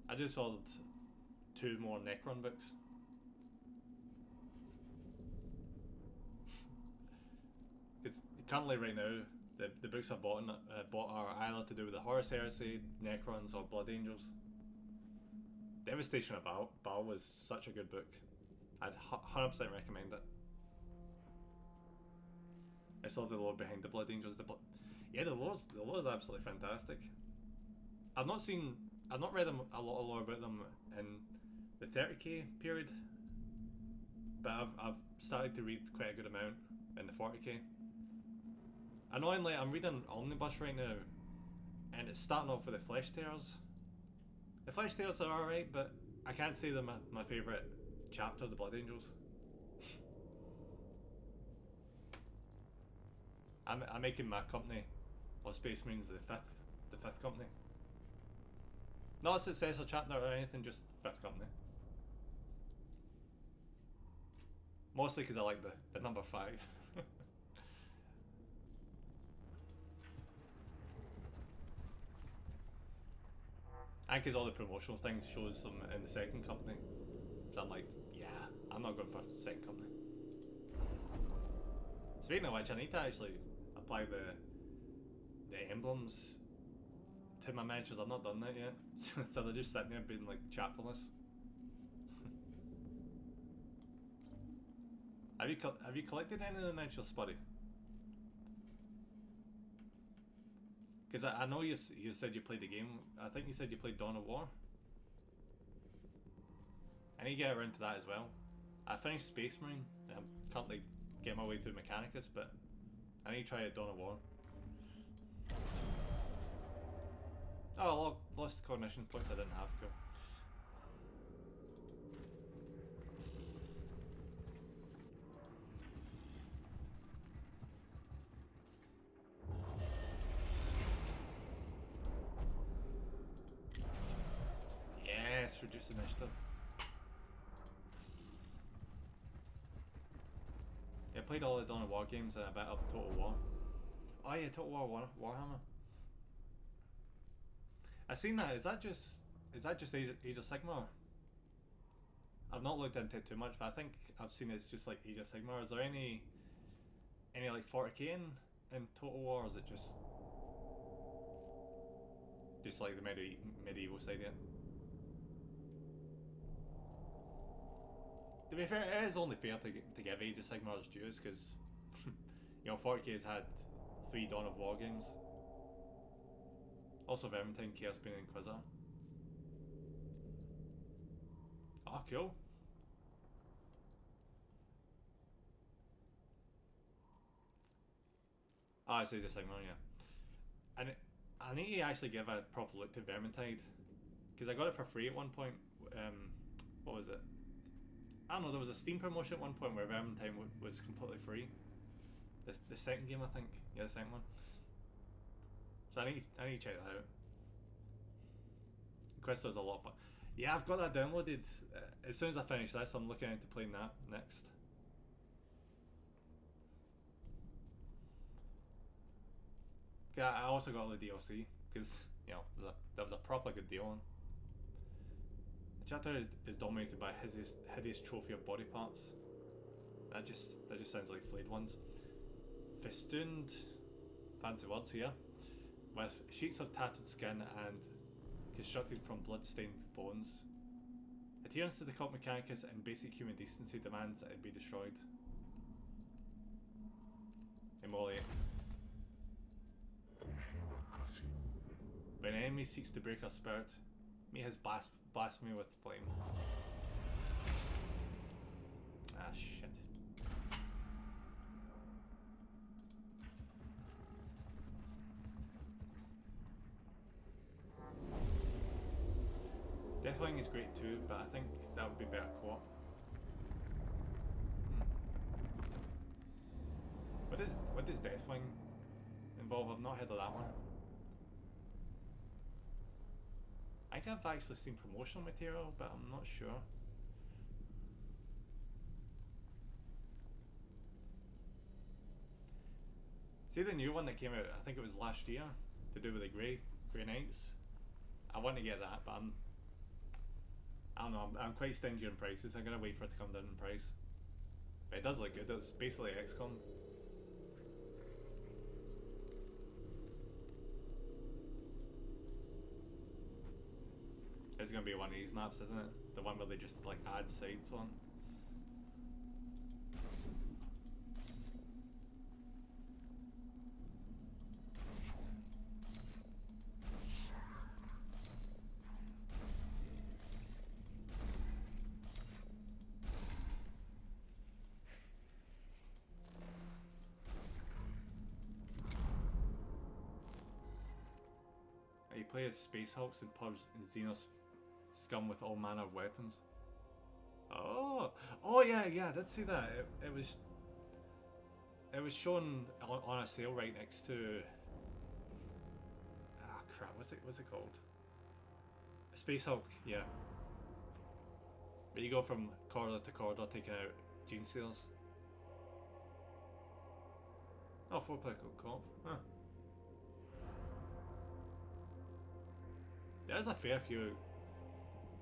I just ordered 2 more Necron books. Because currently, right now, the books I've bought are either to do with the Horus Heresy, Necrons, or Blood Angels. Devastation of Baal was such a good book. I'd 100% recommend it. I saw the lore behind the Blood Angels. Yeah, the lore's absolutely fantastic. I've not read a lot of lore about them in the 30k period, but I've started to read quite a good amount in the 40k. Annoyingly, I'm reading Omnibus right now, and it's starting off with the Flesh Tears. The Flesh Tears are alright, but I can't say they're my favourite chapter of the Blood Angels. I'm making my company of Space Marines the fifth company. Not a successor chapter or anything, just 5th company. Mostly because I like the number 5. And because all the promotional things shows them in the 2nd company. So I'm like, yeah, I'm not going for 2nd company. Speaking of which, I need to actually apply the emblems to my miniatures. I've not done that yet. So they're just sitting there being like chapterless. Have you collected any of the miniatures, Spuddy? Because I know you said you played the game. I think you said you played Dawn of War. I need to get around to that as well. I finished Space Marine. I'm currently getting my way through Mechanicus, but I need to try Dawn of War. Oh, lost cognition points I didn't have. Cool. Yes, reduce initiative. Yeah, I played all the Dawn of War games and a bit of Total War. Oh yeah, Total War Warhammer. I've seen that. Is that just Age of Sigmar? I've not looked into it too much, but I think I've seen it's just like Age of Sigmar. Is there any like 40k in Total War, or is it just like the medieval side of it? To be fair, it is only fair to give Age of Sigmar's dues, because you know 40k has had 3 Dawn of War games. Also Vermintide, Chaos Bane, Inquisitor. Oh, cool. Ah, it's Age of Sigmar, yeah. And I need to actually give a proper look to Vermintide, because I got it for free at one point. What was it? I don't know, there was a Steam promotion at one point where Vermintide was completely free. The 2nd game, I think. Yeah, the 2nd one. So I need to check that out. Inquisitor's a lot of fun. Yeah, I've got that downloaded. As soon as I finish this, I'm looking into playing that next. I also got all the DLC, because, you know, there was a proper good deal on. The chapter is dominated by hideous trophy of body parts. That just sounds like flayed ones. Festooned, fancy words here, with sheets of tattered skin and constructed from blood-stained bones. Adherence to the cult Mechanicus and basic human decency demands that it be destroyed. Immolate. When an enemy seeks to break our spirit, meet his blasphemy with flame. Ah, shit. Deathwing is great too, but I think that would be better co-op. What does Deathwing involve? I've not heard of that one. I think I've actually seen promotional material, but I'm not sure. See the new one that came out, I think it was last year, to do with the Grey Grey Knights. I want to get that, but I don't know, I'm quite stingy on prices. I'm gonna wait for it to come down in price. But it does look good. It's basically XCOM. It's gonna be one of these maps, isn't it? The one where they just like add sites on. You play as Space Hulks and purge Xenos scum with all manner of weapons. Oh yeah, I did see that. It was shown on a sale right next to. Ah crap, what's it called? Space Hulk, yeah. But you go from corridor to corridor taking out gene seals. Oh, 4-player co-op. Huh. There's a fair few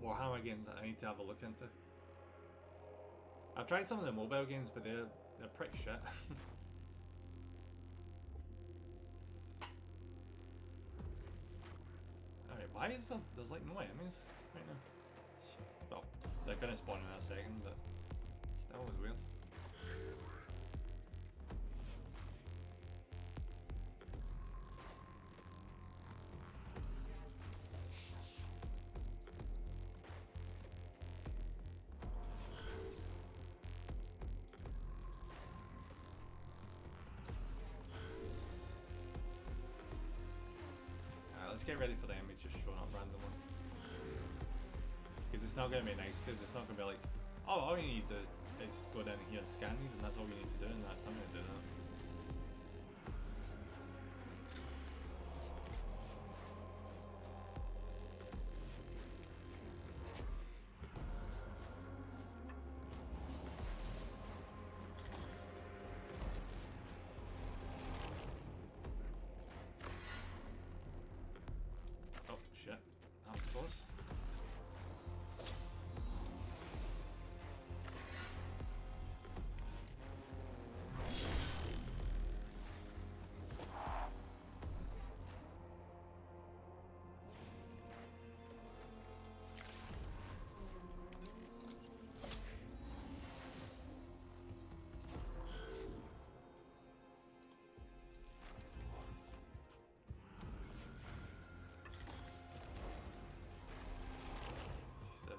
Warhammer games that I need to have a look into. I've tried some of the mobile games, but they're pretty shit. Alright, why is there's like no enemies right now? Well, they're gonna spawn in a second, but still was weird. Let's get ready for the enemies just showing up randomly. Because it's not going to be nice, it's not going to be like, oh, all you need to is go down here and scan these and that's all you need to do, and that's not going to do that.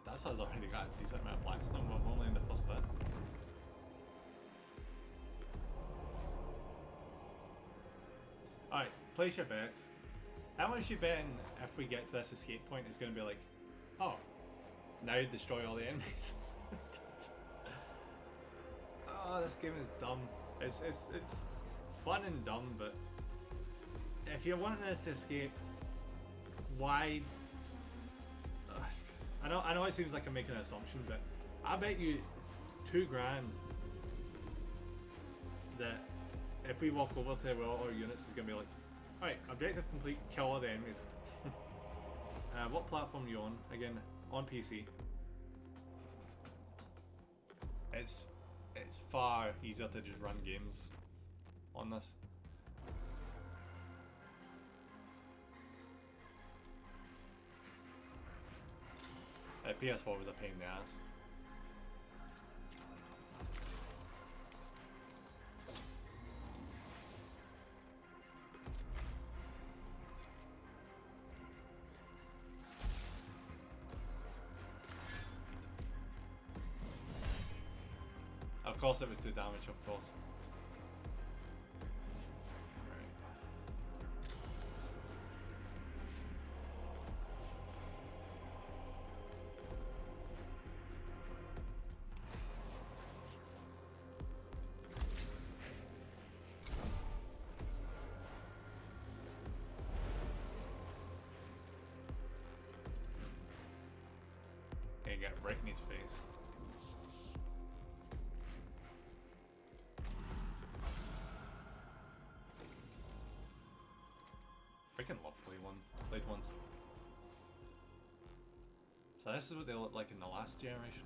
That has already got a decent amount of blackstone, but only in the first bit. Alright, place your bets. How much you betting if we get to this escape point is going to be like, oh, now destroy all the enemies? Oh, this game is dumb. It's fun and dumb, but if you're wanting us to escape, why? I know it seems like I'm making an assumption, but I bet you $2 grand that if we walk over to where all our units is gonna be like, alright, objective complete, kill all the enemies. What platform are you on? Again, on PC. It's far easier to just run games on this. PS4 was a pain in the ass. Of course it was 2 damage, of course. Get right in his face. Freaking love Flea 1. Played this is what they look like in the last generation.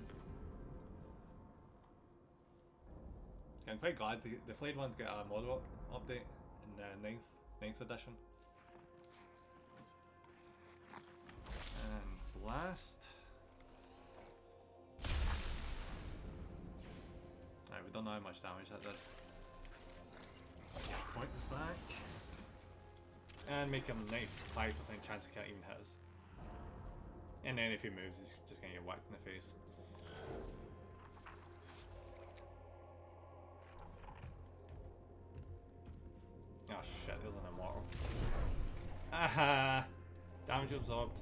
I'm quite glad the flayed ones get a model update in the 9th edition. And blast. Alright, we don't know how much damage that did. Points back. And make him 95% chance he can't even hit us. And then if he moves, he's just gonna get whacked in the face. Oh shit, there's an immortal. Aha! Damage absorbed.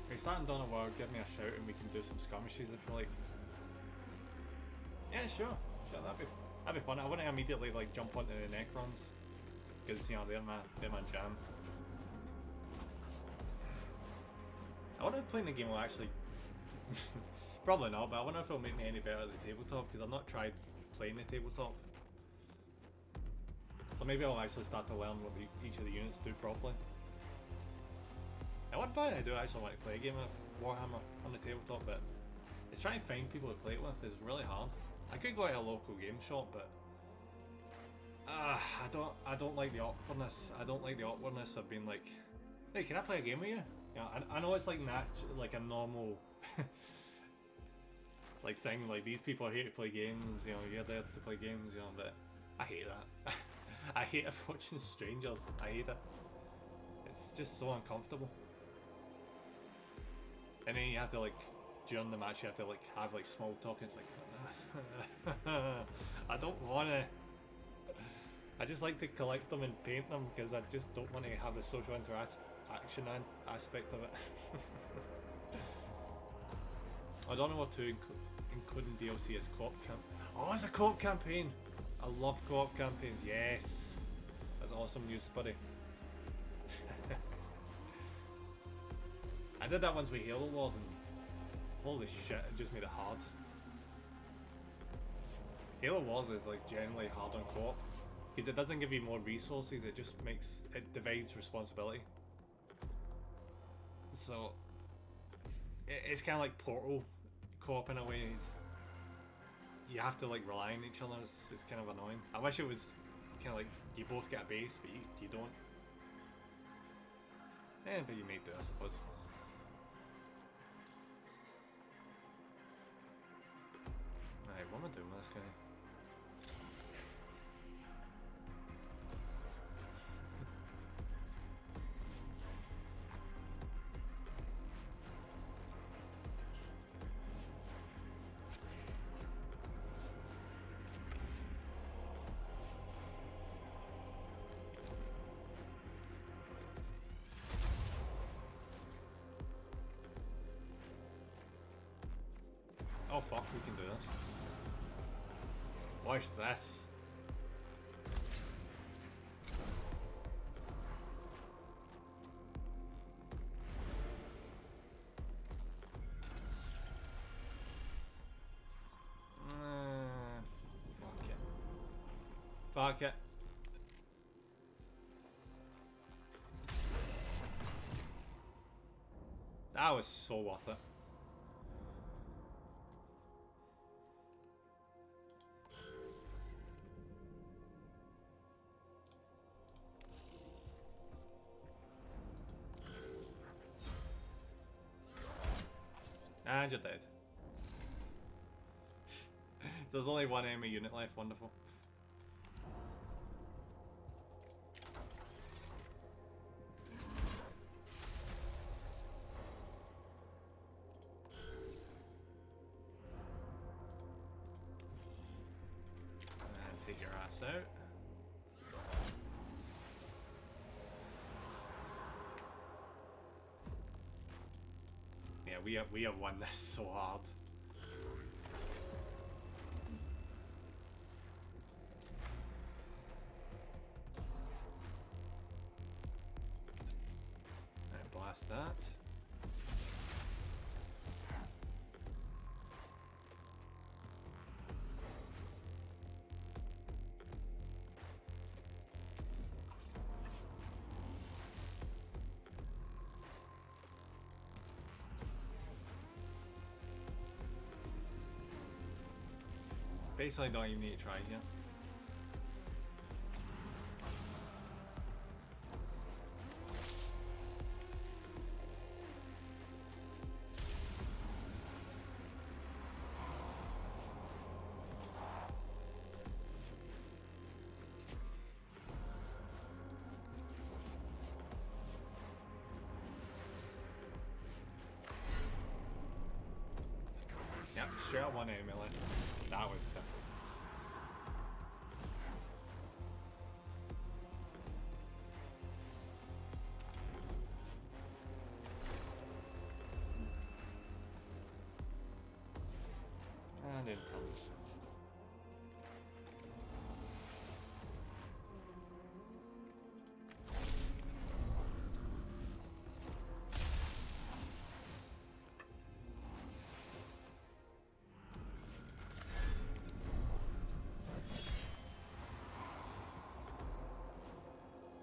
If you're starting down a world, give me a shout and we can do some skirmishes if you like. Yeah, sure, that'd be fun. I wouldn't immediately like jump onto the Necrons because you know they're my jam. I wonder if playing the game will actually probably not, but I wonder if it'll make me any better at the tabletop because I've not tried playing the tabletop. So maybe I'll actually start to learn what each of the units do properly. At one point I do actually want to play a game of Warhammer on the tabletop, but it's trying to find people to play it with is really hard. I could go to a local game shop, but I don't like the awkwardness. I don't like the awkwardness of being like, hey, can I play a game with you? Yeah, I know it's like like a normal like thing. Like these people are here to play games, you know, you're there to play games, you know. But I hate that. I hate approaching strangers. I hate it. It's just so uncomfortable. And then you have to like, during the match you have to like have like small talk and it's like I don't wanna. I just like to collect them and paint them because I just don't want to have the social interaction aspect of it. I don't know what to include in DLC as co-op camp. Oh, it's a co-op campaign! I love co-op campaigns, yes! That's awesome news, buddy. I did that once with Halo Wars and holy shit, it just made it hard. Halo Wars is like generally hard on co-op because it doesn't give you more resources, it just divides responsibility. So it's kind of like Portal co-op in a way. You have to like rely on each other. It's kind of annoying. I wish it was kind of like you both get a base but you don't. But you may do, I suppose. Alright, what am I doing with this guy? Oh fuck, we can do this. Watch this. Fuck it. Fuck it. That was so worth it. And you're dead. So there's only one enemy unit left, wonderful. this out. Yeah, we have won this so hard. Right, blast that. Basically, don't even need to try here. Yep, straight up one enemy left. That was simple. And in comes.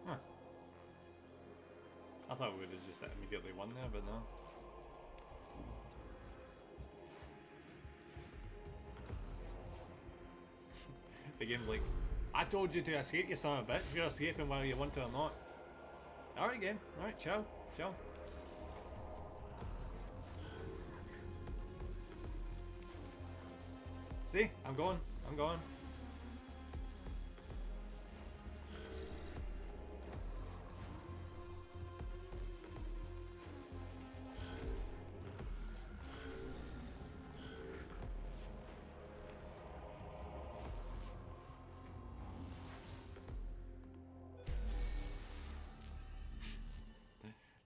Huh. I thought we would have just immediately won there, but no. The game's like, I told you to escape, you son of a bitch. You're escaping whether you want to or not. Alright, game. Alright, chill. Chill. See? I'm going. I'm going.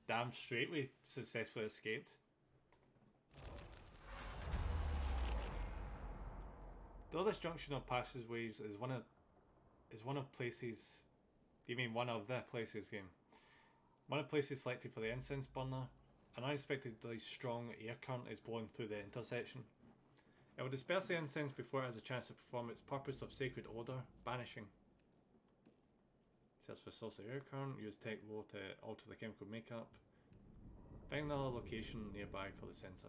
Damn straight we successfully escaped. Though this junction of passageways is one of places. You mean one of the places game? One of the places selected for the incense burner. An unexpectedly strong air current is blowing through the intersection. It will disperse the incense before it has a chance to perform its purpose of sacred odour, banishing. Search for source of air current, use tech low to alter the chemical makeup. Find another location nearby for the sensor.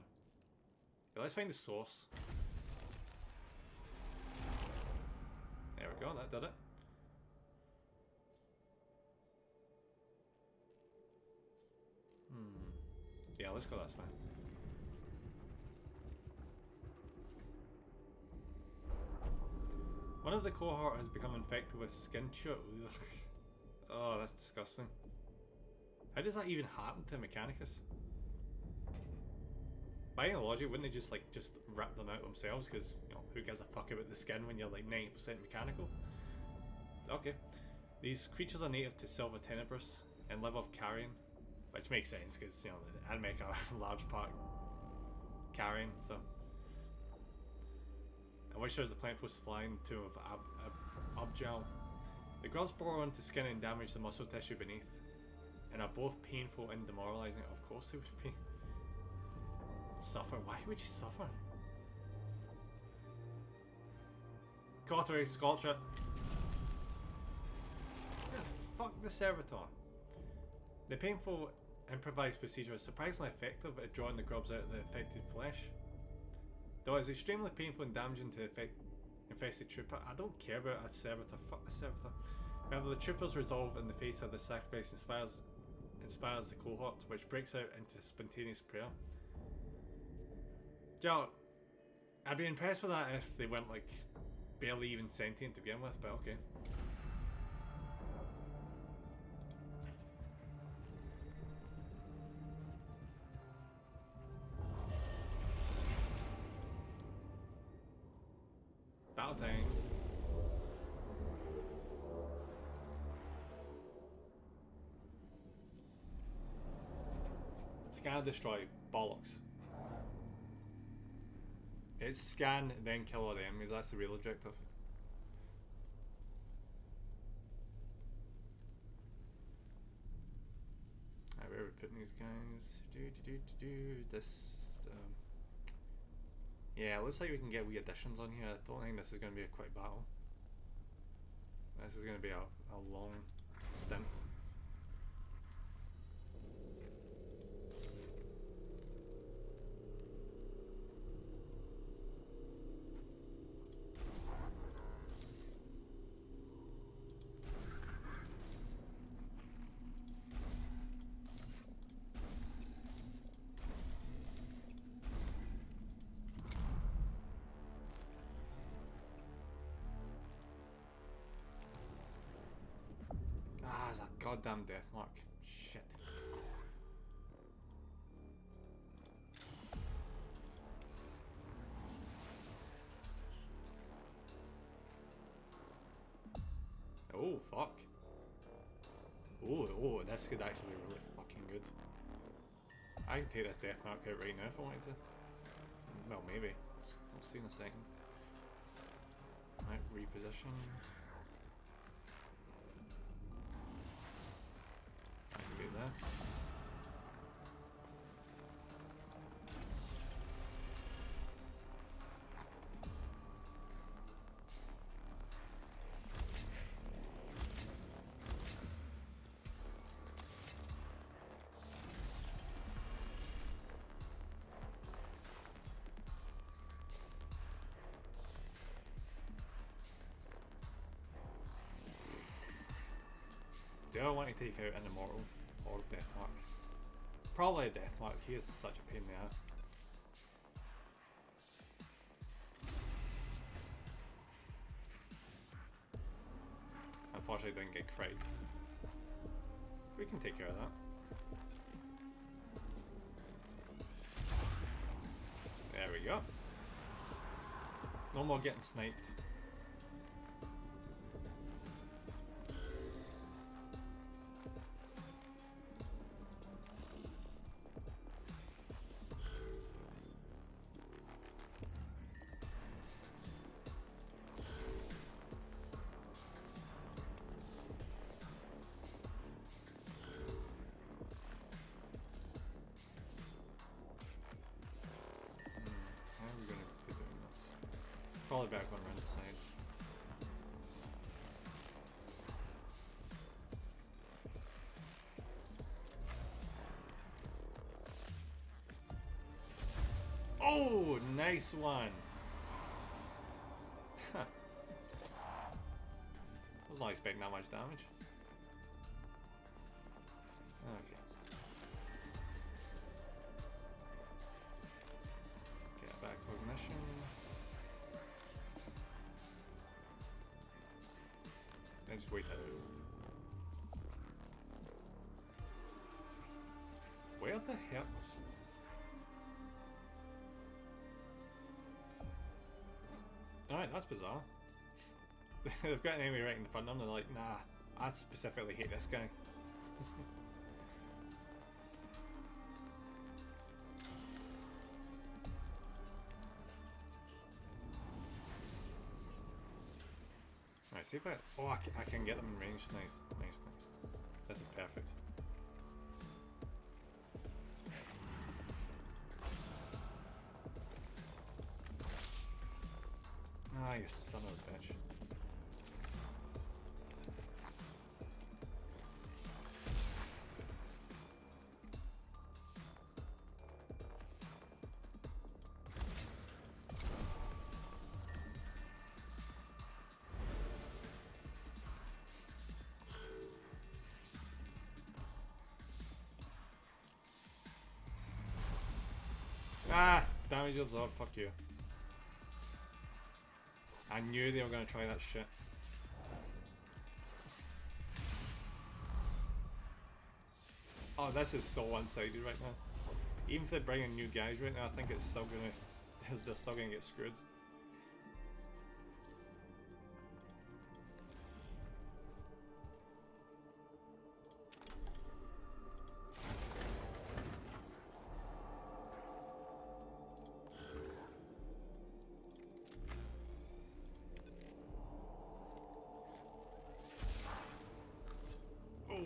Okay, let's find the source. There we go, that did it. Yeah, let's go this way. One of the cohort has become infected with skin chute. Oh, that's disgusting. How does that even happen to Mechanicus? By any logic, wouldn't they just rip them out themselves? Because, you know, who gives a fuck about the skin when you're like 90% mechanical? Okay. These creatures are native to Silva Tenebris and live off carrion. Which makes sense because, you know, the anime are a large part carrion, so. And which shows the plentiful supply in the tomb of Abjal. The grubs burrow into skin and damage the muscle tissue beneath, and are both painful and demoralizing. Of course they would be. Suffer? Why would you suffer? Cautery, sculpture. Fuck the servitor. The painful improvised procedure is surprisingly effective at drawing the grubs out of the affected flesh. Though it is extremely painful and damaging to the infested trooper, I don't care about a servitor. Fuck the servitor. However, the trooper's resolve in the face of the sacrifice inspires the cohort, which breaks out into spontaneous prayer. Joe, I'd be impressed with that if they weren't like barely even sentient to begin with, but okay. Battle time. Scan, destroy. Bollocks. It's scan, then kill all the enemies. That's the real objective. Alright, where are we putting these guys? This. Yeah, it looks like we can get wee additions on here. I don't think this is going to be a quick battle. This is going to be a long stint. Ah, it's a goddamn death mark. Shit. Oh, fuck. Oh, this could actually be really fucking good. I can take this death mark out right now if I wanted to. Well, maybe. We'll see in a second. Right, reposition. Do this. Do I want to take out an immortal or Deathmark? Probably a Deathmark. He is such a pain in the ass. Unfortunately, didn't get cried. We can take care of that. There we go. No more getting sniped. Probably back one around the side. Oh, nice one. Huh. Was not expecting that much damage. Okay. Get back cognition. Then just wait out. Where the hell? Alright, that's bizarre. They've got an enemy right in front of them, they're like, nah, I specifically hate this guy. Alright, see if I... Oh, I can get them in range. Nice, nice, nice. This is perfect. Ah, you son of a bitch. Ah! Damage absorbed, fuck you. I knew they were going to try that shit. Oh, this is so one-sided right now. Even if they bring in new guys right now, I think it's still gonna... they're still gonna get screwed.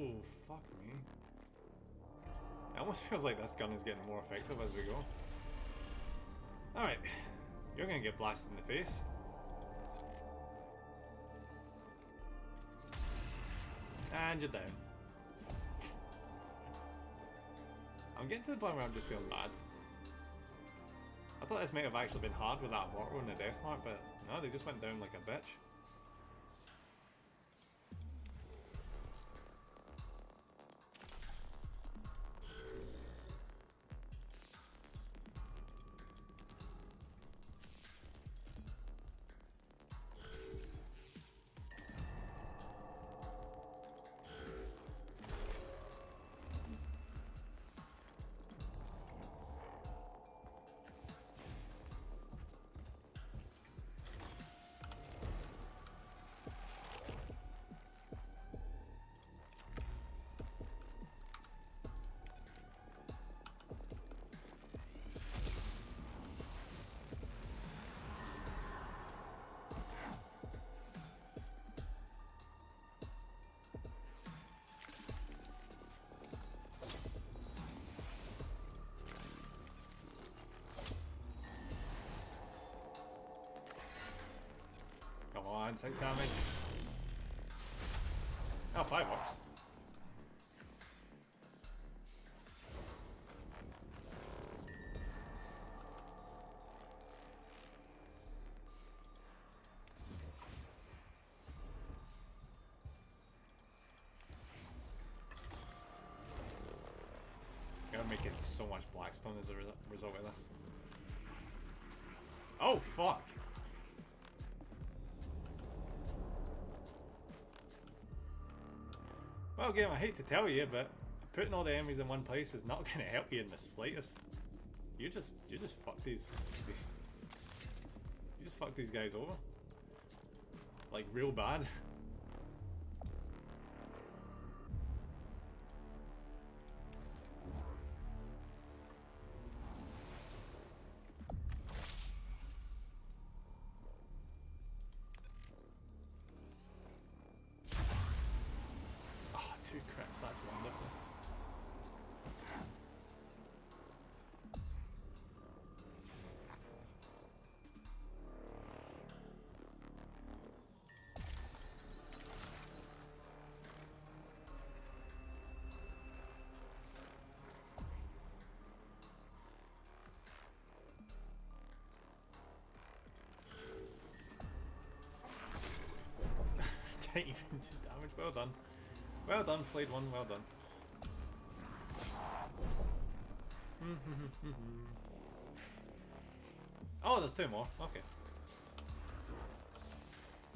Oh, fuck me. It almost feels like this gun is getting more effective as we go. Alright. You're gonna get blasted in the face. And you're down. I'm getting to the point where I'm just feeling bad. I thought this might have actually been hard with that mortar and the death mark, but no, they just went down like a bitch. Come on, 6 damage. Oh, 5 works. Gonna make it so much Blackstone as a result of this. Oh, fuck! Well, game, I hate to tell you, but putting all the enemies in one place is not going to help you in the slightest. You just fuck these you just fuck these guys over, like real bad. That's wonderful. Didn't even do damage. Well done. Well done, played one. Well done. Oh, there's 2 more. Okay.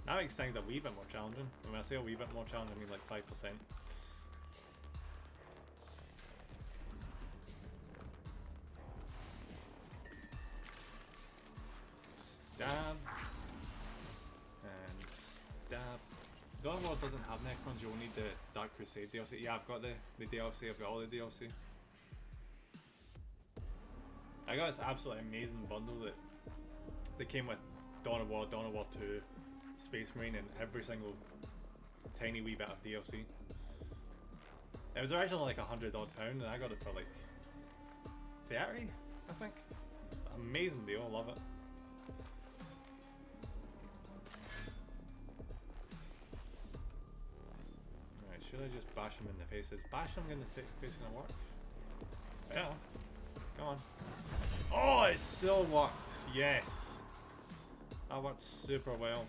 That makes things a wee bit more challenging. And when I say a wee bit more challenging, I mean like 5%. Stab. And stab. Dawn of War doesn't have Necrons, you'll need the Dark Crusade DLC. Yeah, I've got the DLC, I've got all the DLC. I got this absolutely amazing bundle that came with Dawn of War 2, Space Marine, and every single tiny wee bit of DLC. It was originally like £100 odd, and I got it for like 30, I think. Amazing deal, love it. Alright, should I just bash him in the face? Is bashing him in the face gonna work? Yeah. Come on. Oh, it still worked. Yes. That worked super well.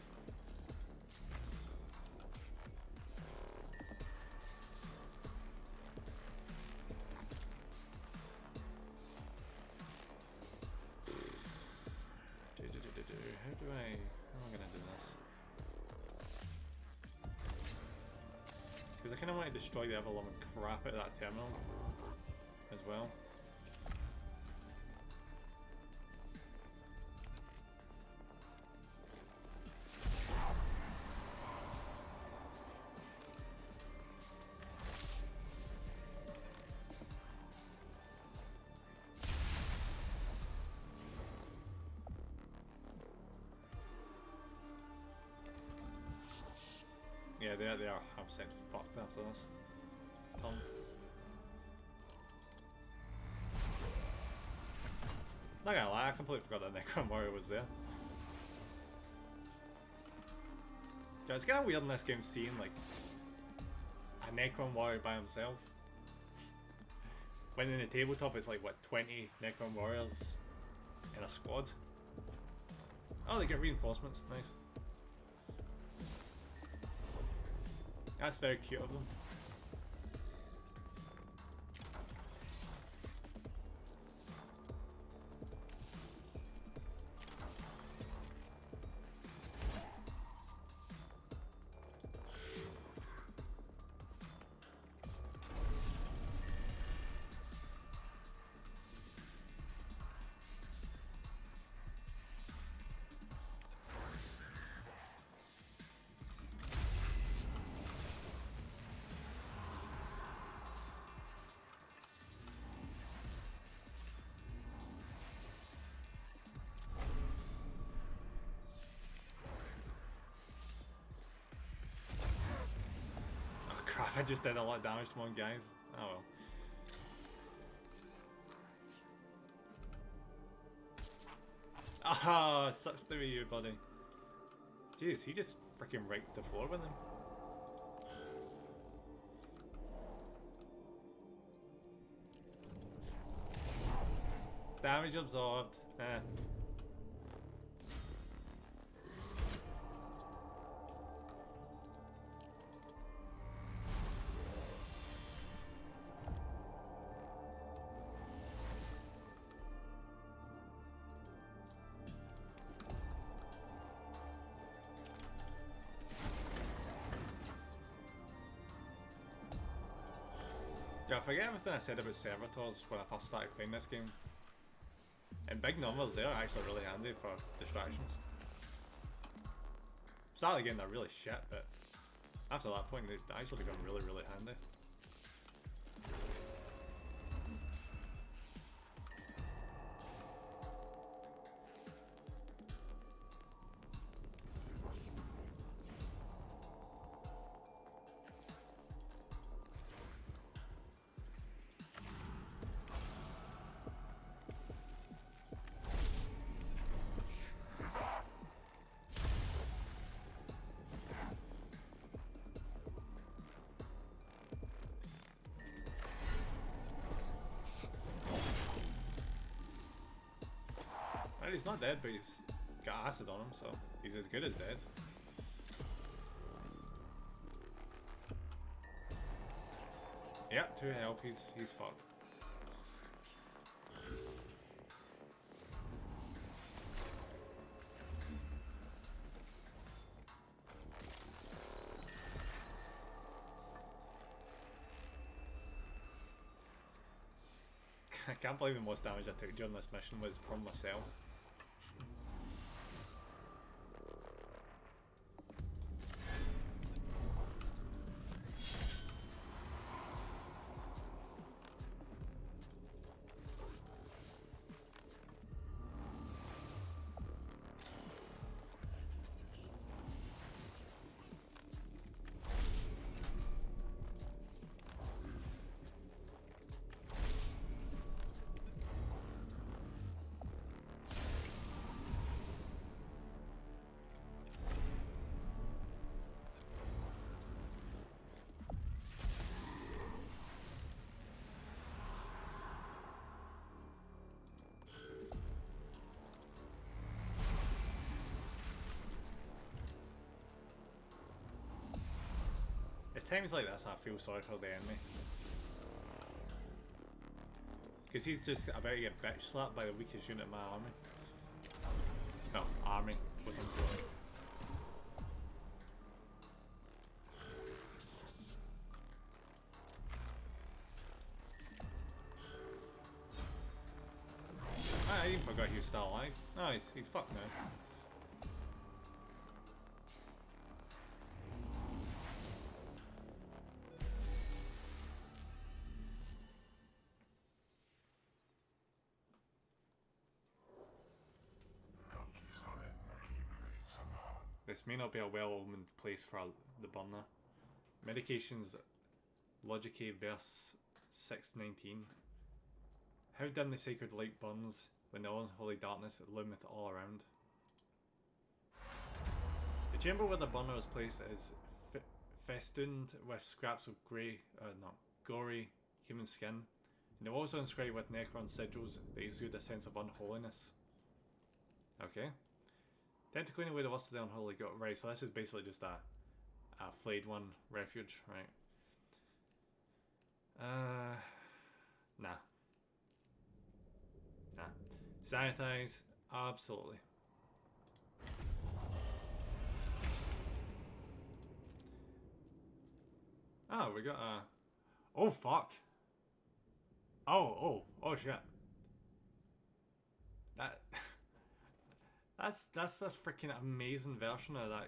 How am I gonna do this? Because I kind of want to destroy the ever loving crap out of that terminal as well. Yeah, they are 100% fucked after this. turn. Not gonna lie, I completely forgot that Necron Warrior was there. Yeah, it's kind of weird in this game seeing like a Necron Warrior by himself. When in the tabletop it's like what, 20 Necron Warriors in a squad. Oh, they get reinforcements, nice. That's very cute of them. I just did a lot of damage to one guys. Oh well. Ah, sucks to be you, buddy. Jeez, he just freaking raked the floor with him. Damage absorbed. Eh. Yeah, I forget everything I said about servitors when I first started playing this game. In big numbers, they're actually really handy for distractions. Start again, they're really shit, but after that point, they actually become really, really handy. He's not dead, but he's got acid on him, so he's as good as dead. Yep, 2 health, he's fucked. I can't believe the most damage I took during this mission was from myself. It's times like this I feel sorry for the enemy. Because he's just about to get bitch slapped by the weakest unit in my army. No, army with him going. I even forgot he was still alive. No, he's fucked now. This may not be a well-omened place for the burner. Medications Logicae verse 619. How dim the sacred light burns when the unholy darkness loometh all around. The chamber where the burner is placed is festooned with scraps of gory human skin, and they're also inscribed with Necron sigils that exude a sense of unholiness. Okay. Tend to clean away the worst of the unholy. Right, so this is basically just a flayed one refuge, right? Nah. Sanitize, absolutely. Oh, we got a... Oh, fuck. Oh, shit. That's a freaking amazing version of that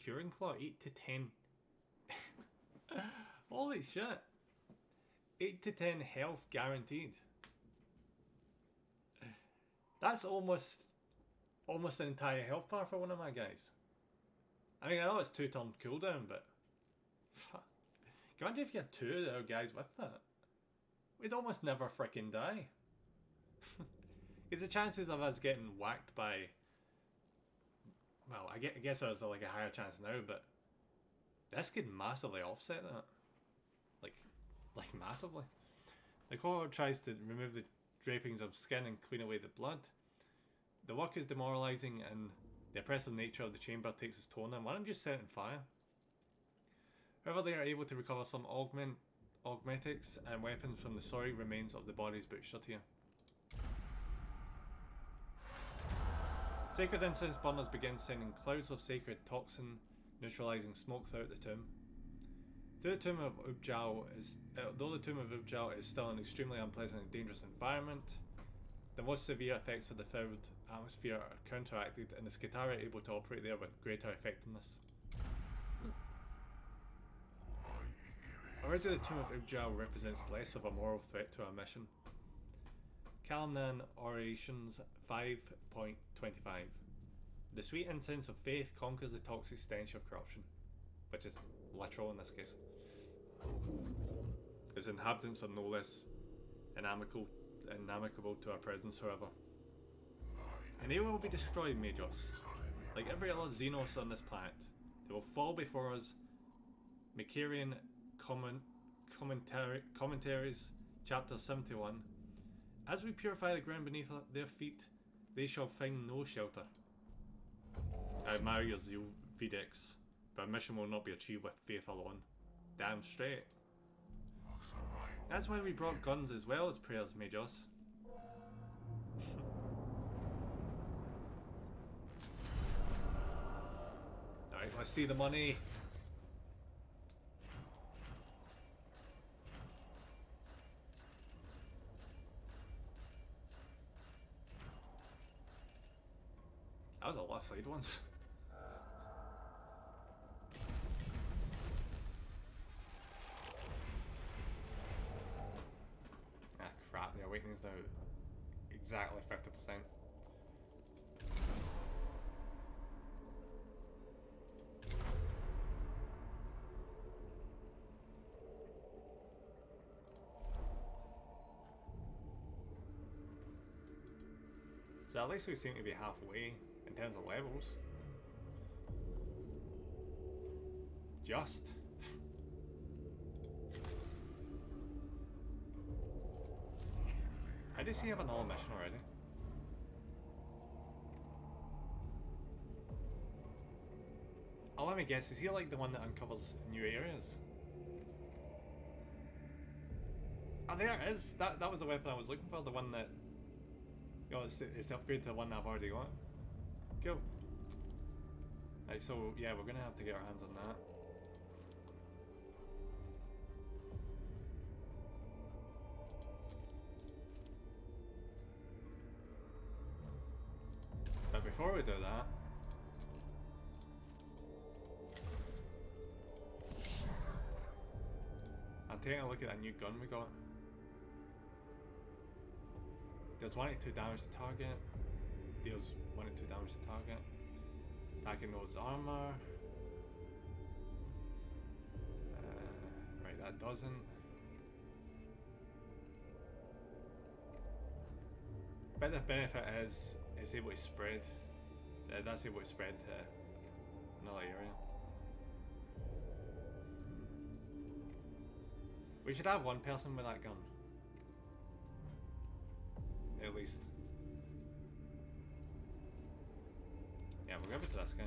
Curing Claw. 8 to 10. Holy shit. 8 to 10 health guaranteed. That's almost an entire health bar for one of my guys. I mean, I know it's 2-turn cooldown, but... Imagine if you had 2 of our guys with that. We'd almost never freaking die. Because the chances of us getting whacked by... Well, I guess there's like a higher chance now, but... This could massively offset that. Like massively. The claw tries to remove the drapings of skin and clean away the blood. The work is demoralizing and the oppressive nature of the chamber takes its toll on them. Why don't you set it on fire? However, they are able to recover some augmetics and weapons from the sorry remains of the bodies butchered here. Sacred incense burners begin sending clouds of sacred toxin, neutralizing smoke throughout the tomb. Though the tomb of Ubjal is still an extremely unpleasant and dangerous environment, the most severe effects of the fouled atmosphere are counteracted, and the Skitarii are able to operate there with greater effectiveness. Already the tomb of Ubjal represents less of a moral threat to our mission. Kalamnan Orations 5.25. The sweet incense of faith conquers the toxic stench of corruption, which is literal in this case. Its inhabitants are no less inamicable to our presence, however. And they will be destroyed, Majos. Like every other Xenos on this planet, they will fall before us. Macarian Commentaries, chapter 71. As we purify the ground beneath their feet, they shall find no shelter. I admire your zeal, Videx, but our mission will not be achieved with faith alone. Damn straight. That's why we brought guns as well as prayers, Majos. Alright, let's see the money. That was a lot of flayed ones. Ah crap, the awakening's now exactly 50%. So at least we seem to be halfway in terms of levels. Just. How does he have another mission already? Oh, let me guess, is he like the one that uncovers new areas? Oh, there it is! That was the weapon I was looking for, the one that... You know, it's the upgrade to the one that I've already got. Cool. Right, so yeah, we're gonna have to get our hands on that. But before we do that, I'm taking a look at that new gun we got. Deals 1 to 2 damage to target. Deals 1 to 2 damage to target. Attacking those armor. Right, that that doesn't. But the benefit is it's able to spread. That's able to spread to another area. We should have one person with that gun. At least. Yeah, we'll give it to this guy.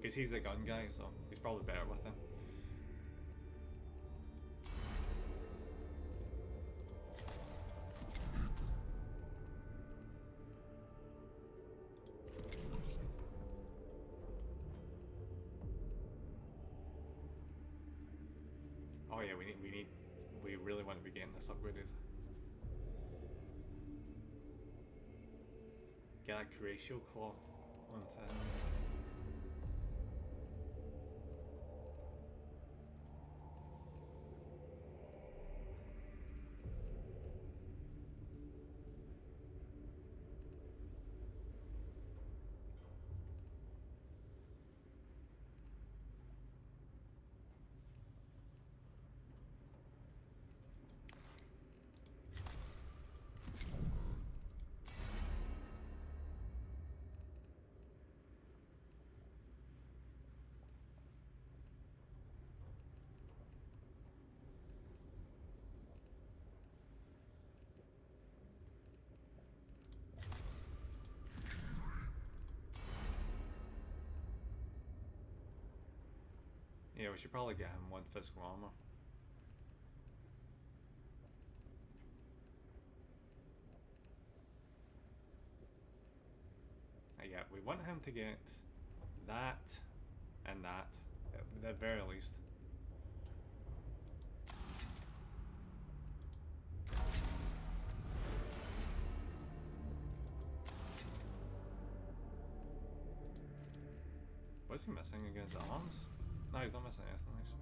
Because he's a gun guy, so he's probably better with him. Oh yeah, we really want to be getting this upgraded. Get a Curatio claw onto him. Yeah, we should probably get him one physical armor. Yeah, we want him to get that and that, at the very least. What's he missing against the arms? No, he's not missing anything actually.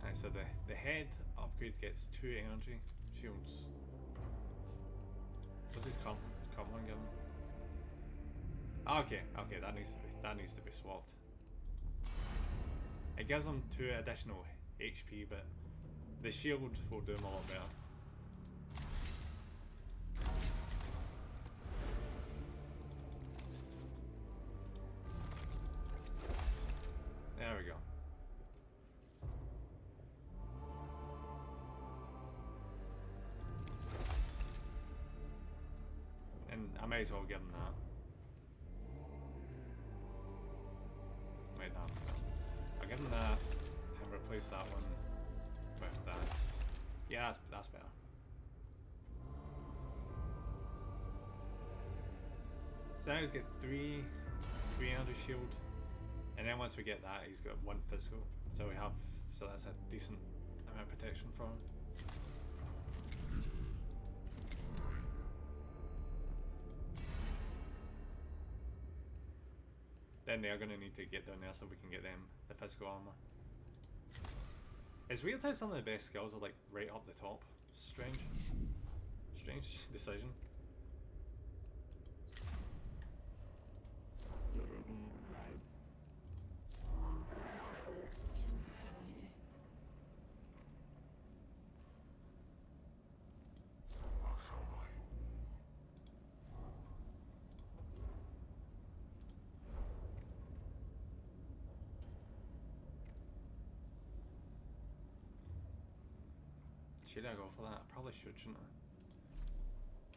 Right, so the head upgrade gets 2 energy shields. What's his comp one give him? Oh, okay, that needs to be swapped. It gives him 2 additional HP, but the shield will do him a lot better. There we go. And I may as well give him that. Wait, no. I'll give him that and replace that one with that. Yeah, that's better. So now he's got 3 energy shield, and then once we get that, he's got 1 physical. So that's a decent amount of protection for him. Then they're going to need to get down there so we can get them the physical armor. It's weird how some of the best skills are like right up the top. Strange decision. Should I go for that? I probably should, shouldn't I?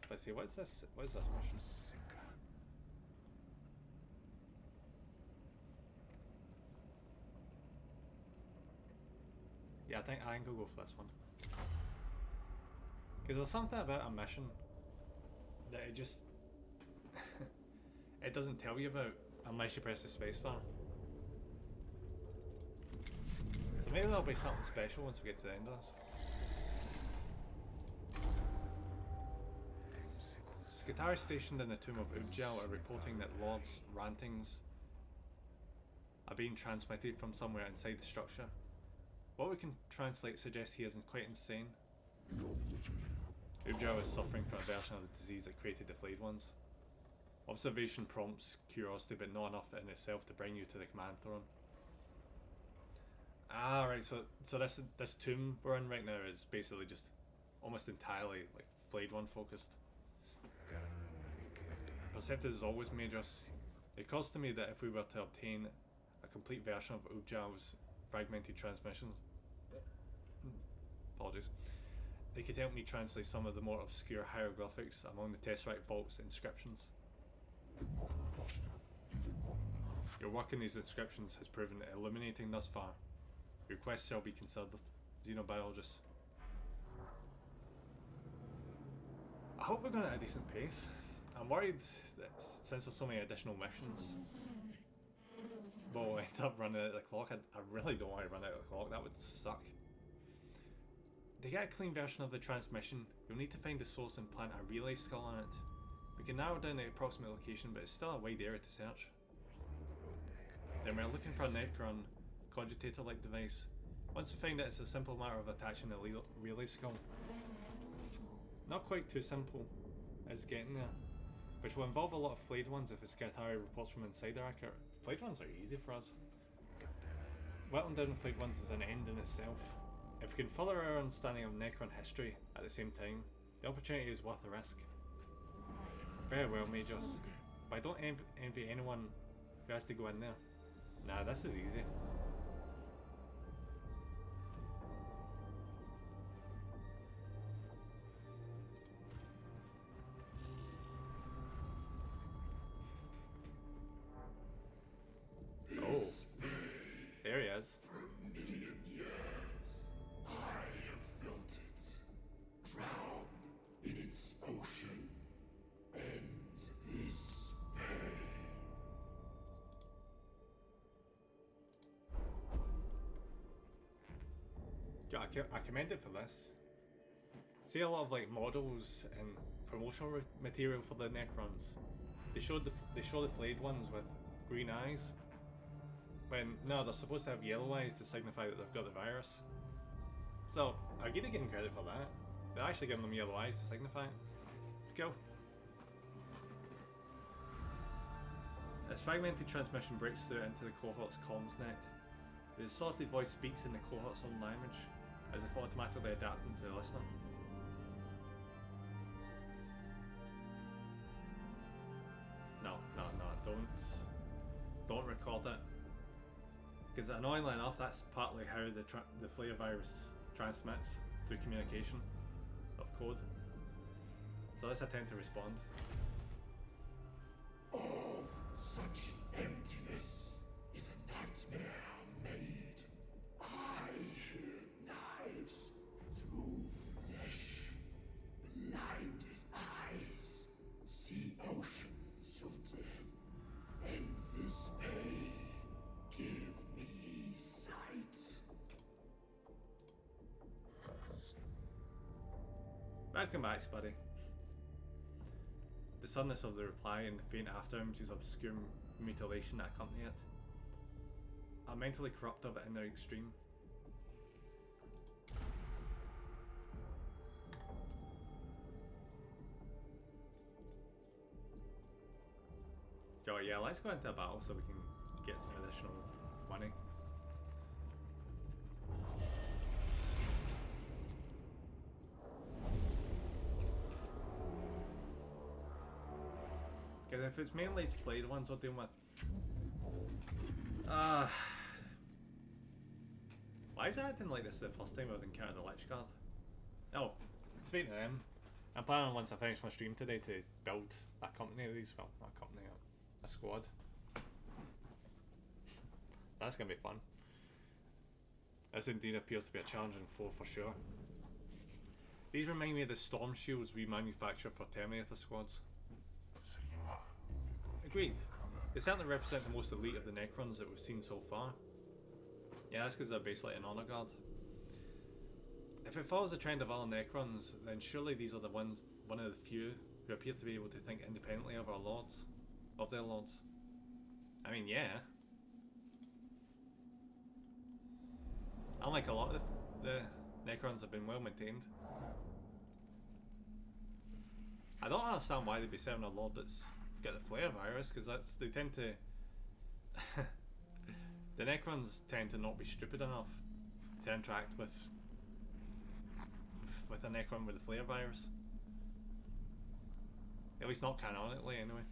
Let's see, what is this mission? Yeah, I think I'll go for this one. Because there's something about a mission that it just it doesn't tell you about unless you press the spacebar. So maybe there'll be something special once we get to the end of this. Scutari stationed in the tomb of Ubjal are reporting that Lords Rantings are being transmitted from somewhere inside the structure. What we can translate suggests he isn't quite insane. Ubjao is suffering from a version of the disease that created the flayed ones. Observation prompts curiosity, but not enough in itself to bring you to the command throne. Ah, right, so this tomb we're in right now is basically just almost entirely like flayed one focused. Perceptive is always majors. It occurs to me that if we were to obtain a complete version of Ubjao's fragmented transmissions, apologies, it could help me translate some of the more obscure hieroglyphics among the Tesseract Vault's inscriptions. Your work in these inscriptions has proven illuminating thus far. Your quest shall be considered, xenobiologist. I hope we're going at a decent pace. I'm worried that since there's so many additional missions, we'll end up running out of the clock. I really don't want to run out of the clock, that would suck. To get a clean version of the transmission, you'll need to find the source and plant a relay skull on it. We can narrow down the approximate location, but it's still a wide area to search. Then we're looking for a Necron cogitator-like device. Once we find it, it's a simple matter of attaching the relay skull. Not quite too simple as getting there, which will involve a lot of flayed ones if Skatari reports from inside are accurate. Flayed ones are easy for us. Whittling down flayed ones is an end in itself. If we can further our understanding of Necron history at the same time, the opportunity is worth the risk. Very well, Majors, but I don't envy anyone who has to go in there. Nah, this is easy. Oh, there he is. For a million years, I have built it. Drowned in its ocean, ends this pain. Yeah, I commend it for this. See a lot of like models and promotional material for the Necrons. They show the flayed ones with green eyes. When no, they're supposed to have yellow eyes to signify that they've got the virus. So I get to give them credit for that. They're actually giving them yellow eyes to signify it. Go. As fragmented transmission breaks through into the cohort's comms net, the distorted voice speaks in the cohort's own language, as if automatically adapting to the listener. No, don't record it. Because annoyingly enough, that's partly how the flare virus transmits through communication of code. So let's attempt to respond. Of such emptiness is a nightmare made. I hear knives through flesh, blinded eyes, see oceans of death, and this pain give me sight. Welcome back, Spuddy. The suddenness of the reply and the faint after images of obscure mutilation that accompany it are mentally corruptive in their extreme. So yeah, let's go into a battle so we can get some additional money. Because if it's mainly flayed ones we're dealing with, why is it acting like this the first time I've encountered a Lich Guard? Oh, speaking of them, I'm planning once I finish my stream today to build a company of these, well, not a company, a squad. That's going to be fun. This indeed appears to be a challenging foe for sure. These remind me of the storm shields we manufacture for Terminator squads. Agreed. They certainly represent the most elite of the Necrons that we've seen so far. Yeah, that's because they're basically an honor guard. If it follows the trend of all Necrons, then surely these are one of the few who appear to be able to think independently of their lords. I mean, yeah. Unlike a lot of the Necrons have been well maintained. I don't understand why they'd be serving a lord that's got the flare virus, because they tend to the Necrons tend to not be stupid enough to interact with a Necron with the flare virus. At least not canonically, anyway.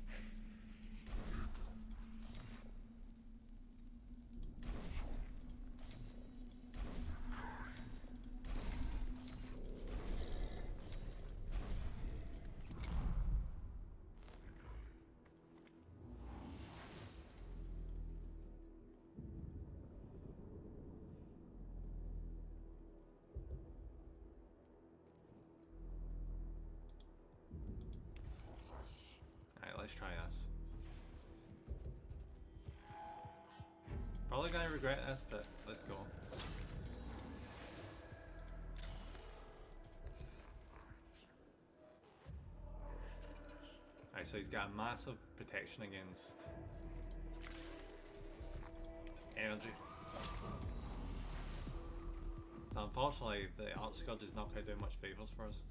Let's try this. Probably gonna regret this, but let's go. Alright, so he's got a massive protection against energy. So unfortunately, the Art Scourge is not quite doing much favours for us.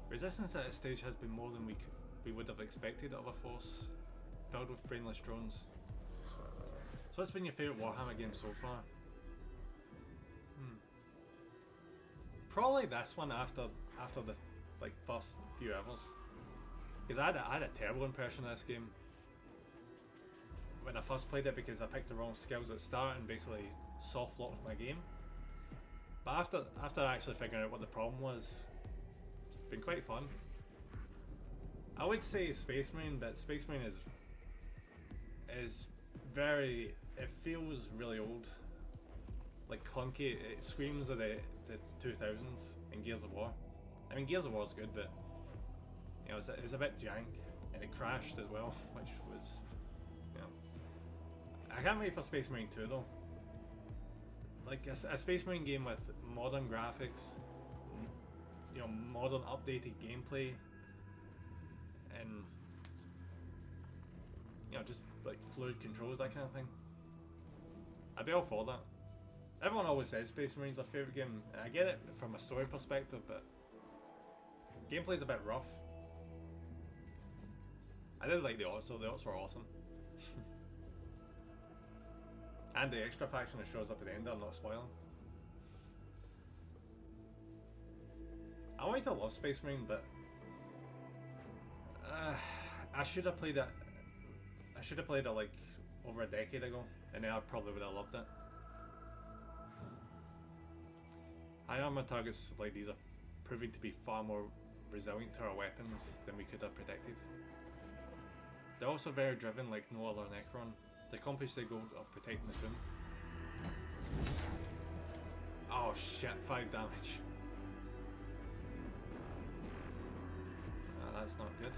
Resistance at this stage has been more than we would have expected of a force filled with brainless drones. So what's been your favourite Warhammer game so far? Probably this one after the first few hours. Because I had a terrible impression of this game when I first played it, because I picked the wrong skills at the start and basically soft locked my game. But after actually figuring out what the problem was, it's been quite fun. I would say Space Marine, but Space Marine is very, it feels really old, like clunky. It screams of the 2000s in Gears of War. I mean, Gears of War is good, but you know, it's a bit jank, and it crashed as well, which was, you know, I can't wait for Space Marine 2 though. Like a Space Marine game with modern graphics, you know, modern updated gameplay, and you know, just like fluid controls, that kind of thing. I'd be all for that. Everyone always says Space Marine's their favourite game, and I get it from a story perspective, but gameplay's a bit rough. I did like the Orcs though, the Orcs were awesome. And the extra faction that shows up at the end, I'm not spoiling. I might have lost Space Marine, but I should have played it. I should have played it like over a decade ago, and then I probably would have loved it. High armor targets like these are proving to be far more resilient to our weapons than we could have predicted. They're also very driven like no other Necron. They accomplish their goal of protecting the tomb. Oh shit, 5 damage. That's not good.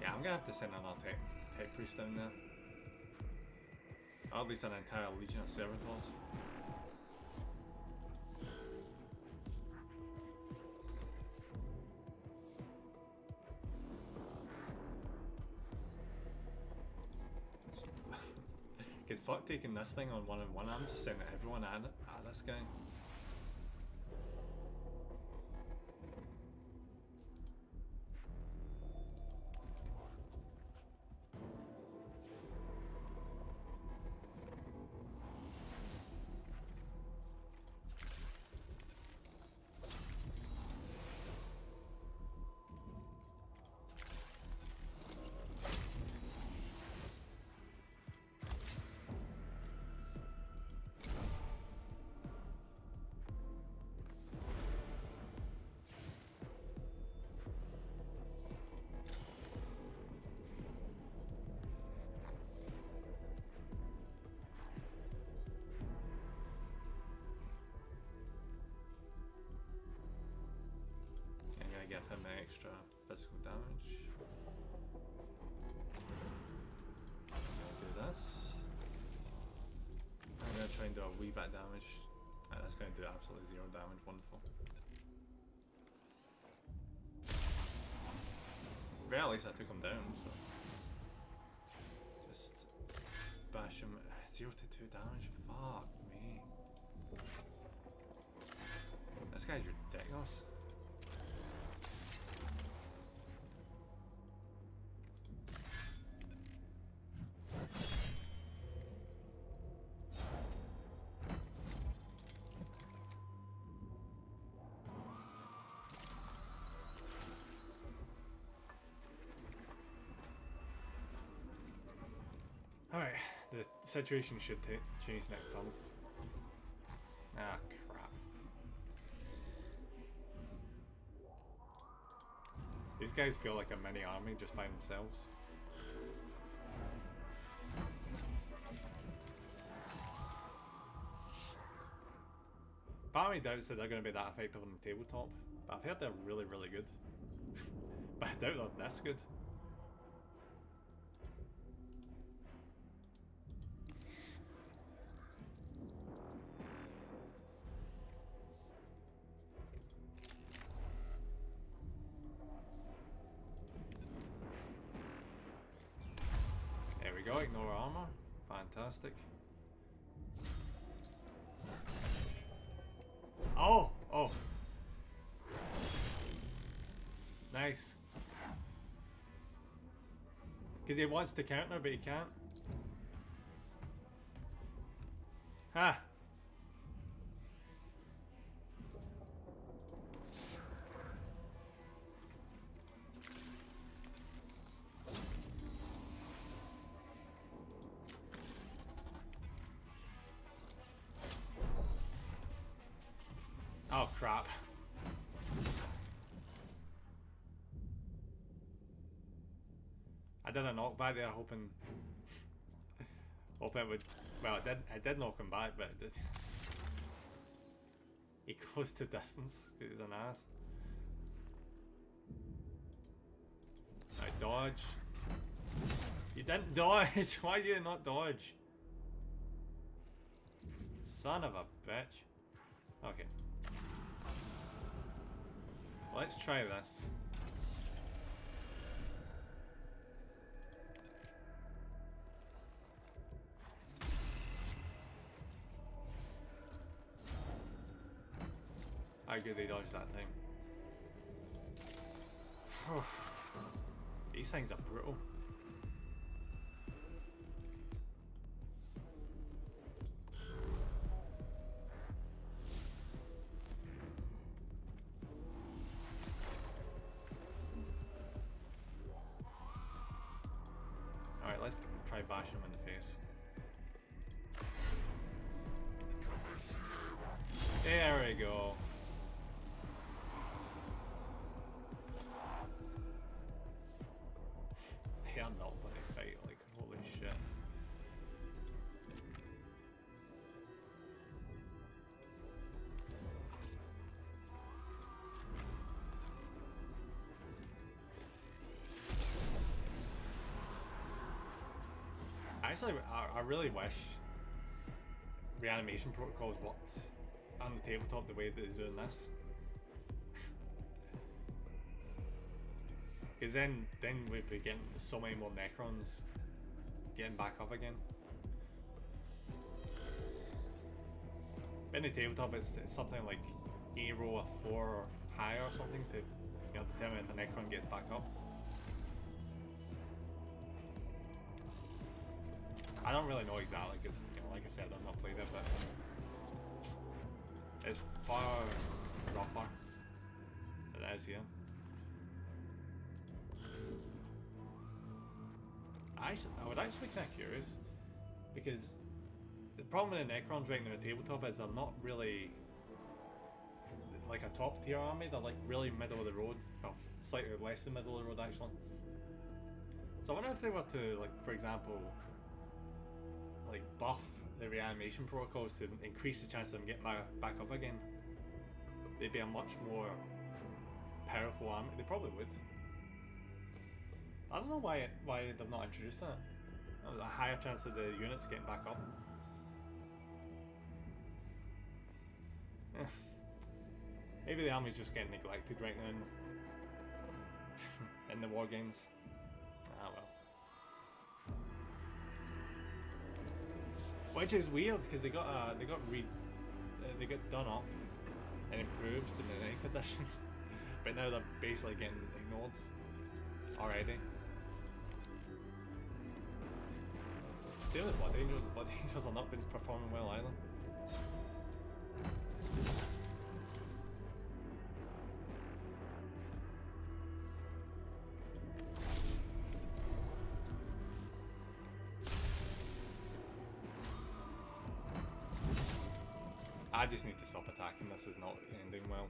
Yeah, I'm gonna have to send another tech priest down there. Or at least an entire legion of servitors. Because fuck taking this thing on 1-on-1, I'm just sending everyone at this guy. 10 extra physical damage. I'm gonna do this. I'm gonna try and do a wee bit of damage. And that's gonna do absolutely 0 damage, wonderful. Well, at least I took him down, so. Just bash him. 0 to 2 damage, fuck me. This guy's ridiculous. Alright, the situation should change next time. Ah, crap. These guys feel like a mini army just by themselves. Part of me doubts that they're going to be that effective on the tabletop, but I've heard they're really, really good. But I doubt they're this good. There we go, ignore armor. Fantastic. Oh! Oh! Nice. Because he wants to counter, but he can't. Ha! Oh crap. I did a knockback there hoping it would, well I did knock him back, but it did. He closed the distance because he's an ass. I dodge. You didn't dodge! Why do you not dodge? Son of a bitch. Okay. Let's try this. How good they dodged that time. These things are brutal. Alright, let's try bashing him in the face. There we go. They are not funny fight, like holy shit. Actually, I really wish reanimation protocols worked on the tabletop the way that they're doing this. Because then we'd be getting so many more Necrons getting back up again. But in the tabletop, it's something like you need to roll a 4 or higher or something to determine if the Necron gets back up. I don't really know exactly because, like I said, I've not played it, but it's far rougher than it is here. I would actually be kind of curious because the problem with the Necrons right now on the tabletop is they're not really like a top tier army. They're like really middle of the road, well, slightly less than middle of the road actually. So I wonder if they were to, like, for example, like buff the reanimation protocols to increase the chance of them getting back up again. They'd be a much more powerful army. They probably would. I don't know why they've not introduced that. A higher chance of the units getting back up. Maybe the army's just getting neglected right now in the war games. Ah well. Which is weird because they got done up and improved in the 9th edition, but now they're basically getting ignored already. Same with Blood Angels. Blood Angels have not been performing well either. I just need to stop attacking. This is not ending well.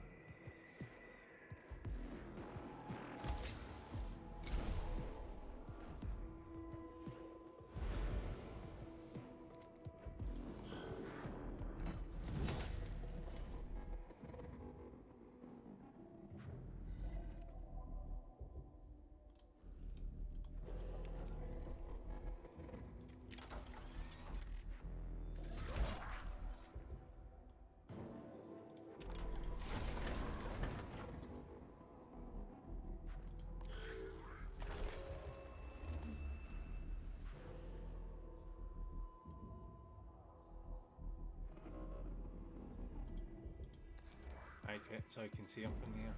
Okay, so I can see him from here.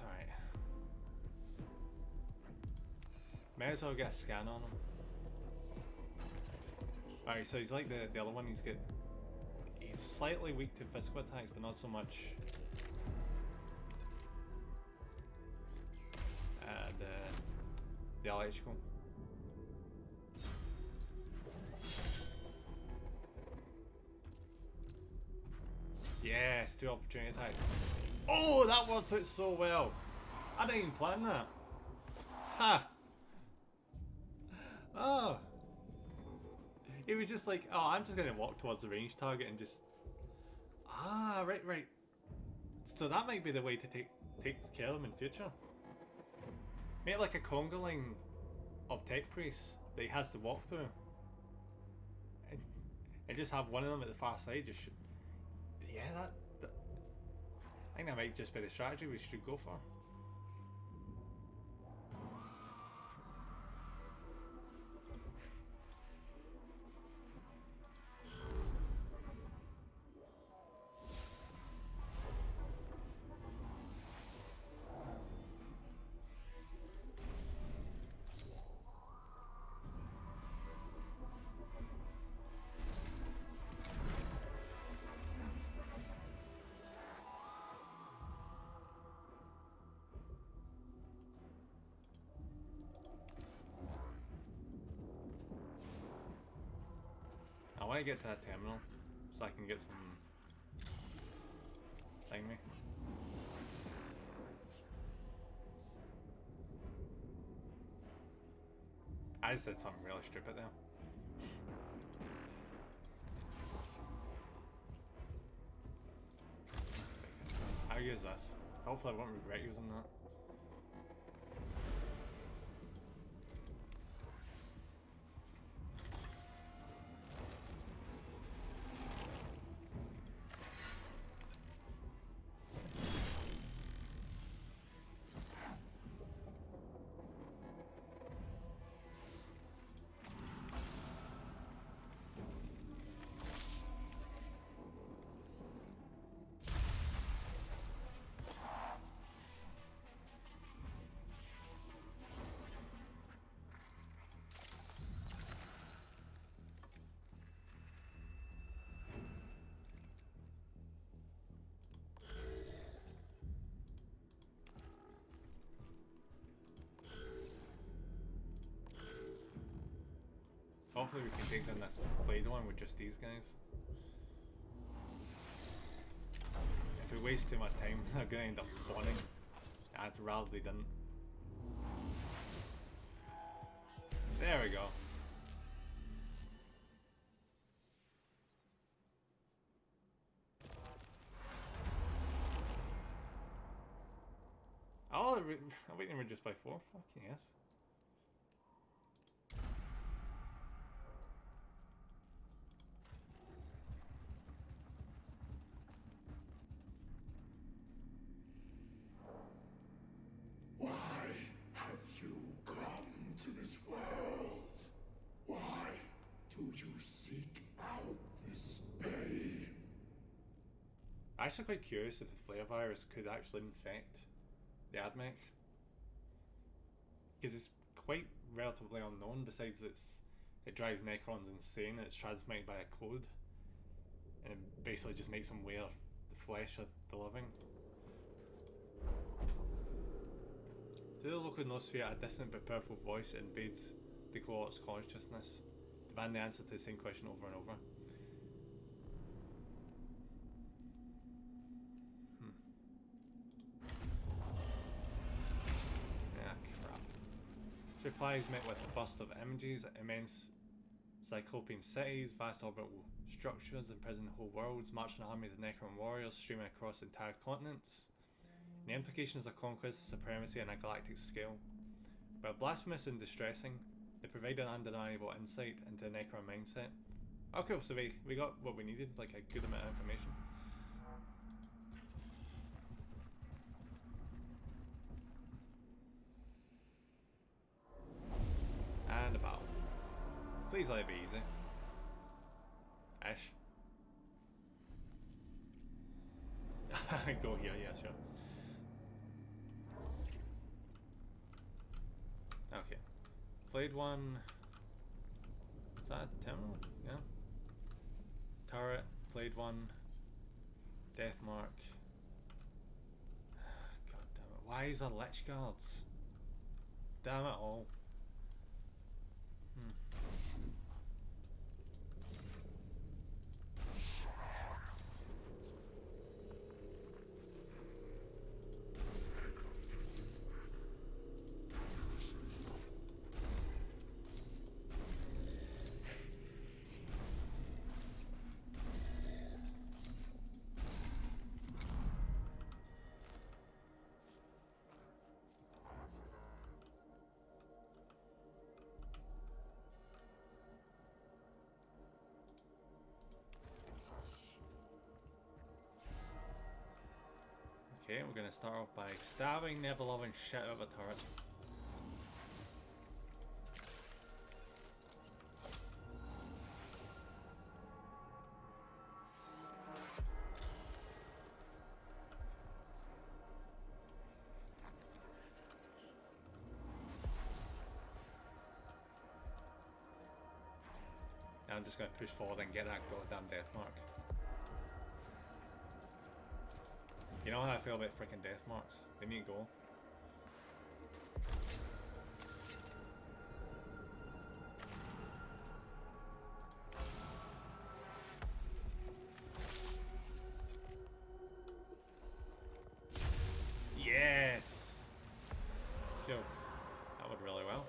Alright. May as well get a scan on him. Alright, so he's like the other one. He's slightly weak to physical attacks, but not so much the electrical. Yes, 2 opportunity attacks. Oh, that worked out so well. I didn't even plan that. Ha! Oh. It was just like, oh, I'm just going to walk towards the range target and just... Ah, right. So that might be the way to take care of them in future. Make like a conga line of tech priests that he has to walk through. And just have one of them at the far side just shoot. Yeah, that I think that might just be the strategy we should go for. I want to get to that terminal so I can get some thingy. I just said something really stupid there. I'll use this. Hopefully I won't regret using that. Hopefully we can take down this Play-Doh one with just these guys. If we waste too much time, they're gonna end up spawning. I'd rather they didn't. There we go. we can reduce by 4. Fucking yes. Why have you come to this world? Why do you seek out this pain? I'm actually quite curious if the flare virus could actually infect the AdMech. Because it's quite relatively unknown, besides it drives Necrons insane, it's transmitted by a code. And it basically just makes them wear the flesh of the living. Through the local noosphere, a distant but powerful voice invades the cohort's consciousness, demanding the answer to the same question over and over. Ah, crap. This reply is met with a burst of images, immense cyclopean cities, vast orbital structures imprisoned whole worlds, marching armies of Necron warriors streaming across entire continents. The implications of conquest, supremacy on a galactic scale. But blasphemous and distressing, they provide an undeniable insight into the Necron mindset. Okay, so we got what we needed, like a good amount of information. And a battle. Please let it be easy. Ish. Go here, yeah, sure. Okay. Flayed one. Is that a terminal? Yeah. Turret. Flayed one. Death mark. God damn it. Why is there lich guards? Damn it all. Okay, we're gonna start off by stabbing the ever-loving shit out of a turret. Now I'm just gonna push forward and get that goddamn death mark. You know how I feel about freaking death marks? They need to go. Yes! Yo, that went really well.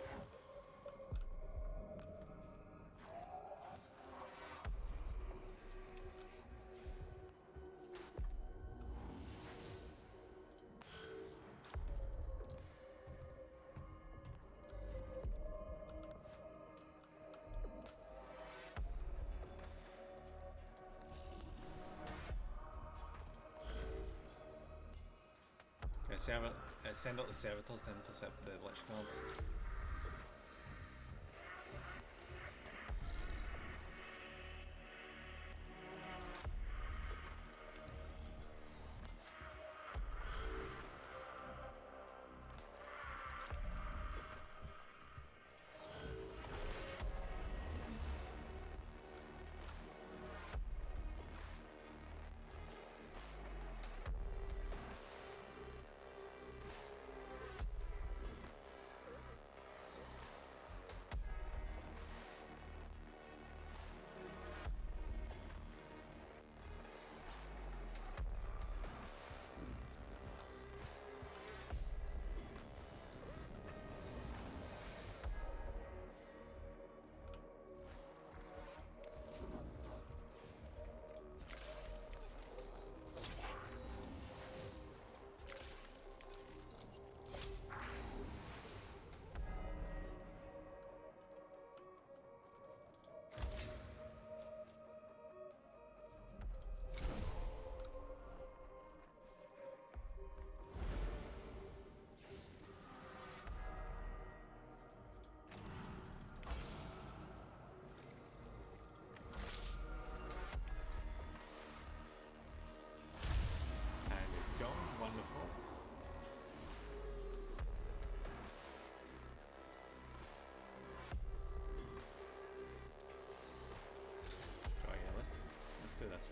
Send out the servitors to intercept the lich guards.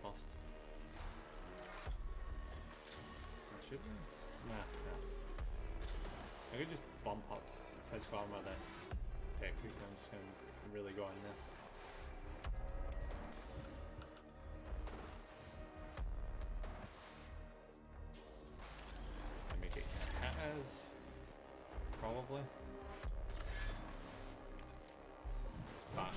first. Should we? Nah. I could just bump up physical armor this tech piece and I'm just going to really go in there. And make it hit as probably. It's back.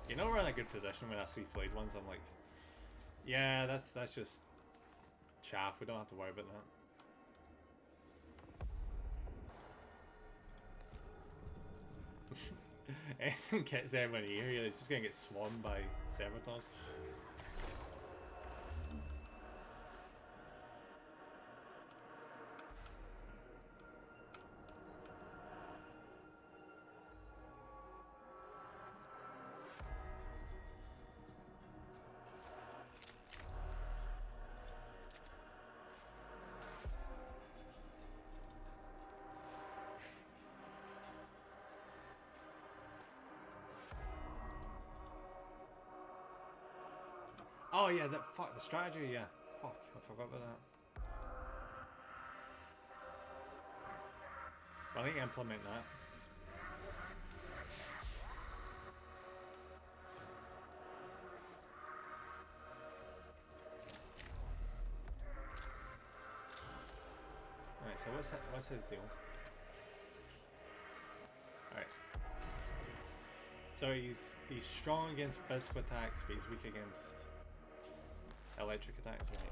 You know we're in a good position when I see flayed ones, I'm like, yeah, that's just chaff, we don't have to worry about that. Anything gets there in the area, it's just gonna get swarmed by servitors. Oh yeah, the strategy, yeah. Fuck, I forgot about that. Well, I need to implement that. Alright, so what's his deal? Alright. So he's strong against physical attacks, but he's weak against electric attacks, right?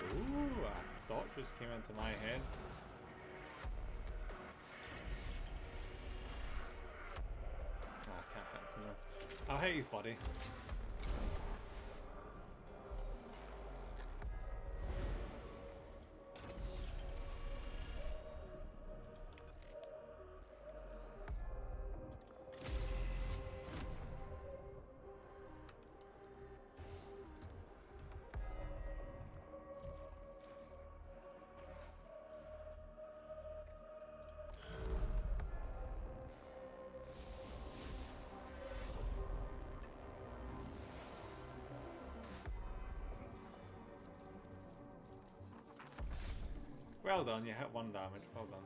Ooh, a thought just came into my head. I can't hit him though. I'll hit his body. Well done, you hit 1 damage, well done.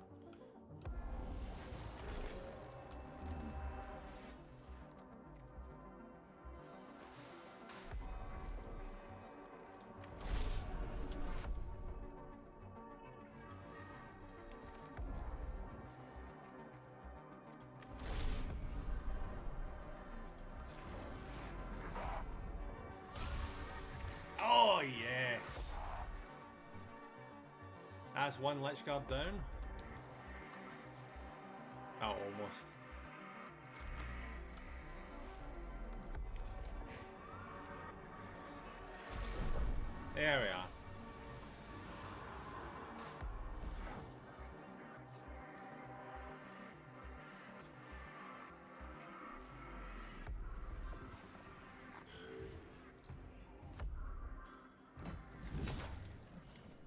Oh yes! That's 1 Lich Guard down. Oh, almost. There we are.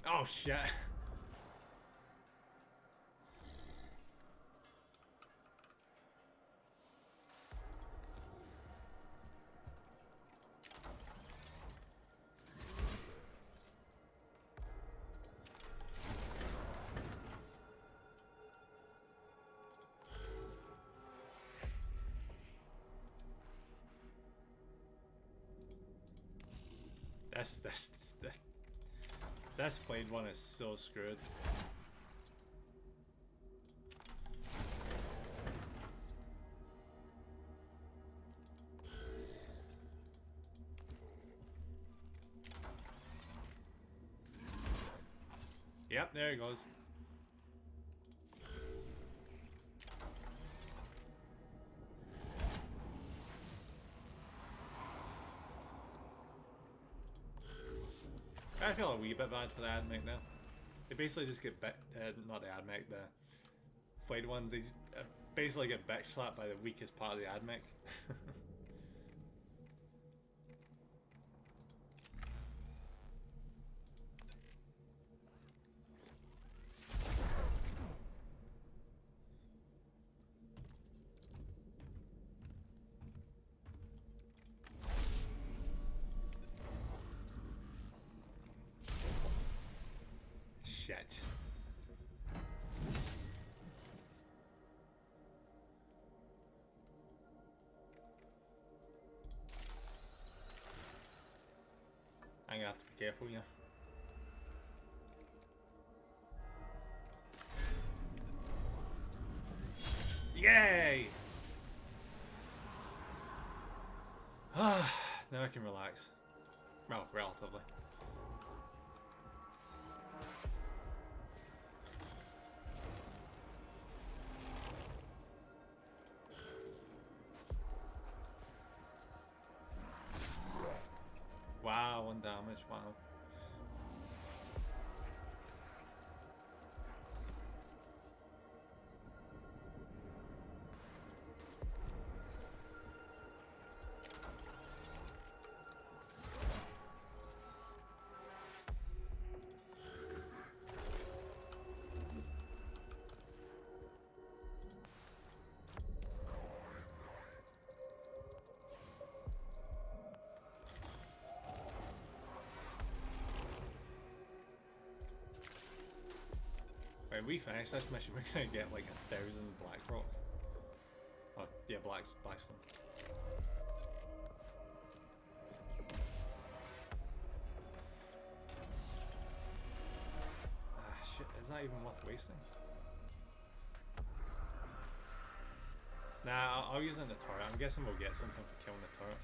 Oh shit. This blade one is so screwed. Yep, there he goes. I feel a wee bit bad for the admech now. They basically just get not the admech, the flayed ones. They basically get bitch slapped by the weakest part of the admech. Shit. I'm gonna have to be careful, yeah. Yay! Now I can relax. Well, relatively. Wow, 1 damage, wow. When we finish this mission, we're gonna get like 1,000 black rock. Oh, yeah, blackstone. Ah, shit, is that even worth wasting? Nah, I'll use it in the turret. I'm guessing we'll get something for killing the turret.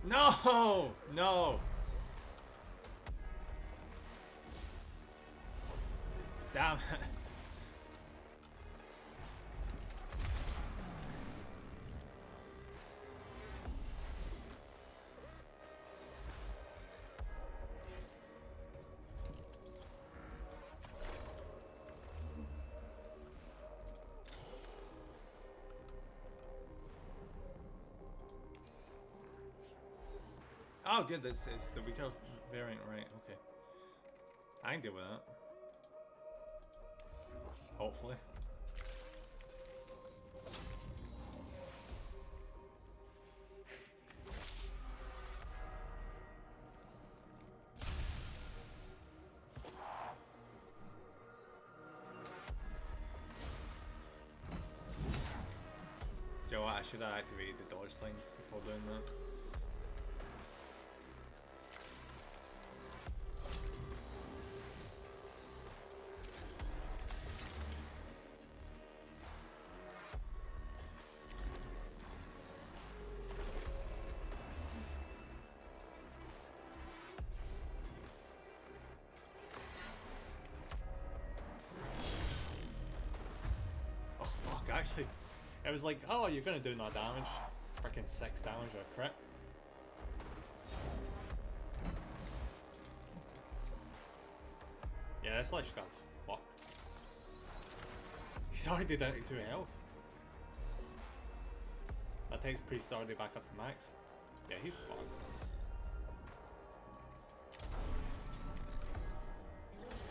No! No! Damn it. Oh, good, it's the weaker variant, right, okay. I can deal with that. Hopefully. Do you know what, I should have activated the dodge thing before doing that. Actually, it was like, oh, you're gonna do no damage. Freaking 6 damage or a crit. Yeah, this Lich guy's fucked. He's already down to 2 health. That takes Priest already back up to max. Yeah, he's fucked.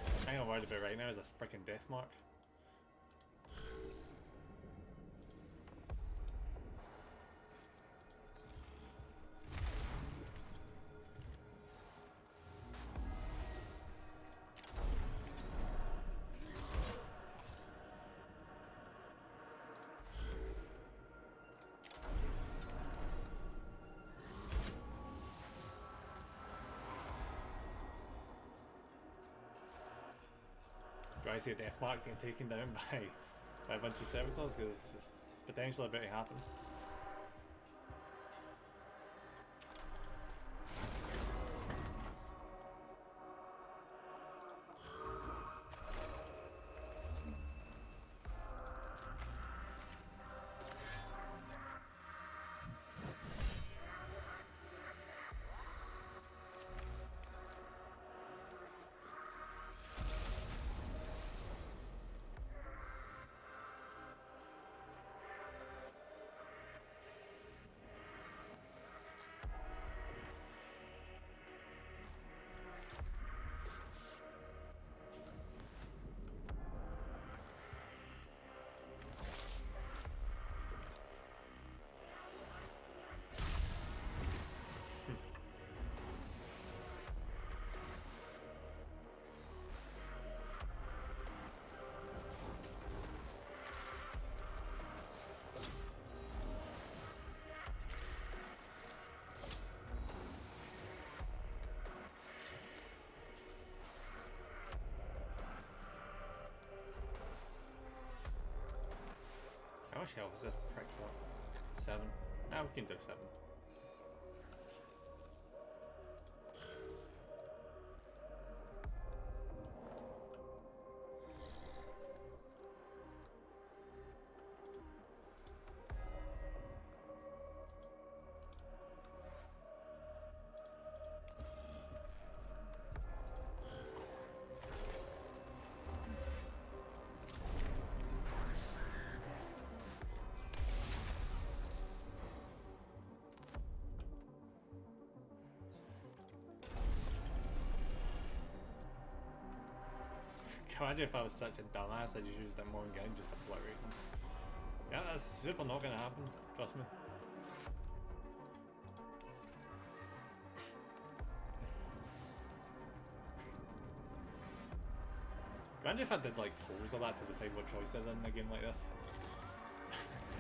The thing I'm worried about right now is this freaking death mark. Do I see a death mark getting taken down by a bunch of servitors, because it's potentially about to happen. How much health is this prick got? 7. Now we can do 7. Imagine if I was such a dumbass, I just used that one gun just to obliterate them. Yeah, that's super not gonna happen, trust me. Imagine if I did like polls of that to decide what choice they're in a game like this.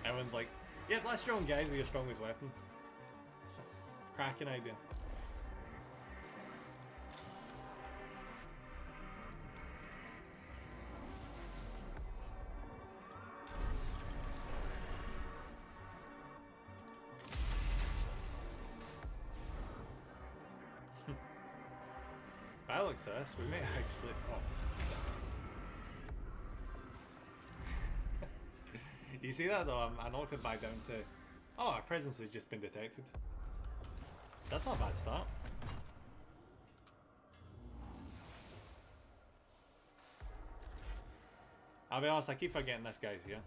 Everyone's like, yeah, let's strong guys with your strongest weapon. So, cracking idea. By the looks of this, we may actually. Oh. You see that though? I knocked it back down to. Oh, our presence has just been detected. That's not a bad start. I'll be honest, I keep forgetting this guy's here.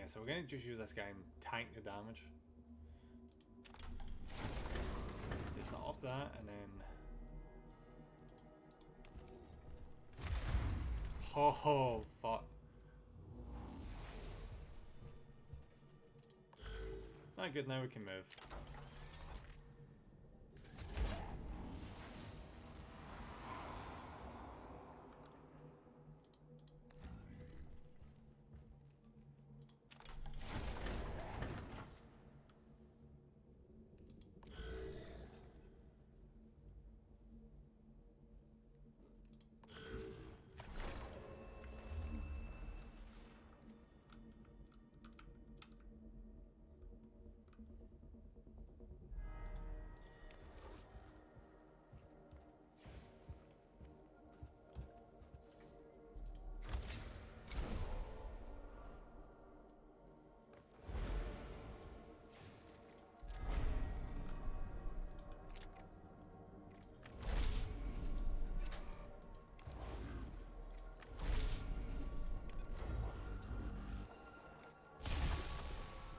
So we're going to just use this guy and tank the damage. Just up that and then... Oh, fuck. Not good, now we can move.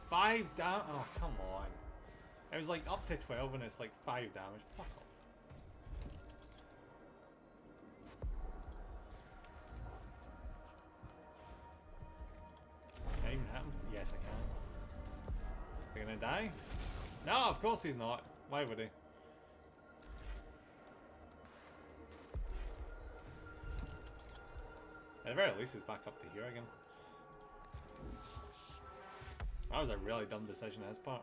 Five damage. Oh, come on. It was like up to 12 and it's like 5 damage. Fuck off. Of course he's not. Why would he? At the very least, he's back up to here again. That was a really dumb decision on his part.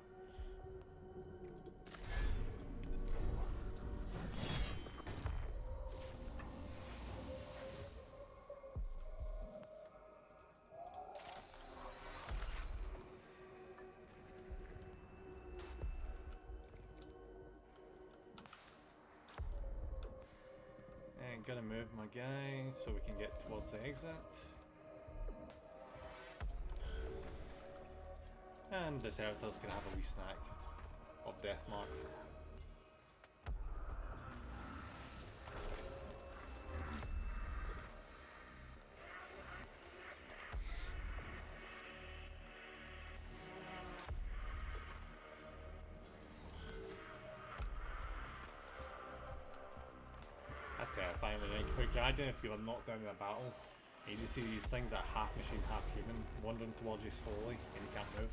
And gonna move my guy so we can get towards the exit. And the servitor's gonna have a wee snack of Deathmark. That's terrifying. Can you imagine if you were knocked down in a battle and you just see these things that are half machine, half human wandering towards you slowly and you can't move?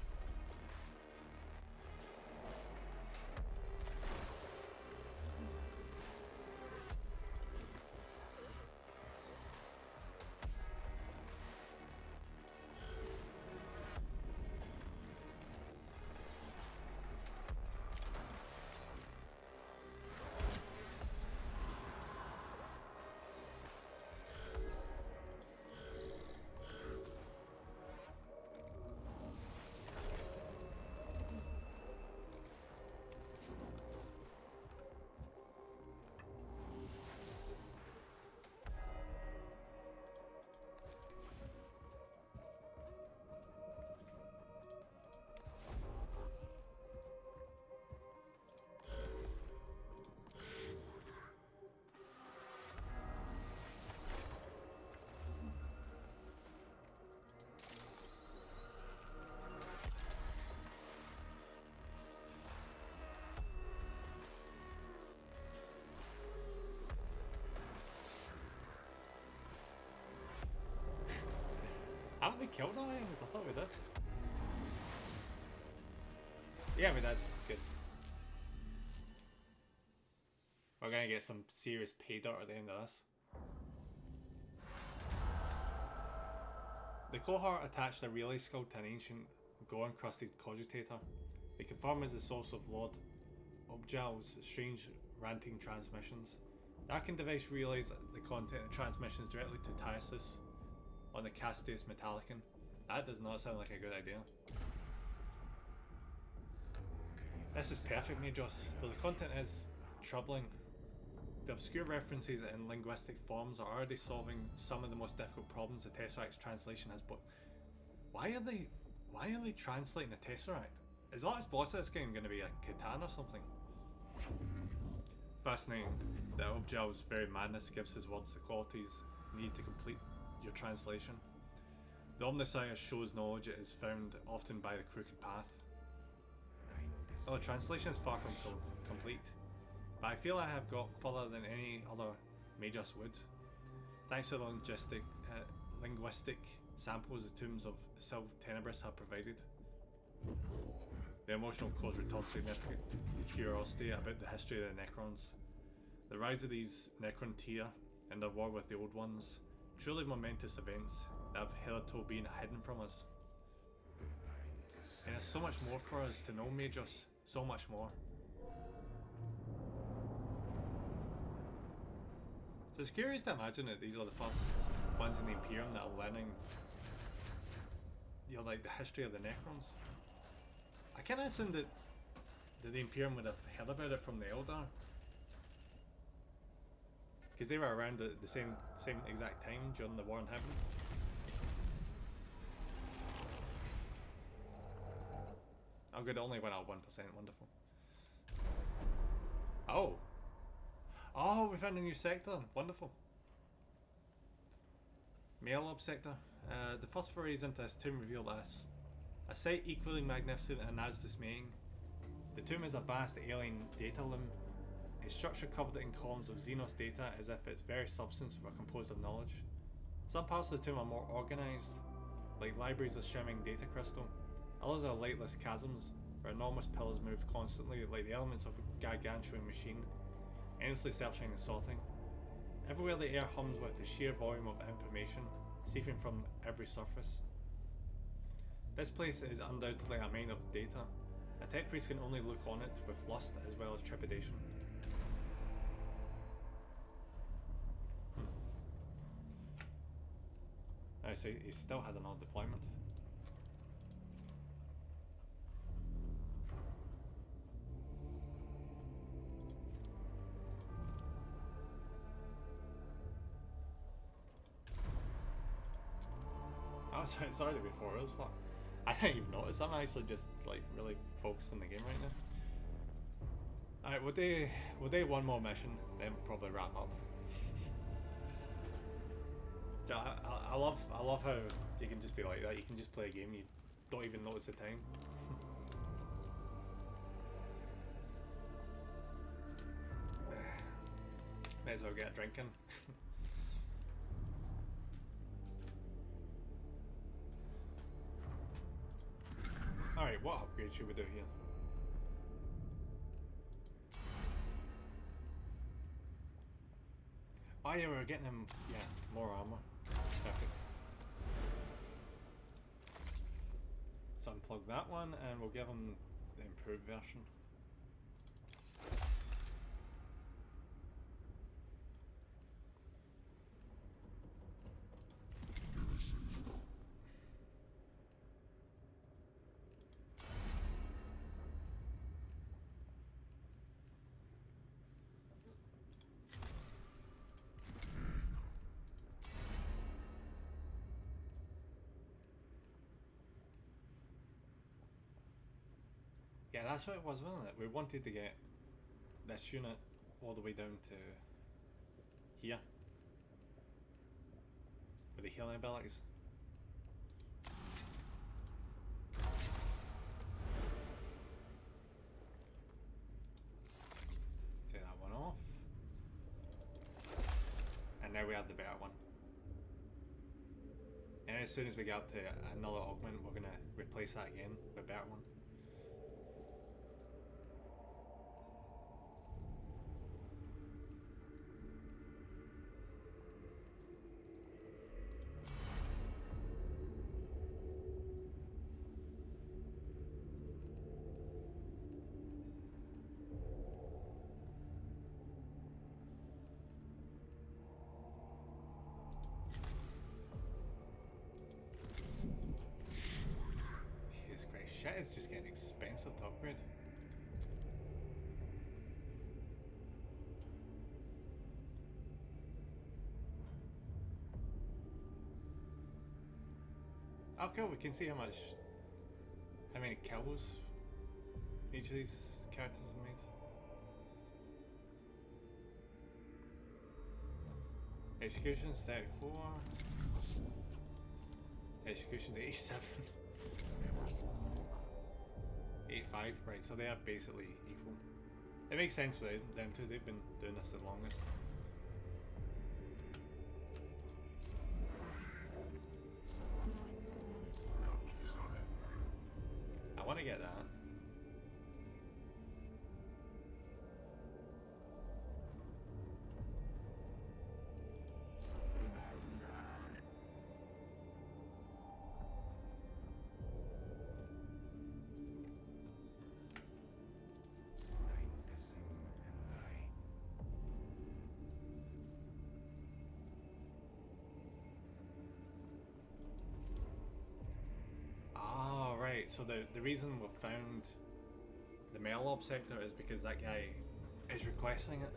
Haven't we killed all aliens? I thought we did. Yeah, we did. Good. We're gonna get some serious pay dirt at the end of this. The cohort attached a relay skull to an ancient, gore-encrusted cogitator. They confirm as the source of Lord Objal's strange ranting transmissions. The Arcan device relays the content of transmissions directly to Tyasis on the Castius Metallicon. That does not sound like a good idea. This is perfect, Majos, though the content is troubling. The obscure references in linguistic forms are already solving some of the most difficult problems the Tesseract's translation has. But why are they translating the Tesseract? Is the last boss of this game going to be a Catan or something? Fascinating that Objal's very madness gives his words the qualities needed to complete your translation. The Omniscience shows knowledge it is found often by the crooked path. Oh, the translation is far from complete, but I feel I have got further than any other Magus would. Thanks to the linguistic samples the tombs of Sylv Tenebris have provided. The emotional cause returns significant curiosity about the history of the Necrons. The rise of these Necron tier and their war with the Old Ones. Truly momentous events that have hitherto been hidden from us. And there's so much more for us to know, Majors. So much more. So it's curious to imagine that these are the first ones in the Imperium that are learning, you know, like the history of the Necrons. I kind of assumed that the Imperium would have heard about it from the Eldar, because they were around at the same exact time during the War in Heaven. Oh good, it only went out 1%, wonderful. Oh! Oh, we found a new sector, wonderful. Mail-up sector. The first forays into this tomb revealed us a sight equally magnificent and as dismaying. The tomb is a vast alien data loom. A structure covered in columns of Xenos data as if its very substance were composed of knowledge. Some parts of the tomb are more organised, like libraries of shimmering data crystal. Others are lightless chasms, where enormous pillars move constantly like the elements of a gargantuan machine, endlessly searching and sorting. Everywhere the air hums with the sheer volume of information seeping from every surface. This place is undoubtedly a mine of data. A tech priest can only look on it with lust as well as trepidation. Oh, so he still has another deployment. Oh, sorry to be before us. Fuck. I didn't even notice. I'm actually just like really focused on the game right now. Alright, we'll do one more mission, then probably wrap up. So I love how you can just be like that. You can just play a game, you don't even notice the time. May as well get a drink in. Alright, what upgrade should we do here? Oh yeah, we're getting him, yeah, more armor. Perfect. So unplug that one and we'll give him the improved version. Yeah, that's what it was, wasn't it? We wanted to get this unit all the way down to here with the healing abilities. Take that one off. And now we have the better one. And as soon as we get up to another augment, we're going to replace that again with a better one. Shit is just getting expensive to upgrade. Oh cool, we can see how many kills each of these characters have made. Executions 34. Executions 87. 85, right, so they are basically equal. It makes sense for them too, they've been doing this the longest. I want to get that. So the reason we found the Melob sector is because that guy is requesting it.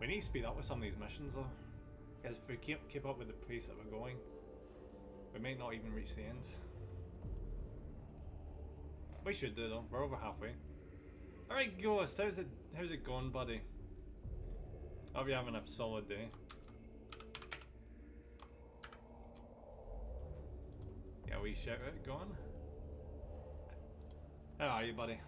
We need to speed up with some of these missions though, because if we keep up with the pace that we're going, we might not even reach the end. We should do though, we're over halfway. Alright Ghost, how's it going, buddy? Hope you're having a solid day. Yeah, we shout out, go on. How are you, buddy?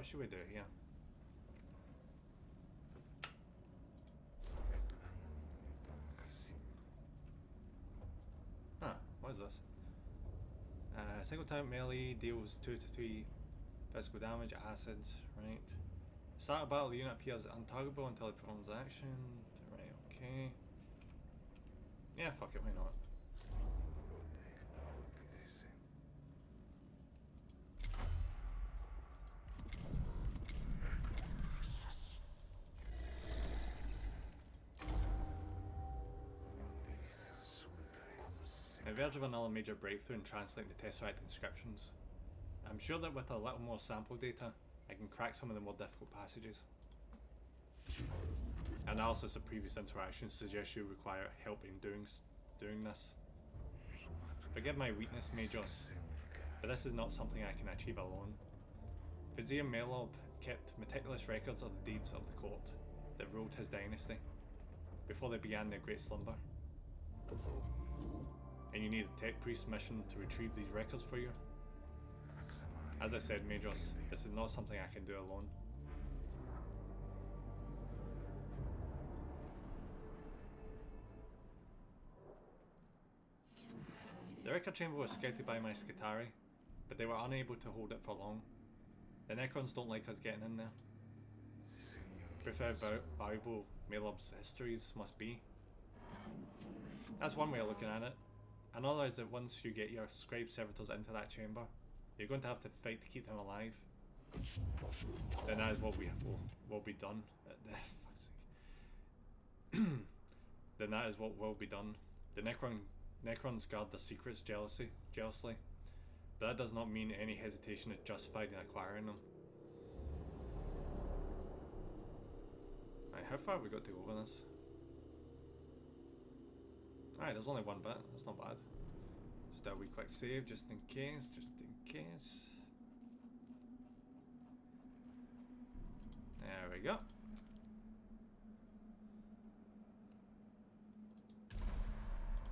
what should we do here? Huh, what is this? Single type melee deals 2 to 3 physical damage, acids, right. Start a battle, the unit appears untargetable until it performs action. Right, okay. Yeah, fuck it, why not? On the verge of another major breakthrough in translating the Tesseract inscriptions. I'm sure that with a little more sample data, I can crack some of the more difficult passages. Analysis of previous interactions suggests you require help in doing this. Forgive my weakness, Majors, but this is not something I can achieve alone. Vizier Melob kept meticulous records of the deeds of the court that ruled his dynasty before they began their great slumber. And you need a tech priest mission to retrieve these records for you. As I said, Majors, this is not something I can do alone. The record chamber was scouted by my Skitari, but they were unable to hold it for long. The Necrons don't like us getting in there. Proof how valuable Melob's histories must be. That's one way of looking at it. Another is that once you get your scribe servitors into that chamber, you're going to have to fight to keep them alive. Then that is what will be done. Then that is what will be done. The Necrons guard their secrets jealously, but that does not mean any hesitation is justified in acquiring them. Right, how far have we got to go with this? Alright, there's only one bit, that's not bad. Just a wee quick save, just in case. There we go.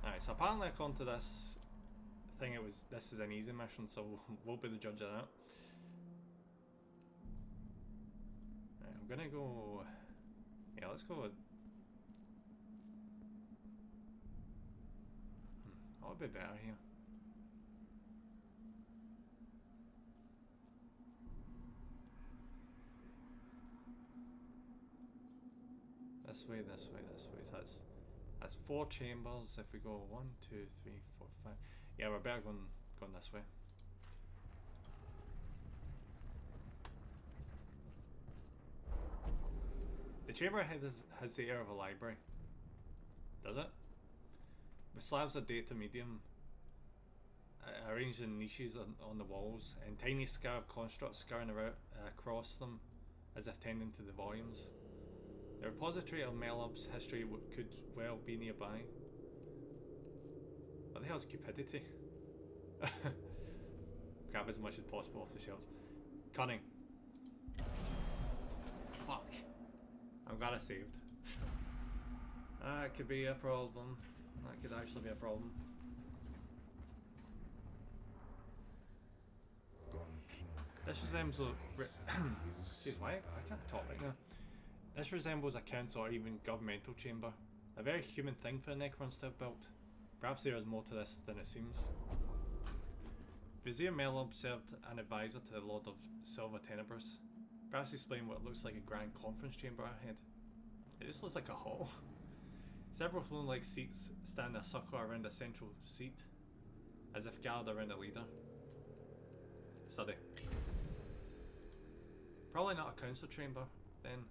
Alright, so apparently according to this thing, this is an easy mission, so we'll be the judge of that. Right, I'm gonna go... Yeah, let's go with... What would be better here? This way. So that's 4 chambers. If we go 1, 2, 3, 4, 5. Yeah, we're better going this way. The chamber ahead has the air of a library. Does it? With slabs of data medium arranged in niches on the walls, and tiny scarab constructs scurrying across them as if tending to the volumes. The repository of Melob's history could well be nearby. What the hell is cupidity? Grab as much as possible off the shelves. Cunning. Fuck. I'm glad I saved. That could be a problem. That could actually be a problem. This resembles jeez, why? I can't talk right now. This resembles a council or even governmental chamber. A very human thing for the Necrons to have built. Perhaps there is more to this than it seems. Vizier Melob served an advisor to the Lord of Silver Tenebris. Perhaps explain what looks like a grand conference chamber ahead. It just looks like a hall. Several throne-like seats stand in a circle around a central seat, as if gathered around a leader. Study. Probably not a council chamber, then.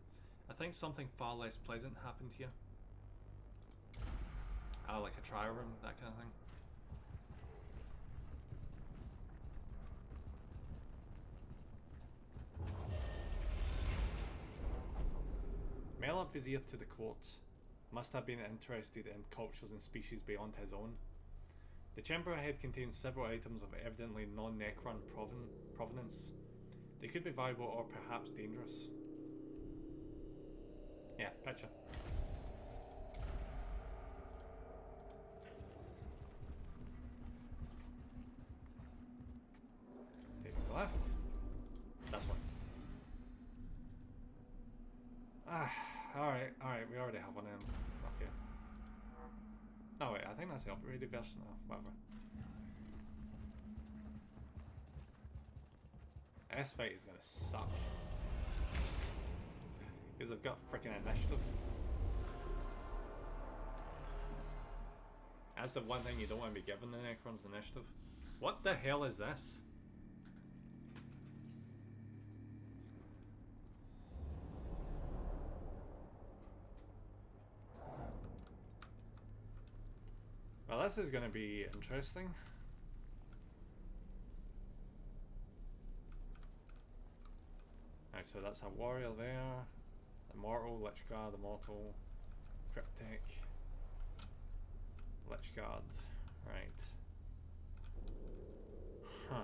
I think something far less pleasant happened here. Like a trial room, that kind of thing. Melob Vizier to the court must have been interested in cultures and species beyond his own. The chamber ahead contains several items of evidently non-Necron provenance. They could be valuable or perhaps dangerous. Yeah, picture. Taking the left. This one. Alright, we already have one of them. Okay. Oh wait, I think that's the upgraded version of whatever. S fight is gonna suck. Because I've got freaking initiative. That's the one thing you don't want to be given the Necron's initiative. What the hell is this? Well, this is going to be interesting. Alright, so that's a warrior there. Immortal, Lichguard, Immortal, Cryptic, Lichguard, right. Huh.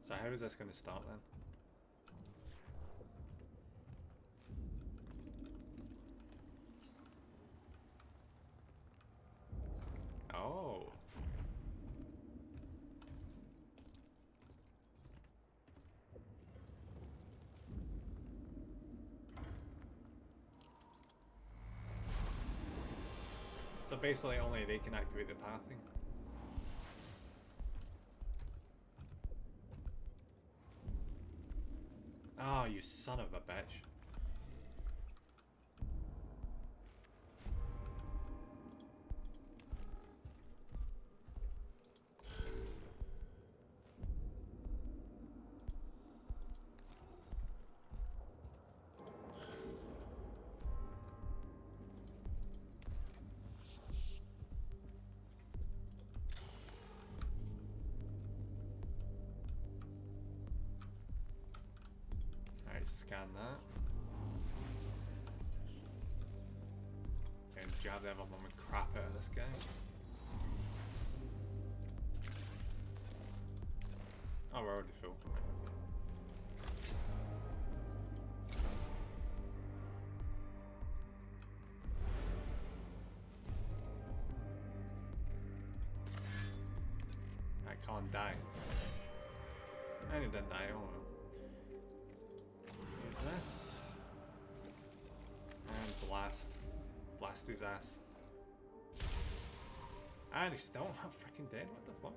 So how is this going to start then? Oh. So basically only they can activate the pathing. Oh, you son of a bitch. Scan that. And jab the other moment crap out of this guy. Oh, we're already full. I can't die. And he didn't die, oh well. This and blast his ass, and he's still not freaking dead. What the fuck?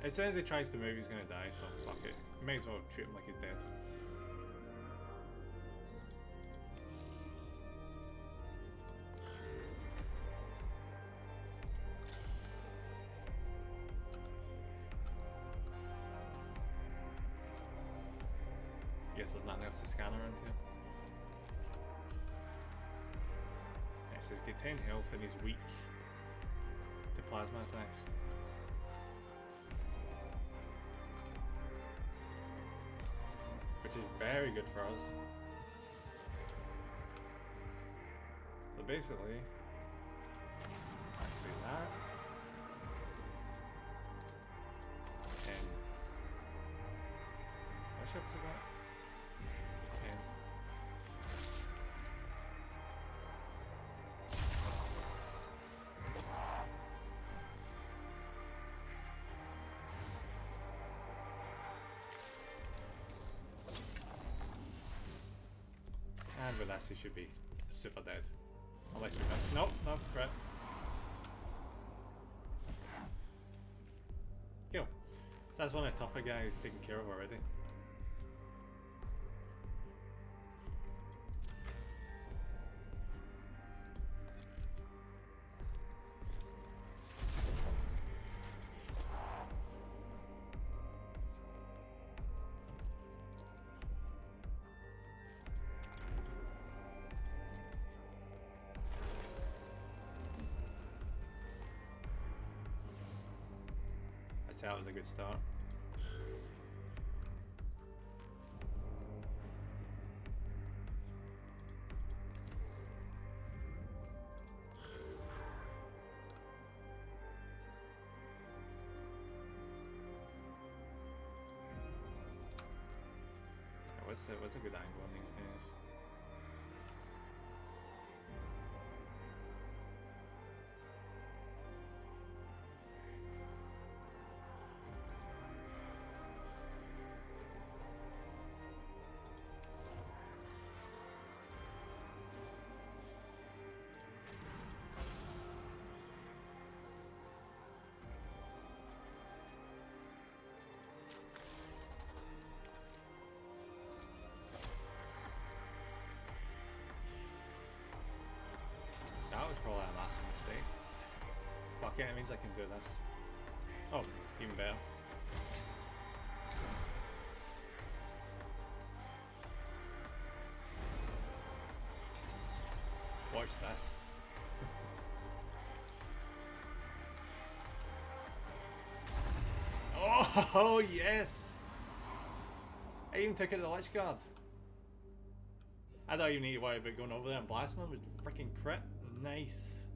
As soon as he tries to move, he's gonna die. So fuck it. May as well treat him like he's dead. Guess there's nothing else to scan around here. It says get 10 health and he's weak to plasma attacks. Which is very good for us. So basically, activate that. And what ships is that? And with this, he should be super dead. Unless we miss. Nope, no, crit. Cool. So that's one of the tougher guys taken care of already. That was a good start. what's a good angle on these guys? That was probably a massive mistake. Fuck it, it means I can do this. Oh, even better. Watch this. Oh, yes! I even took it to the Lich Guard. I don't even need to worry about going over there and blasting them with freaking crit. Nice.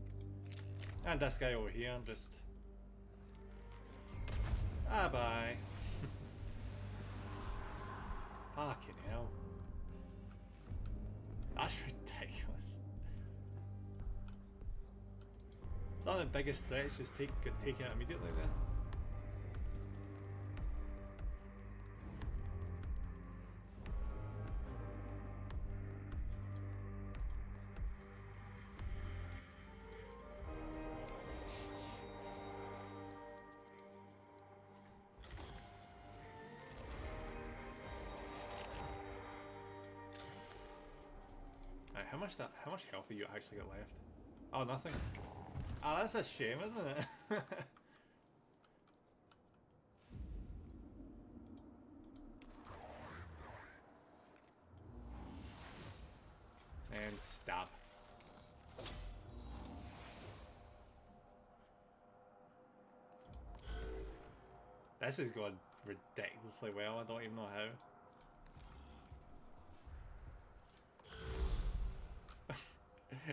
And this guy over here, I'm just... Ah, bye. Fucking hell. That's ridiculous. It's not the biggest threat, it's just taking it immediately then. How much health have you actually got left? Oh, nothing. Oh, that's a shame, isn't it? And stab. This is going ridiculously well, I don't even know how.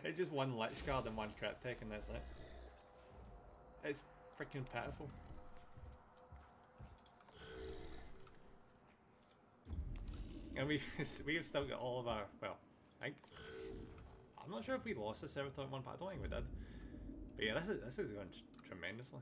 It's just one Lich Guard and one crit tech and that's it. It's freaking pitiful. And we've still got all of our, well, I'm not sure if we lost the Serotonin one, but I don't think we did. But yeah, this is going tremendously.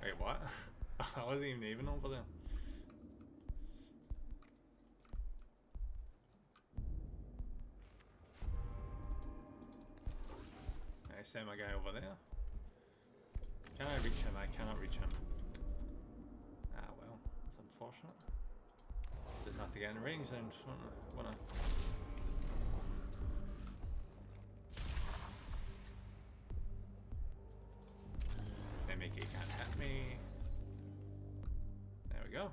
Wait, what? I wasn't even over there. I send my guy over there. Can I reach him? I cannot reach him. Ah well, that's unfortunate. Just have to get in range then, just wanna make it can't hit me. There we go.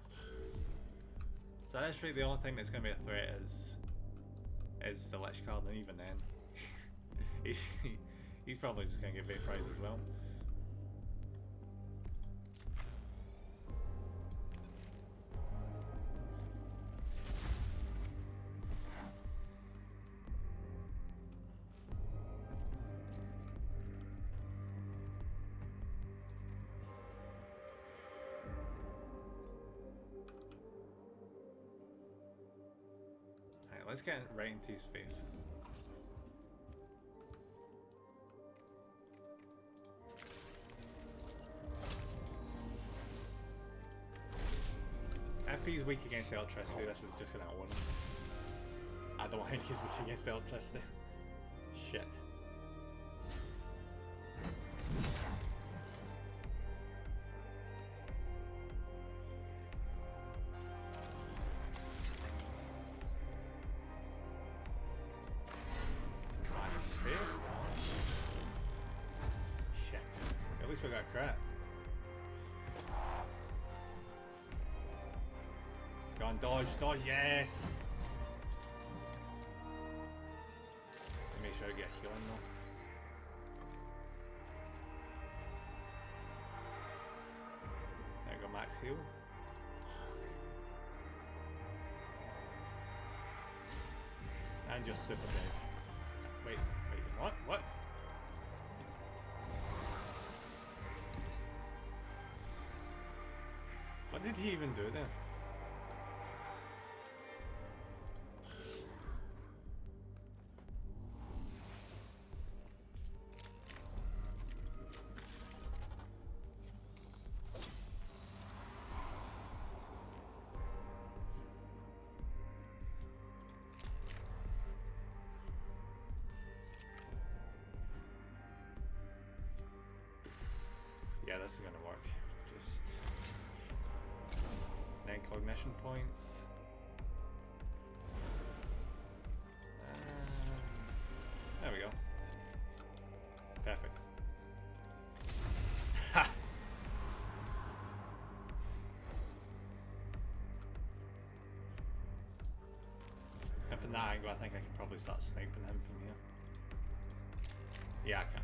So that's really the only thing that's gonna be a threat is the Lich Guard, and even then he's probably just gonna get vaporized as well. Let's get right into his face. If he's weak against electricity, this is just gonna own him. I don't think he's weak against electricity. Shit. We got crap. Go on, dodge, yes! Make sure I get a healing though. max heal. And just super dead. Wait, what? What? What did he even do there? Yeah, this is gonna work. Just 9 cognition points. There we go. Perfect. Ha! And from that angle, I think I can probably start sniping him from here. Yeah, I can.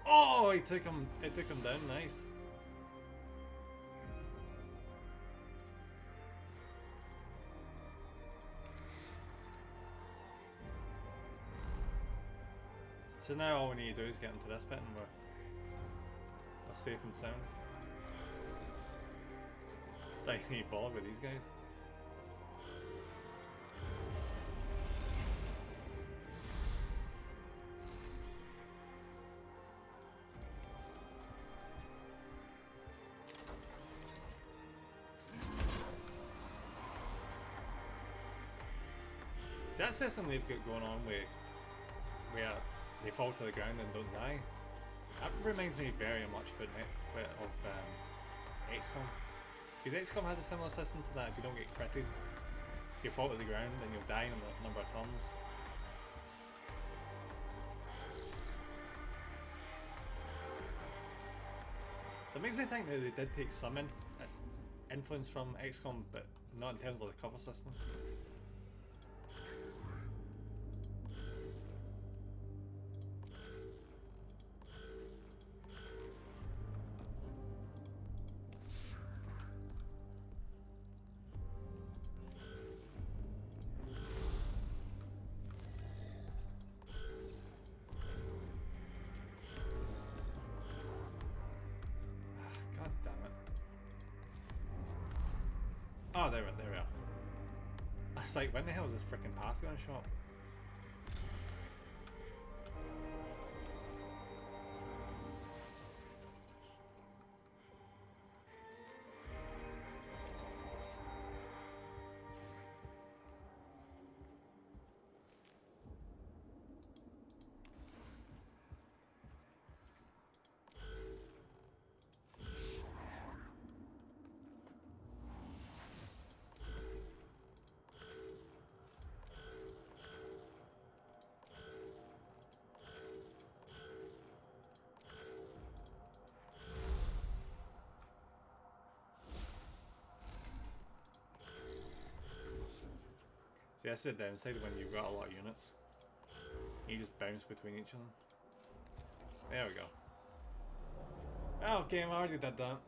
Oh, it took him down, nice. So now all we need to do is get into this bit and we're safe and sound. Don't need bother with these guys. That system they've got going on where they fall to the ground and don't die. That reminds me very much of XCOM. Because XCOM has a similar system to that. If you don't get critted, you fall to the ground and you'll die in a number of turns. So it makes me think that they did take some influence from XCOM, but not in terms of the cover system. Oh, there we are. I was like, when the hell is this freaking path going to show up? See, that's the downside when you've got a lot of units. You just bounce between each of them. There we go. Okay, I already did that.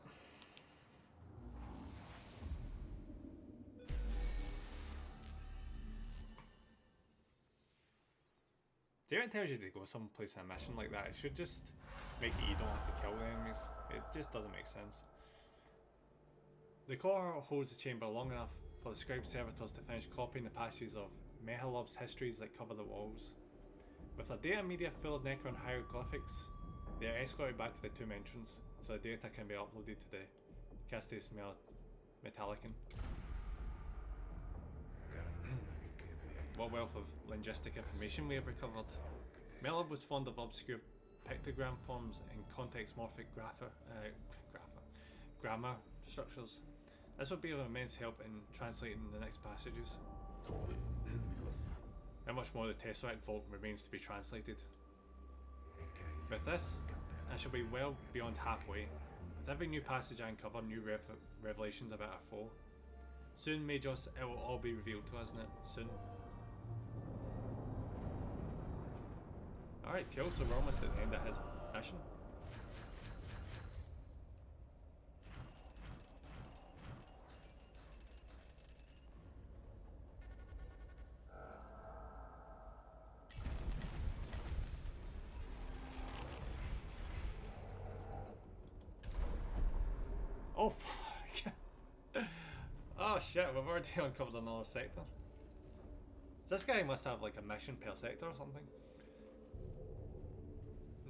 See, when it tells you to go someplace in a mission like that, it should just make it you don't have to kill the enemies. It just doesn't make sense. The core holds the chamber long enough for the scribe servitors to finish copying the passages of Mehalob's histories that cover the walls. With their data media full of Necron hieroglyphics, they are escorted back to the tomb entrance so the data can be uploaded to the Castes Metallicon. What wealth of linguistic information we have recovered. Melob was fond of obscure pictogram forms and context-morphic grammar structures. This would be of immense help in translating the next passages. How much more the Tesseract Vault remains to be translated. With this, I shall be well beyond halfway. With every new passage I uncover, new revelations about our foe. Soon, Majos, it will all be revealed to us, isn't it? Soon. Alright, cool, so we're almost at the end of his mission. Oh fuck! Oh shit, we've already uncovered another sector. This guy must have like a mission per sector or something.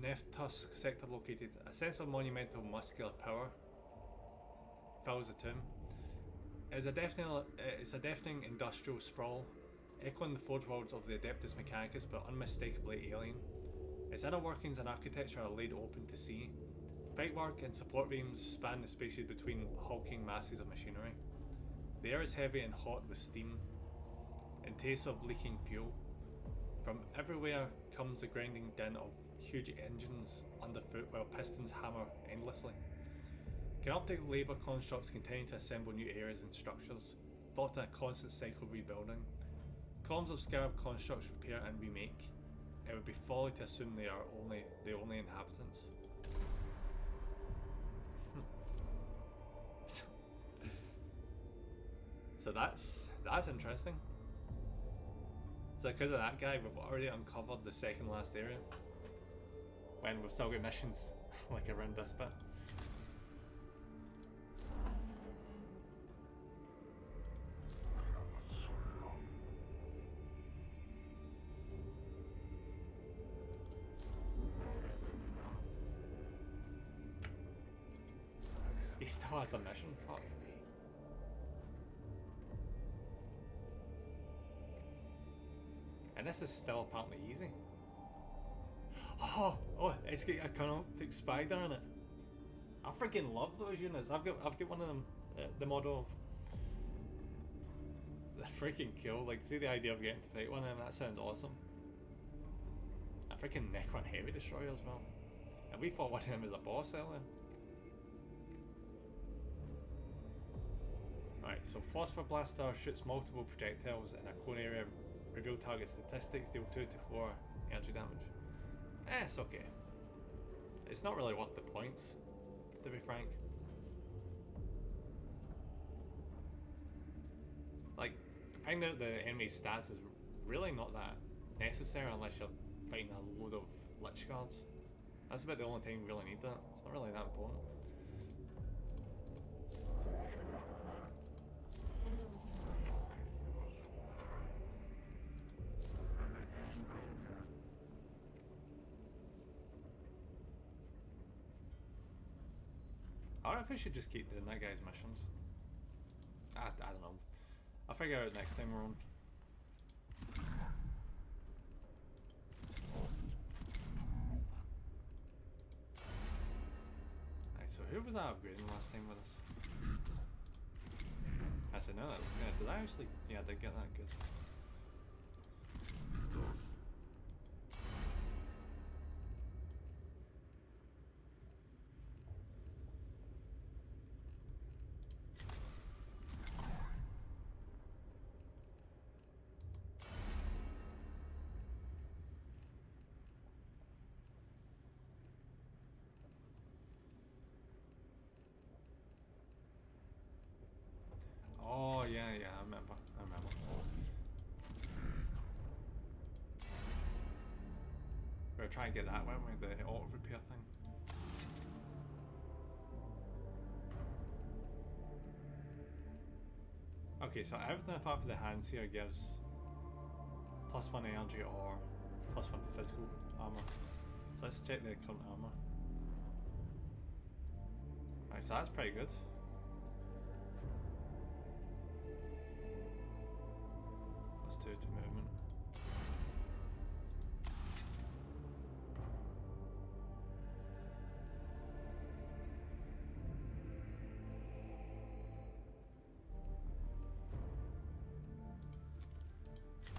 Nephtusk sector located. A sense of monumental muscular power fills the tomb. It's a deafening industrial sprawl, echoing the forge worlds of the Adeptus Mechanicus, but unmistakably alien. Its inner workings and architecture are laid open to see. Pipework and support beams span the spaces between hulking masses of machinery. The air is heavy and hot with steam, and tastes of leaking fuel. From everywhere comes the grinding din of huge engines underfoot while pistons hammer endlessly. Canoptic labour constructs continue to assemble new areas and structures, locked in a constant cycle of rebuilding. Columns of scarab constructs repair and remake. It would be folly to assume they are the only inhabitants. So that's interesting. So because of that guy, we've already uncovered the second last area. When we've still got missions like around this bit. He still has a mission, fuck. And this is still apparently easy. Oh, it's got a canoptic spider in it. I freaking love those units. I've got one of them, the model of. They're freaking cool. Like, see the idea of getting to fight one of them, that sounds awesome. A freaking Necron Heavy Destroyer as well. And we fought one of them as a boss earlier. Right, so Phosphor Blaster shoots multiple projectiles in a clone area, reveal target statistics, deal 2 to 4 energy damage. It's okay. It's not really worth the points, to be frank. Like, finding out the enemy's stats is really not that necessary unless you're fighting a load of Lich Guards. That's about the only time you really need that. It's not really that important. I wonder if we should just keep doing that guy's missions. I don't know. I'll figure it out next time we're on. Right, so who was I upgrading last time with us? I said no, did I actually? Yeah, I did get that good. Oh yeah, I remember. We were trying to get that, weren't we? The auto repair thing. Okay, so everything apart from the hands here gives +1 energy or +1 physical armor. So let's check the current armor. Right, so that's pretty good. +2 to movement.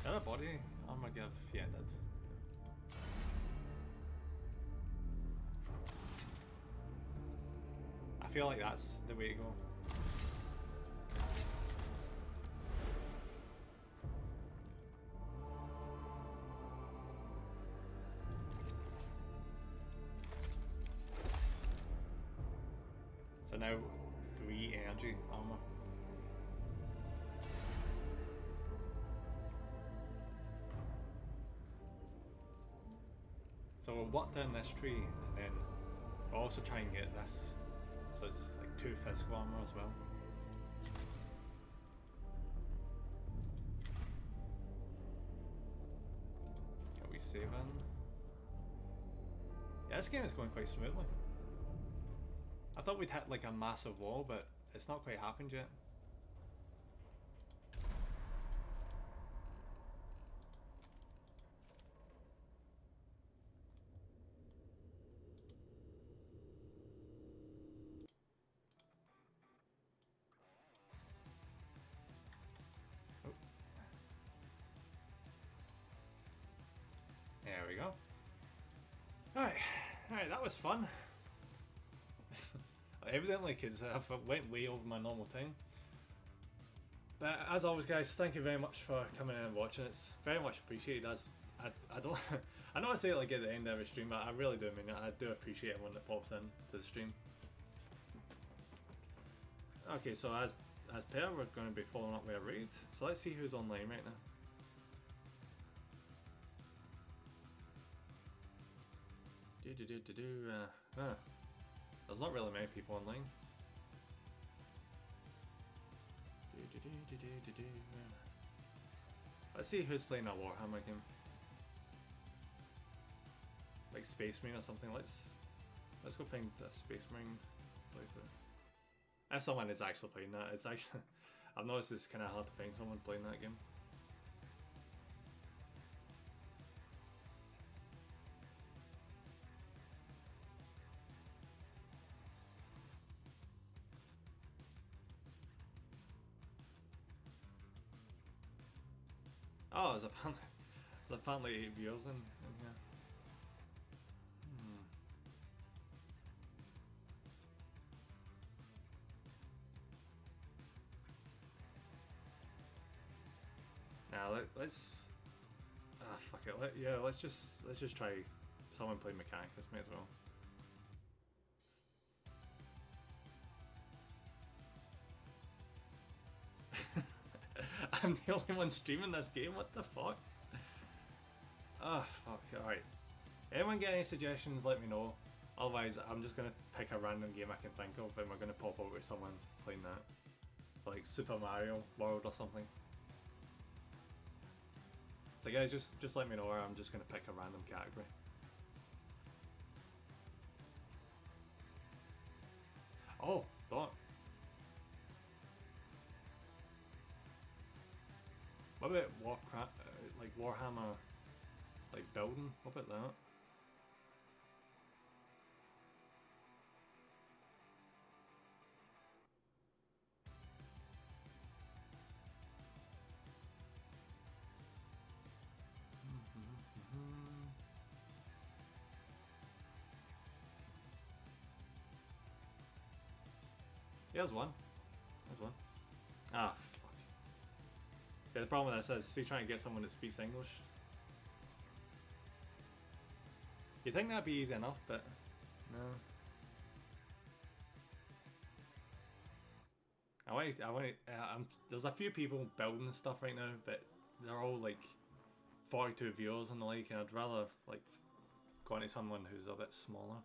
Did a body armor give? Yeah, it did. I feel like that's the way to go. So now 3 energy armor. So we'll walk down this tree and then we'll also try and get this So it's like 2 physical armor as well. Are we saving? Yeah, this game is going quite smoothly. I thought we'd hit like a massive wall, but it's not quite happened yet. Oh. There we go. Alright, that was fun. Evidently, because I went way over my normal time. But as always, guys, thank you very much for coming in and watching. It's very much appreciated. As I don't, I know I say it like at the end of every stream, but I really do mean it. I do appreciate everyone that pops in to the stream. Okay, so as per, we're going to be following up with a raid. So let's see who's online right now. There's not really many people online. Let's see who's playing a Warhammer game. Like Space Marine or something. Let's go find a Space Marine playthrough. If someone is actually playing that, it's actually I've noticed it's kind of hard to find someone playing that game. Oh, there's apparently 8 viewers in here. Now let's fuck it. Let's just try someone playing Mechanicus, may as well. I'm the only one streaming this game, what the fuck? Ah, fuck, alright. Anyone get any suggestions, let me know. Otherwise, I'm just gonna pick a random game I can think of and we're gonna pop out with someone playing that. Like Super Mario World or something. So guys, just let me know, or I'm just gonna pick a random category. Oh, thought. What about Warcraft, like Warhammer, like building? What about that? Yeah, there's one. There's one. Ah, fuck. Yeah, the problem with that is see trying to get someone that speaks English. You'd think that'd be easy enough, but no. There's a few people building stuff right now, but they're all like 42 viewers and the like, and I'd rather like go into someone who's a bit smaller.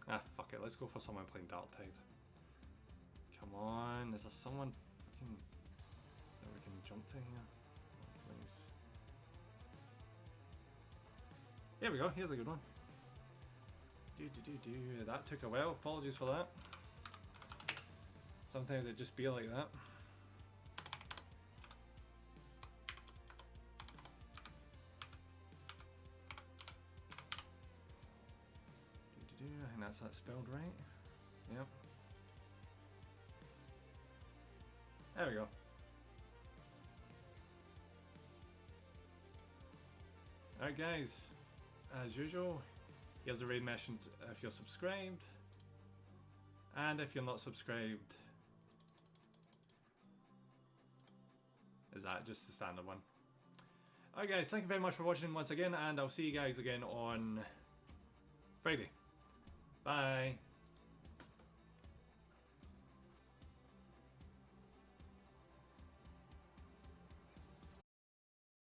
Ah, fuck it, let's go for someone playing Dark Tide. Come on, is there someone fucking that we can jump to here? Please. Here we go, here's a good one. That took a while, apologies for that. Sometimes it just be like that. I think that's that spelled right. Yep. There we go. Alright guys, as usual, here's a raid mission if you're subscribed. And if you're not subscribed, is that just the standard one? Alright guys, thank you very much for watching once again, and I'll see you guys again on Friday. Bye.